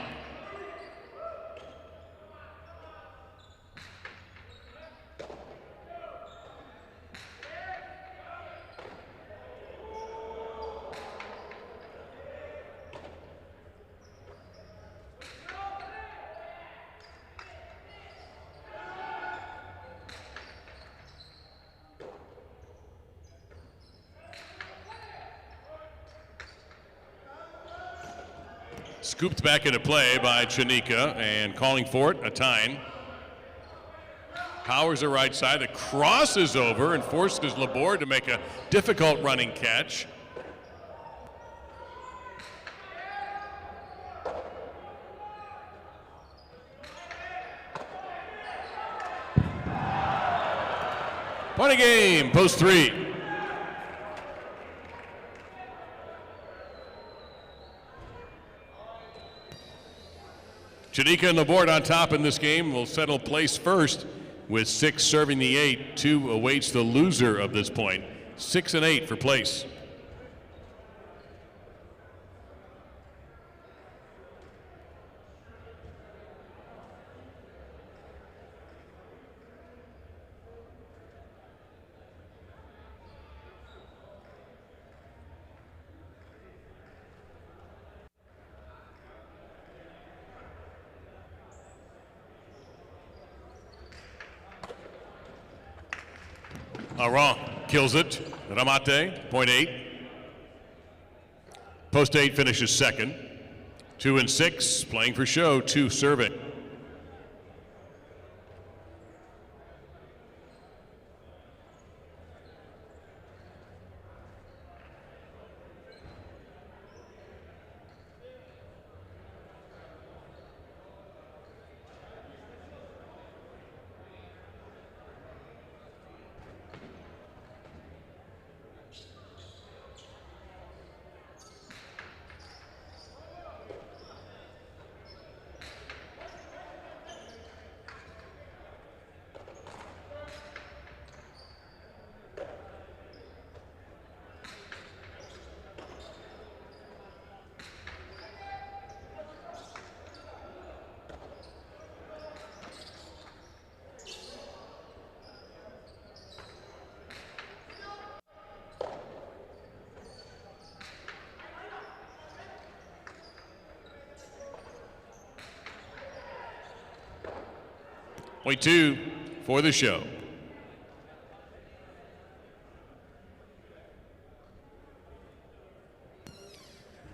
Scooped back into play by Chanika and calling for it, a Tyne. Powers the right side, the cross is over and forces Laborde to make a difficult running catch. Point of game, post 3. Chanika and Laborde on top in this game will settle place first with 6 serving the 8. 2 awaits the loser of this point. 6 and 8 for place. Aran kills it. Ramate, point 8. Post 8 finishes second. 2 and 6, playing for show, 2 serving. Point two for the show.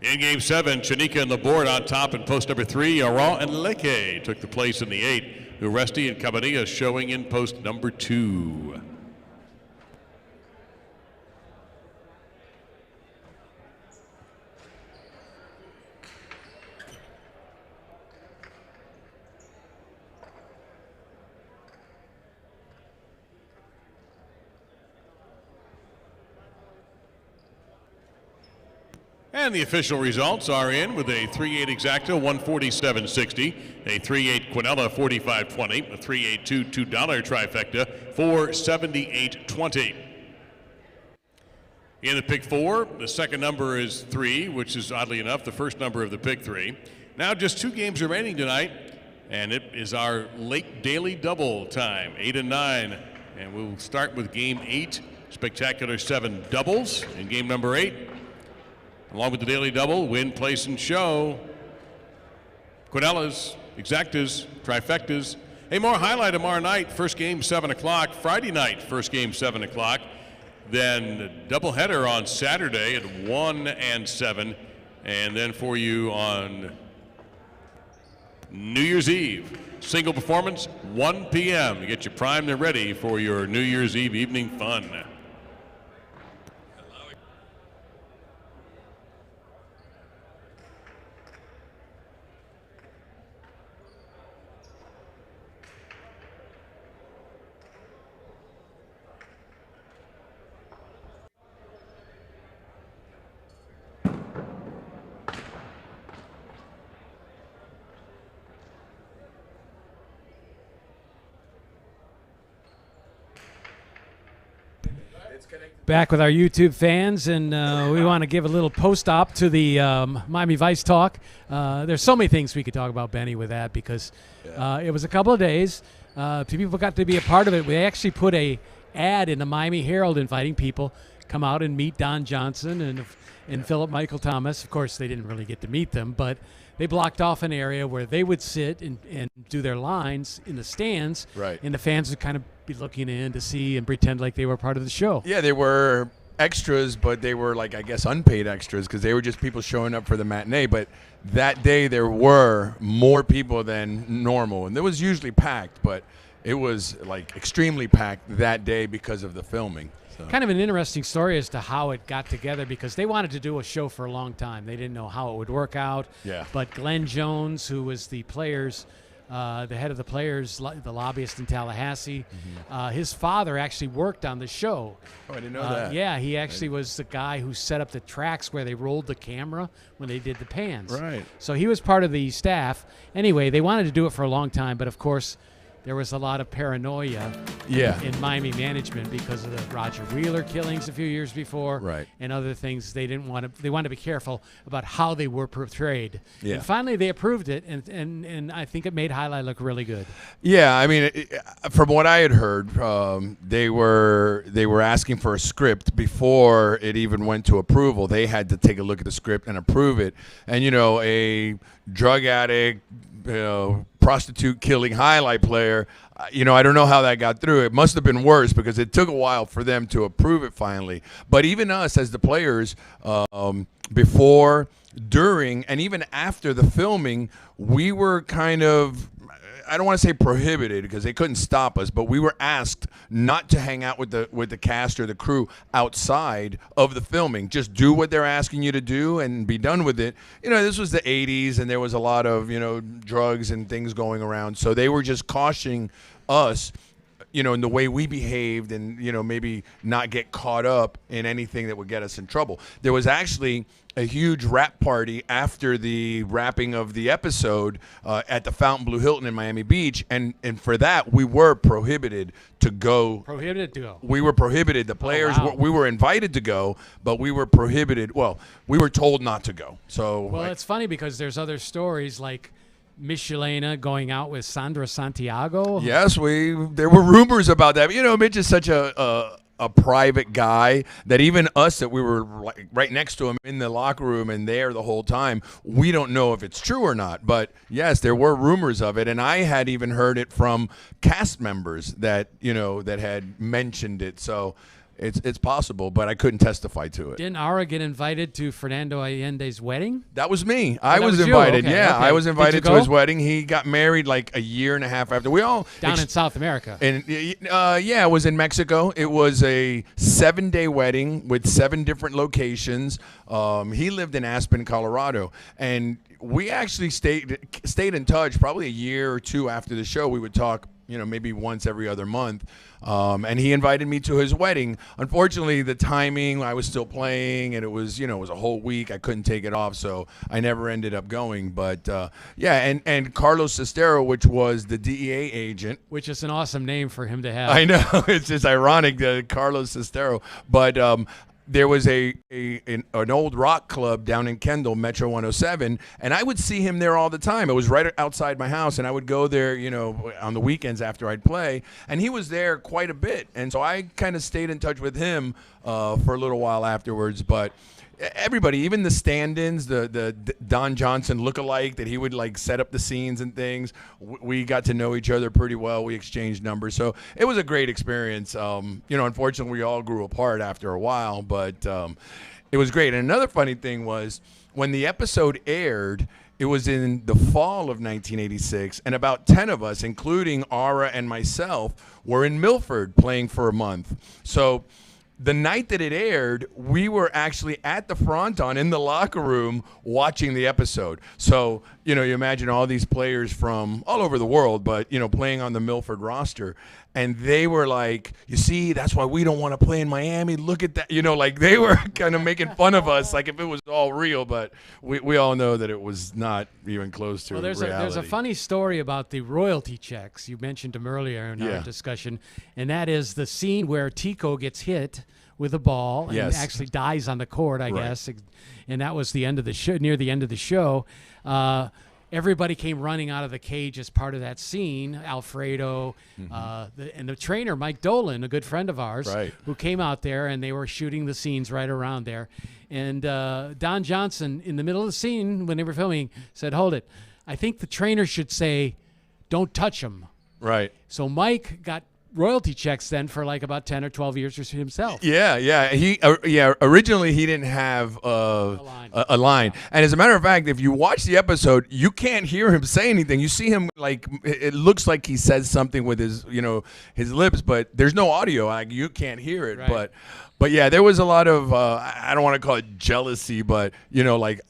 In game 7, Chanika and the board on top in post number 3. Aran and Leke took the place in the 8. Uresti and Cabanilla showing in post number 2. And the official results are in with a 3-8 exacta, 147.60, a 3-8 Quinella, 45.20, a 3-8 $2 trifecta, 478.20. In the pick 4, the second number is 3, which is oddly enough the first number of the pick 3. Now just 2 games remaining tonight, and it is our late daily double time, 8 and 9. And we'll start with game 8, spectacular 7 doubles in game number 8. Along with the daily double, win, place, and show. Quinellas, exactas, trifectas. A more highlight tomorrow night. First game, 7 o'clock. Friday night, first game, 7 o'clock. Then doubleheader on Saturday at 1 and 7. And then for you on New Year's Eve, single performance, 1 p.m. to get you primed and ready for your New Year's Eve evening fun. Back with our YouTube fans, and we want to give a little post-op to the Miami Vice talk. There's so many things we could talk about, Benny, with that, because it was a couple of days. People got to be a part of it. We actually put a ad in the Miami Herald inviting people come out and meet Don Johnson and Philip Michael Thomas. Of course, they didn't really get to meet them, but they blocked off an area where they would sit and do their lines in the stands, Right. And the fans would kind of be looking in to see and pretend like they were part of the show. Yeah, they were extras, but they were like, I guess, unpaid extras because they were just people showing up for the matinee. But that day there were more people than normal, and it was usually packed, but it was like extremely packed that day because of the filming. So. Kind of an interesting story as to how it got together, because they wanted to do a show for a long time. They didn't know how it would work out. Yeah. But Glenn Jones, who was the players, the head of the players, the lobbyist in Tallahassee, his father actually worked on the show. Oh, I didn't know that. Yeah, he actually was the guy who set up the tracks where they rolled the camera when they did the pans. Right. So he was part of the staff. Anyway, they wanted to do it for a long time, but of course, there was a lot of paranoia in Miami management because of the Roger Wheeler killings a few years before, Right. and other things. They wanted to be careful about how they were portrayed. Yeah. And finally, they approved it, and I think it made Highlight look really good. Yeah, I mean, from what I had heard, they were asking for a script before it even went to approval. They had to take a look at the script and approve it. And a drug addict, prostitute killing highlight player, I don't know how that got through. It must have been worse because it took a while for them to approve it finally. But even us as the players, before, during, and even after the filming, we were kind of, I don't want to say prohibited because they couldn't stop us, but we were asked not to hang out with the cast or the crew outside of the filming. Just do what they're asking you to do and be done with it. This was the 80s, and there was a lot of, drugs and things going around. So they were just cautioning us, in the way we behaved and, maybe not get caught up in anything that would get us in trouble. There was actually a huge wrap party after the wrapping of the episode at the Fontainebleau Hilton in Miami Beach, and for that we were prohibited to go. Prohibited to go. We were prohibited. The players, we were invited to go, but we were prohibited. Well, we were told not to go. So well, it's funny because there's other stories like Michelena going out with Sandra Santiago. Yes, there were rumors about that. Mitch is such a a private guy that even us that we were like right next to him in the locker room and there the whole time, we don't know if it's true or not. But yes, there were rumors of it, and I had even heard it from cast members that that had mentioned it. So it's possible, but I couldn't testify to it. Didn't Ara get invited to Fernando Allende's wedding? That was me. Oh, I that was was you? invited. Okay, Yeah, okay. I was Did invited you to go? his wedding. He got married like a year and a half after. We all Down in South America. And yeah, it was in Mexico. It was a 7-day wedding with 7 different locations. He lived in Aspen, Colorado, and we actually stayed in touch. Probably a year or two after the show, we would talk. Maybe once every other month. And he invited me to his wedding. Unfortunately, the timing, I was still playing, and it was, it was a whole week. I couldn't take it off, so I never ended up going. But, yeah, and Carlos Sestero, which was the DEA agent. Which is an awesome name for him to have. I know. It's just ironic, Carlos Sestero. But there was an old rock club down in Kendall, Metro 107, and I would see him there all the time. It was right outside my house, and I would go there, on the weekends after I'd play, and he was there quite a bit. And so I kind of stayed in touch with him for a little while afterwards. But everybody, even the stand-ins, the Don Johnson lookalike that he would like set up the scenes and things, we got to know each other pretty well. We exchanged numbers, so it was a great experience. Unfortunately, we all grew apart after a while, but it was great. And another funny thing was when the episode aired, it was in the fall of 1986, and about 10 of us, including Ara and myself, were in Milford playing for a month. So the night that it aired, we were actually at the Fronton in the locker room watching the episode. So, you imagine all these players from all over the world, but, playing on the Milford roster. And they were like, you see, that's why we don't want to play in Miami. Look at that. Like they were kind of making fun of us, like if it was all real. But we all know that it was not even close to reality. There's a funny story about the royalty checks. You mentioned them earlier in our discussion. And that is the scene where Tico gets hit with a ball and actually dies on the court, I guess. And that was the end of the show, near the end of the show. Everybody came running out of the cage as part of that scene. Alfredo, and the trainer, Mike Dolan, a good friend of ours, who came out there, and they were shooting the scenes right around there. And Don Johnson, in the middle of the scene, when they were filming, said, hold it. I think the trainer should say, don't touch him. Right. So Mike got royalty checks then for like about 10 or 12 years for himself. Yeah. Originally he didn't have a line. And as a matter of fact, if you watch the episode, you can't hear him say anything. You see him like it looks like he says something with his his lips, but there's no audio. Like you can't hear it. Right. But yeah, there was a lot of I don't want to call it jealousy, but like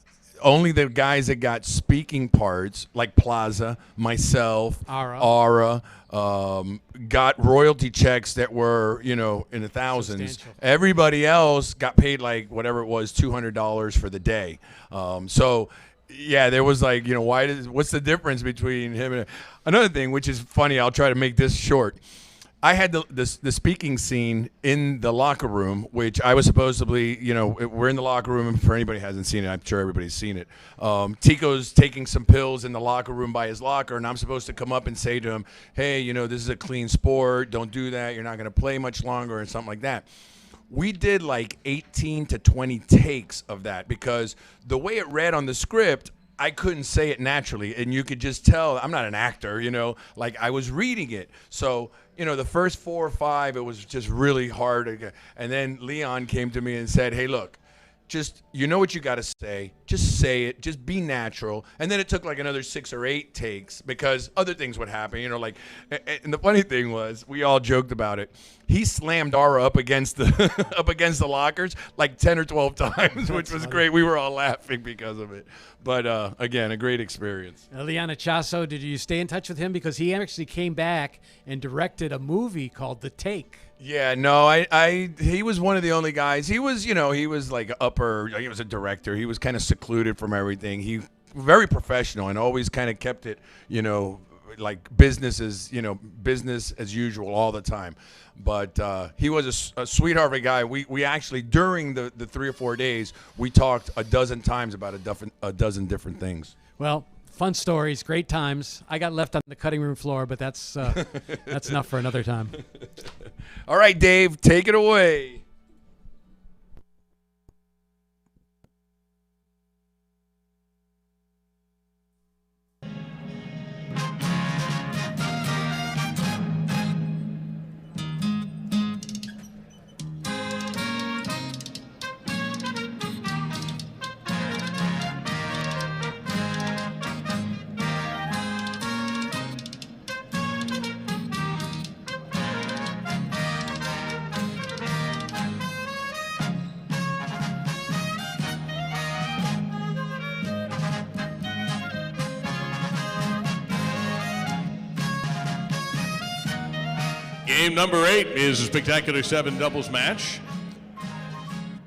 only the guys that got speaking parts, like Plaza, myself, Ara, got royalty checks that were, in the thousands. Everybody else got paid like whatever it was, $200 for the day. So, yeah, there was like, what's the difference between him and another thing, which is funny. I'll try to make this short. I had the speaking scene in the locker room, which I was supposedly, we're in the locker room. And for anybody who hasn't seen it, I'm sure everybody's seen it. Tico's taking some pills in the locker room by his locker, and I'm supposed to come up and say to him, hey, this is a clean sport. Don't do that. You're not going to play much longer and something like that. We did like 18 to 20 takes of that because the way it read on the script, I couldn't say it naturally, and you could just tell I'm not an actor, like I was reading it. So, the first 4 or 5, it was just really hard. And then Leon came to me and said, hey, look, just, what you got to say. Just say it. Just be natural. And then it took like another 6 or 8 takes because other things would happen, and the funny thing was we all joked about it. He slammed Ara up against the lockers like 10 or 12 times, which was great. We were all laughing because of it. But again, a great experience. Liana Chasso, did you stay in touch with him? Because he actually came back and directed a movie called The Take. Yeah, no, he was one of the only guys. He was, he was like he was a director. He was kind of secluded from everything. He very professional and always kind of kept it, like business as usual all the time. But he was a sweetheart of a guy. We actually, during the 3 or 4 days, we talked a dozen times about a dozen different things. Well, fun stories, great times. I got left on the cutting room floor, but that's enough for another time. All right, Dave, take it away. Game number 8 is a spectacular 7 doubles match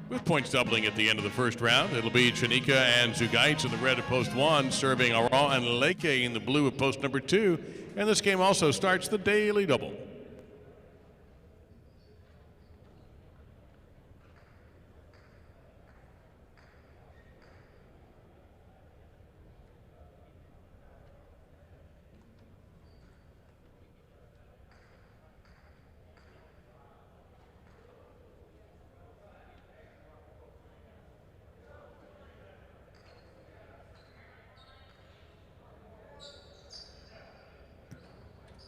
with points doubling at the end of the first round. It'll be Chanika and Zugaitz in the red at post 1, serving Aran and Leke in the blue at post number 2. And this game also starts the daily double.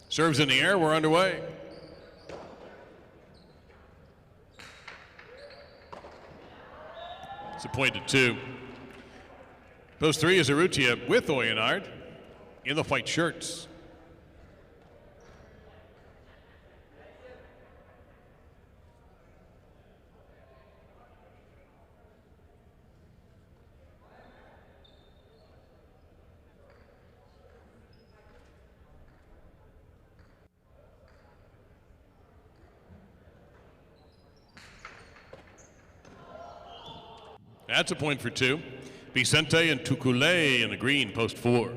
Serves in the air, we're underway. It's a point to 2. Post 3 is Urrutia with Oyenard in the white shirts. That's a point for 2. Vicente and Tukule in the green, post 4.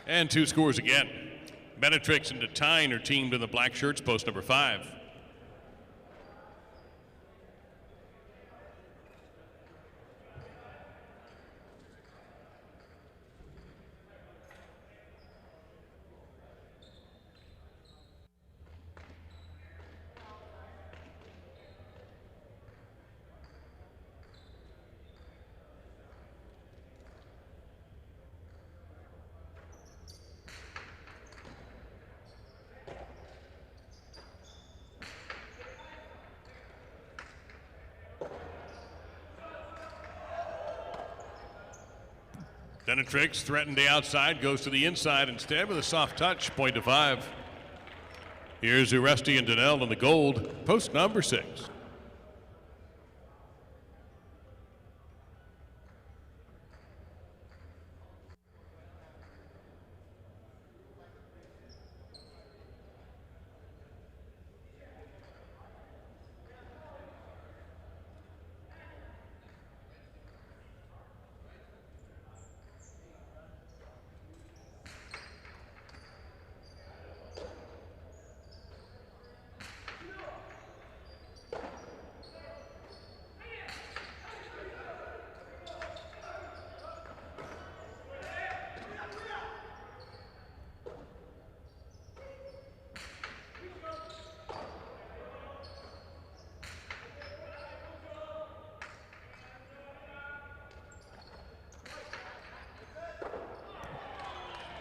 And 2 scores again. Benetrix and Detine are teamed in the black shirts, post number 5. Benetrix threatened the outside, goes to the inside instead with a soft touch, point to 5. Here's Uresti and Donnell in the gold, post number 6.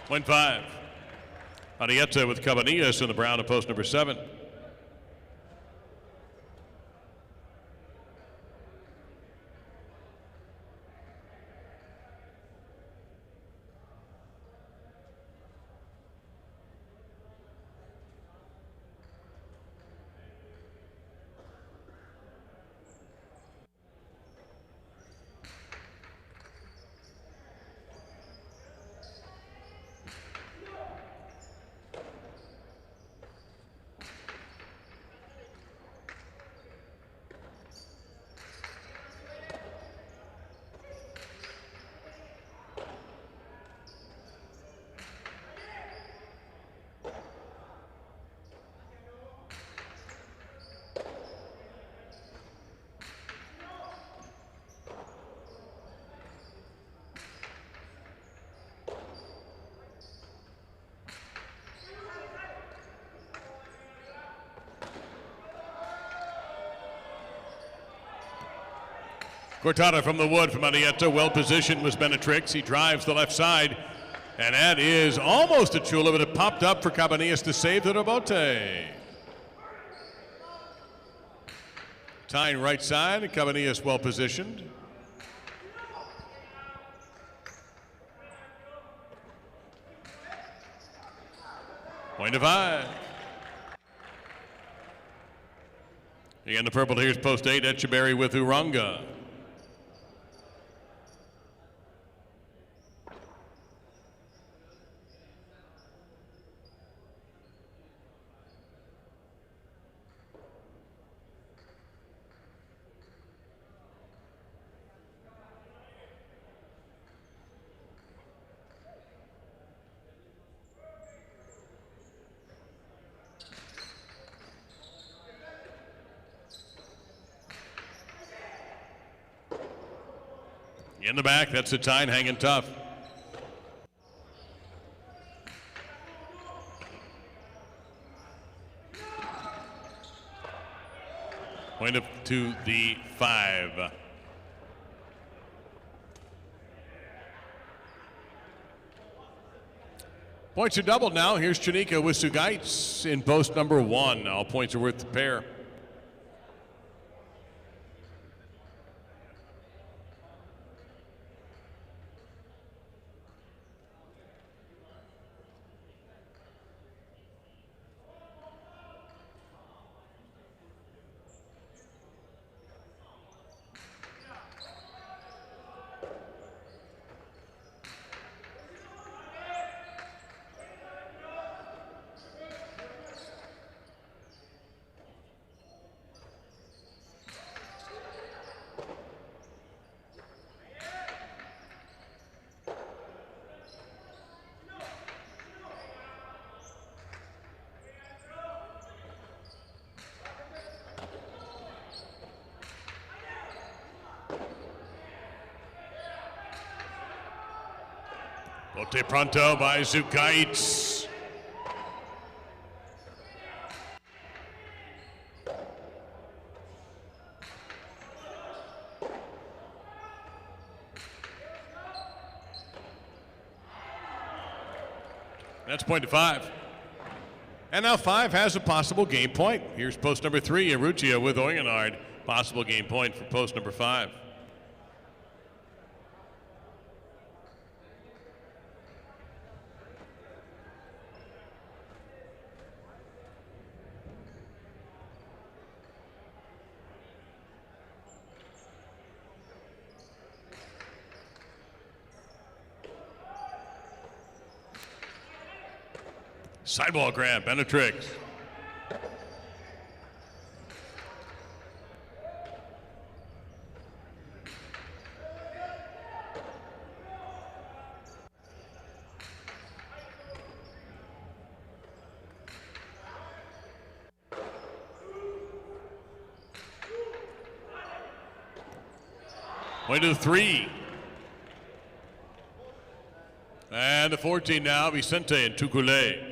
Point 5. Arietta with Cabanillas in the brown at post number 7. Cortada from the wood from Arietta. Well positioned was Benatrix. He drives the left side. And that is almost a chula, but it popped up for Cabanillas to save the rebote. Tying right side, and Cabanillas well positioned. Point of 5. Again, the purple here's post 8, Echeberry with Uranga. In the back, that's the Tide hanging tough. Point up to the 5. Points are doubled now. Here's Chanika with Sugaits in post number 1. All points are worth the pair. Bote pronto by Sugaits. That's point to 5. And now 5 has a possible game point. Here's post number 3, Aruccia with Oyenard. Possible game point for post number 5. Sideball grab, Benatrix. Way to the 3. And the 14 now, Vicente and Tukulé.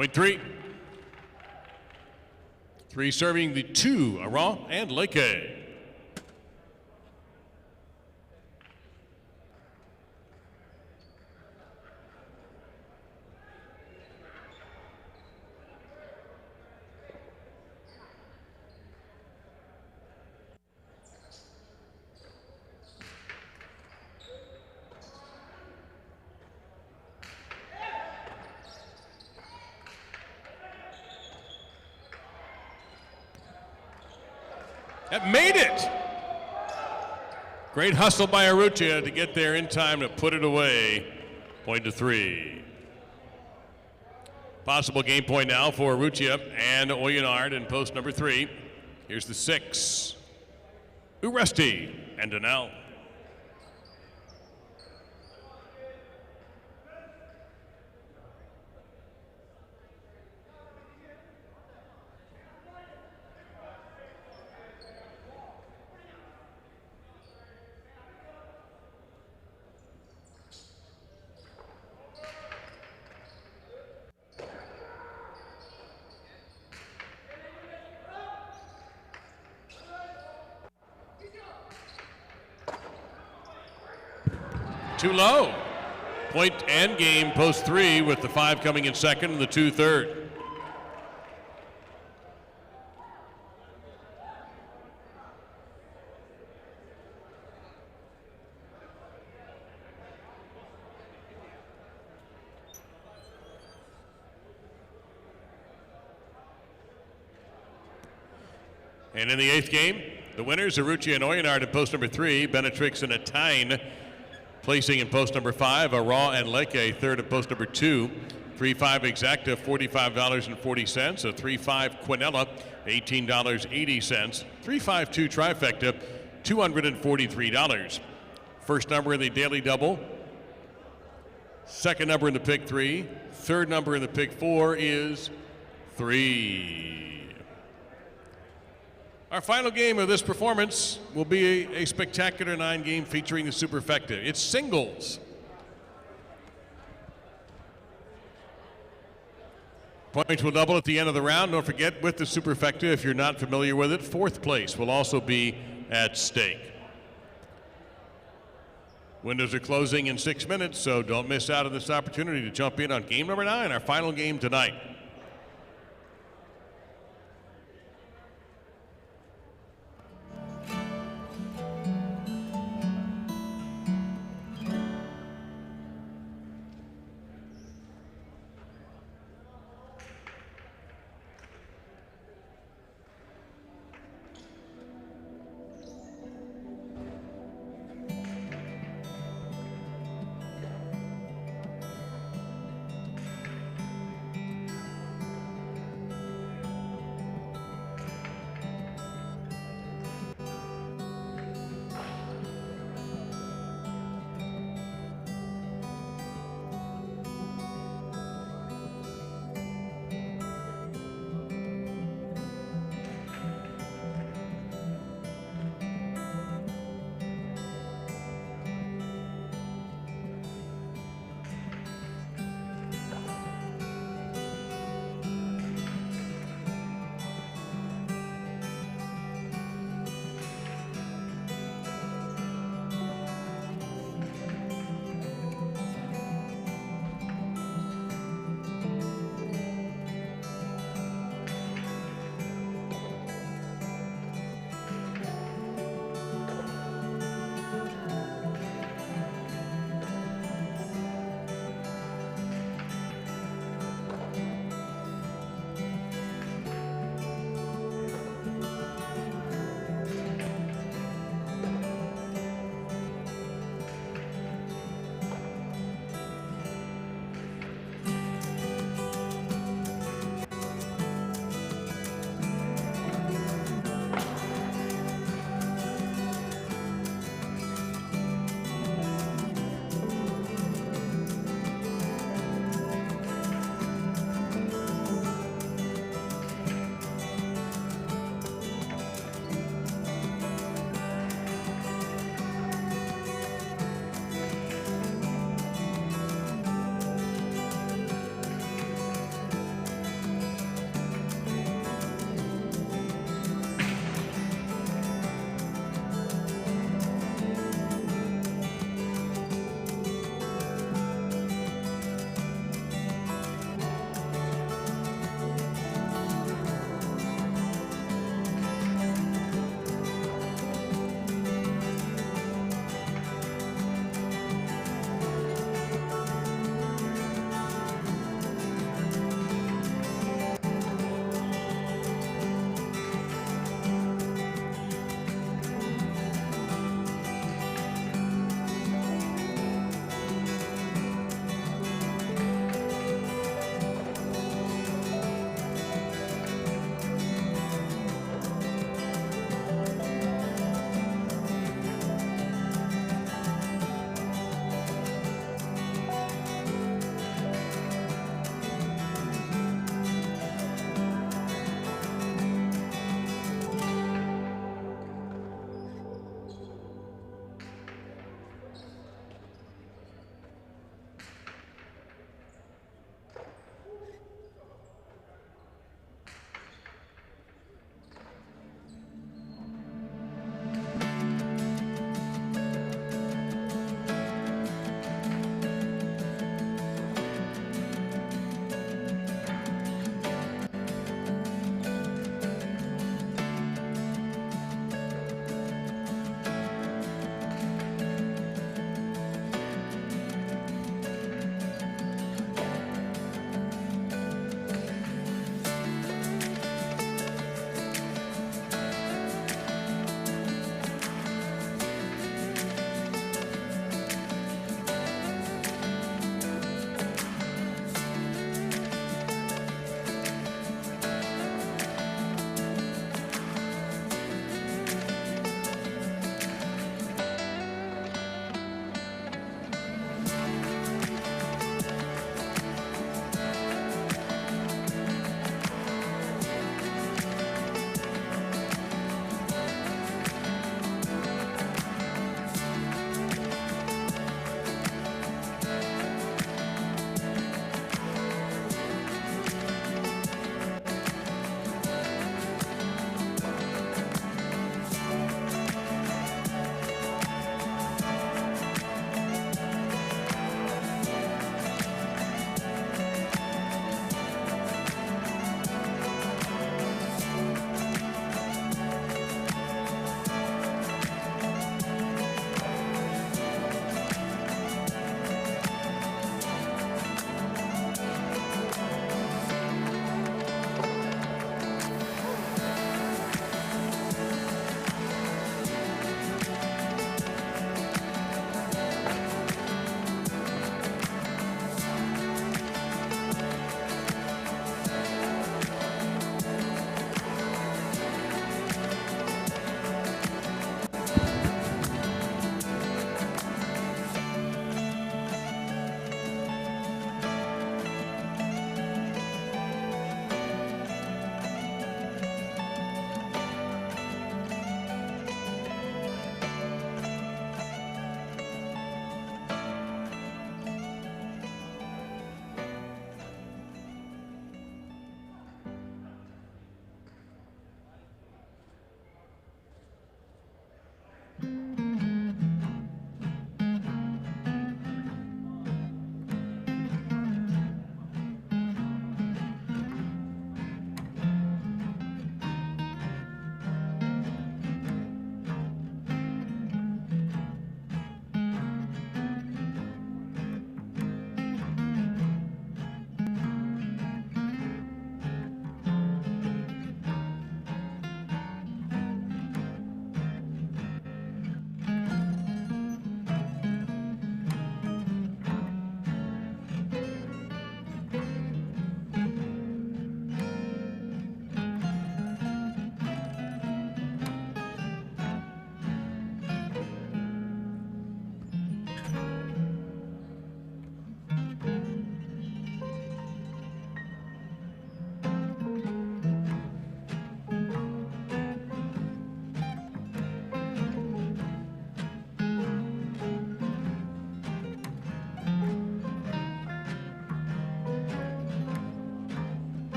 Point 3. 3 serving the 2, Aran and Leke. That made it. Great hustle by Arrutia to get there in time to put it away. Point to 3. Possible game point now for Arrutia and Oyenard in post number 3. Here's the 6. Uresti and Daniel. Too low. Point and game, post 3 with the 5 coming in second and the 2 third. And in the 8th game, the winners, Arrutia and Oyenard in post number 3, Benetrix and Atine placing in post number 5, Raw and Leke third in post number 2, 3-5 Exacta, $45.40, a 3-5 Quinella, $18.80, 3-5-2 Trifecta, $243. First number in the daily double, second number in the pick 3, third number in the pick 4 is 3. Our final game of this performance will be a spectacular 9-game featuring the Superfecta. It's singles. Points will double at the end of the round. Don't forget, with the Superfecta, if you're not familiar with it, 4th place will also be at stake. Windows are closing in 6 minutes, so don't miss out on this opportunity to jump in on game number 9, our final game tonight.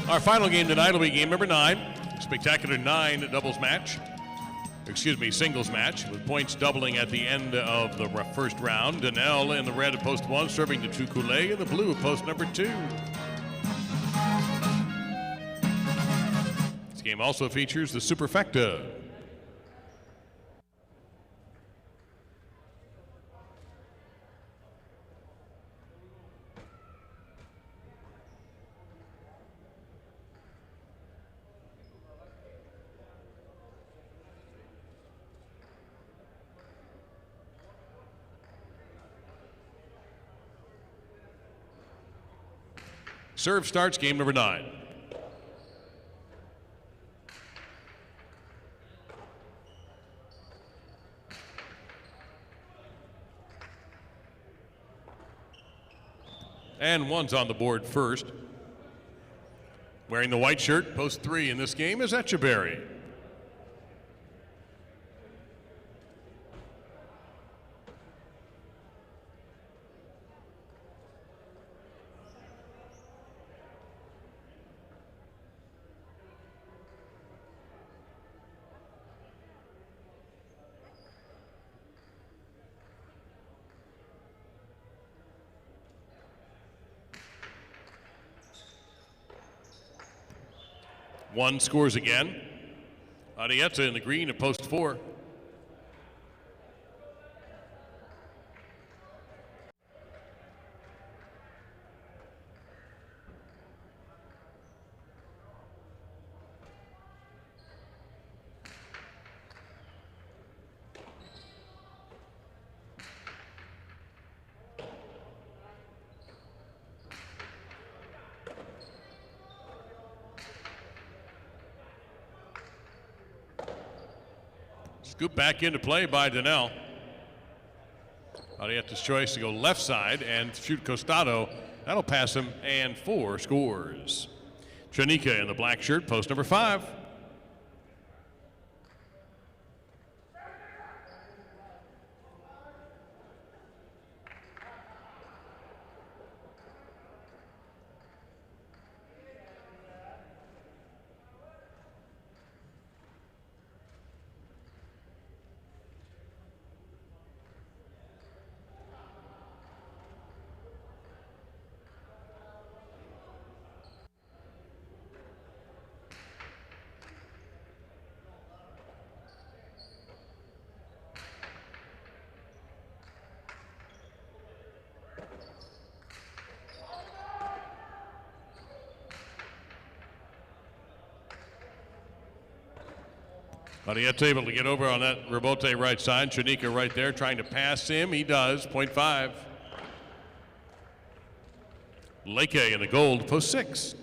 Our final game tonight will be game number 9, spectacular 9 doubles match. Singles match with points doubling at the end of the first round. Dania in the red at post 1 serving to Chukulé in the blue at post number 2. This game also features the Superfecta. Serve starts game number 9. And one's on the board first. Wearing the white shirt, post 3 in this game is Echeverry. One scores again. Arietta in the green at post 4. Scoop back into play by Daniel. Arietta's choice to go left side and shoot Costado. That'll pass him, and 4 scores. Tranika in the black shirt, post number 5. Arietta able to get over on that rebote right side. Tranika right there trying to pass him. He does, point 5. Leke in the gold, post 6.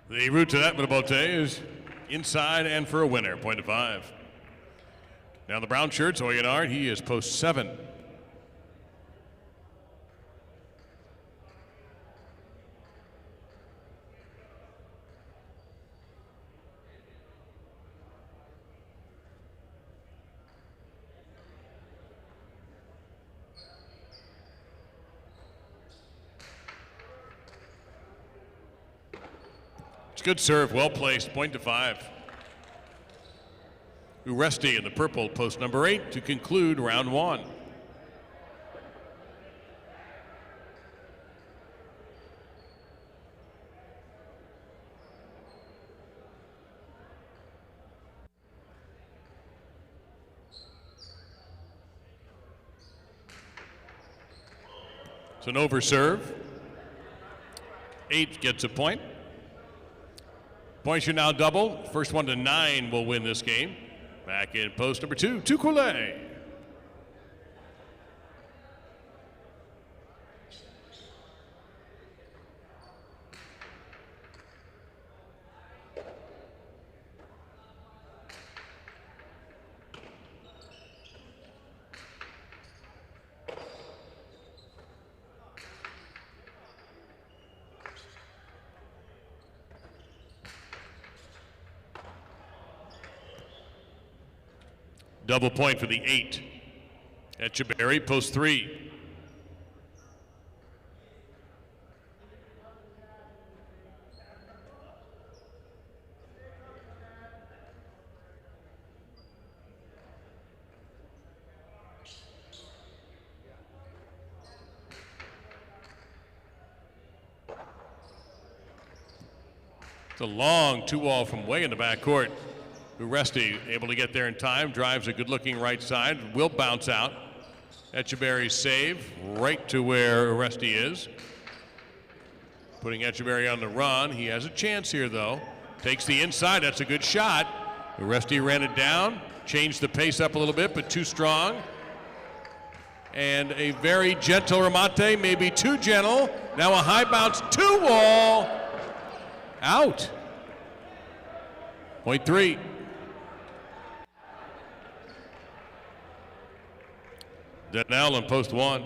The route to that rebote is inside and for a winner, point of 5. Now the brown shirts, Oyonard, he is post 7. Good serve, well placed, point to 5. Uresti in the purple, post number 8 to conclude round 1. It's an over serve. 8 gets a point. Points are now double. First one to 9 will win this game. Back in post number 2, Tukule. Double point for the 8. Etcheberry, post 3. It's a long 2-wall from way in the backcourt. Uresti able to get there in time, drives a good-looking right side, will bounce out. Etcheberry's save right to where Uresti is. Putting Etcheberry on the run. He has a chance here, though. Takes the inside. That's a good shot. Uresti ran it down, changed the pace up a little bit, but too strong. And a very gentle remate, maybe too gentle. Now a high bounce, 2-wall. Out. Point 3. Dania on post 1.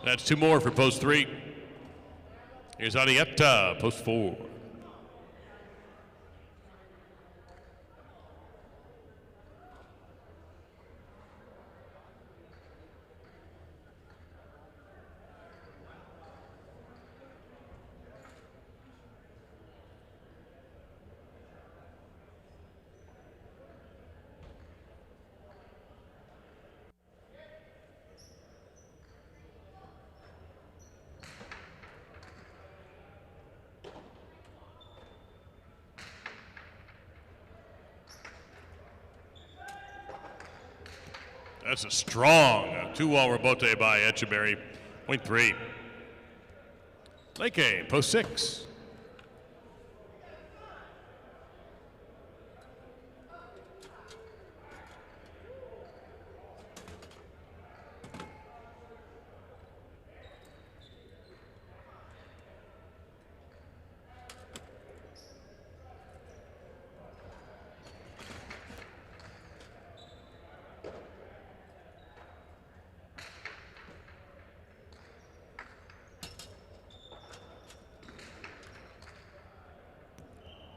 That's 2 more for post 3. Here's Arietta, post 4. That's a strong 2-wall rebote by Etcheberry. Point 3. Leke, post 6.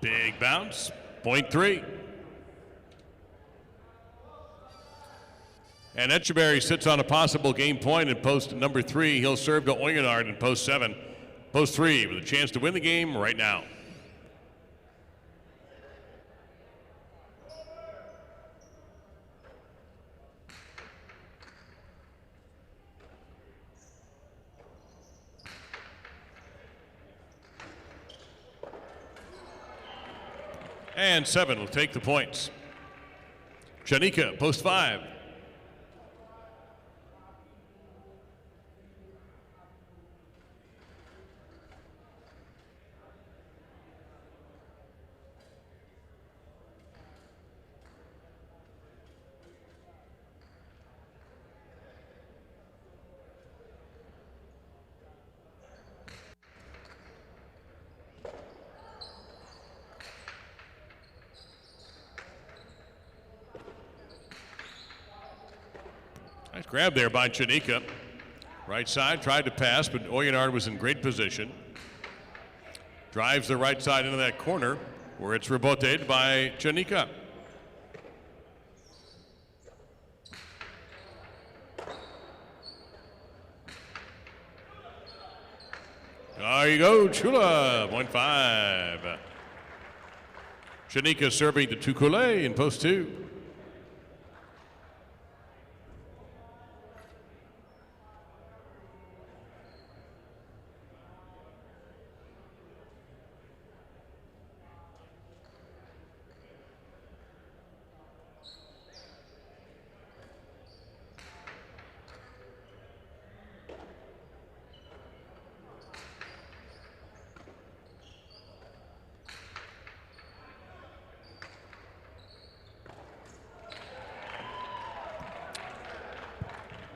Big bounce, point 3. And Etcheberry sits on a possible game point in post number 3. He'll serve to Oyonard in post 7. Post 3 with a chance to win the game right now. And 7 will take the points. Janika, post 5. Nice grab there by Janika. Right side, tried to pass, but Oyonard was in great position. Drives the right side into that corner where it's reboted by Janika. There you go, Chula, 0.5. Shanika serving to Tukule in post 2.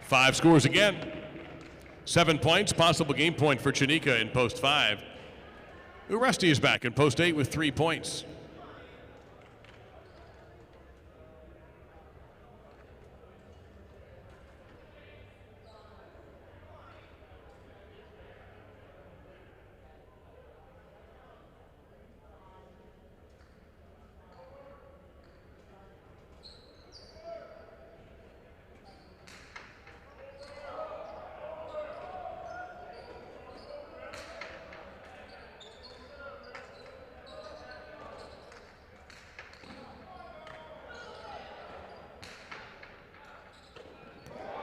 Five scores again. 7 points, possible game point for Chanika in post 5. Uresti is back in post 8 with 3 points.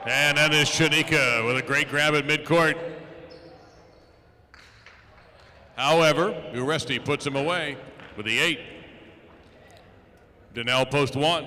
And that is Shanika with a great grab at midcourt. However, Uresti puts him away with the 8. Danielle post 1.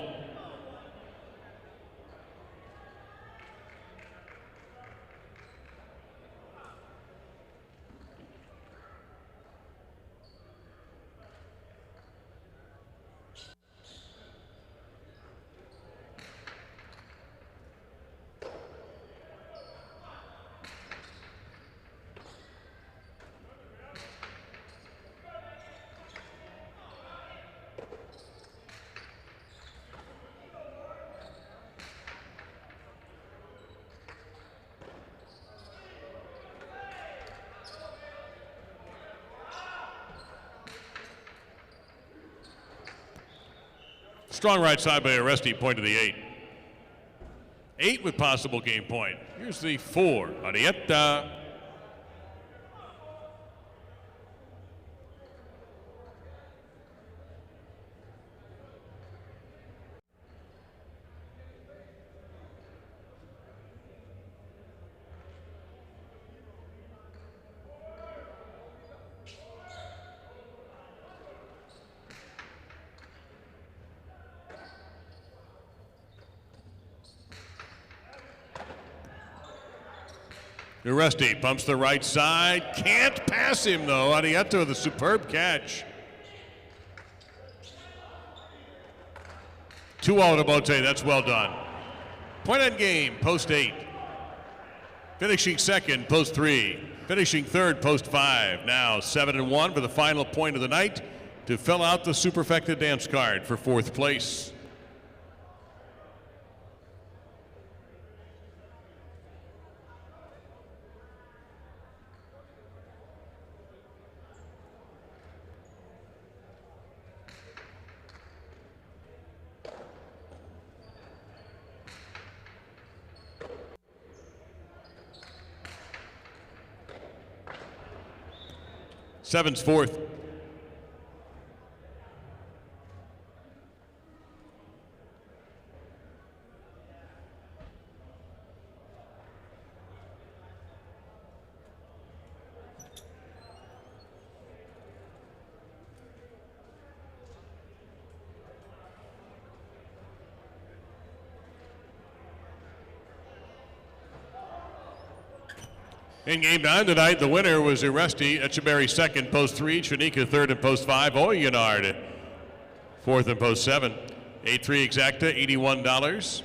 Strong right side by Uresti, point to the 8. 8 with possible game point. Here's the 4. Arietta. Uresti pumps the right side. Can't pass him, though. Arietta with a superb catch. 2-0 to Bote. That's well done. Point on game, post 8. Finishing second, post 3. Finishing third, post 5. Now 7-1 for the final point of the night to fill out the Superfecta dance card for 4th place. Seven's 4th. In game 9 tonight, the winner was Uresti. Echeberry second, post 3. Chanika third and post 5. Oyonard fourth and post 7. 8-3 exacta, $81.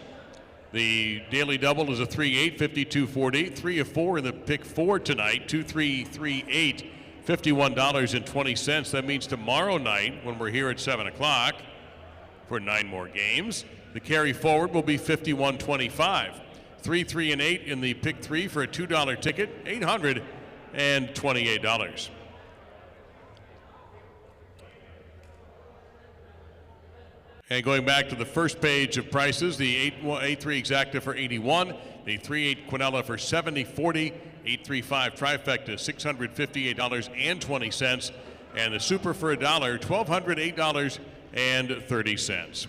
The daily double is a 3-8, $52.40. 3 of 4 in the pick 4 tonight, 2-3, 3-8, $51.20. That means tomorrow night, when we're here at 7 o'clock for 9 more games, the carry forward will be $51.25. 3, 3, and 8 in the pick 3 for a $2 ticket, $828. And going back to the first page of prices, the 8-3 exacta for $81, the 3-8 Quinella for $70, $40, 8-3-5 trifecta $658.20, and the super for $1, $1,208,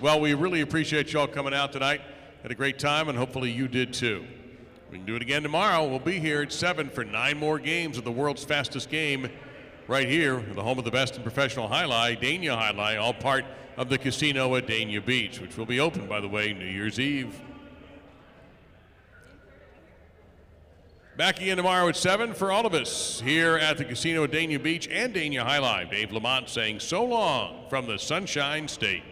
Well, we really appreciate y'all coming out tonight. Had a great time, and hopefully you did too. We can do it again tomorrow. We'll be here at 7 for 9 more games of the world's fastest game right here, the home of the best in professional Alai, Dania Alai, all part of the casino at Dania Beach, which will be open, by the way, New Year's Eve. Back again tomorrow at 7 for all of us here at the casino at Dania Beach and Dania Alai. Dave Lamont saying so long from the Sunshine State.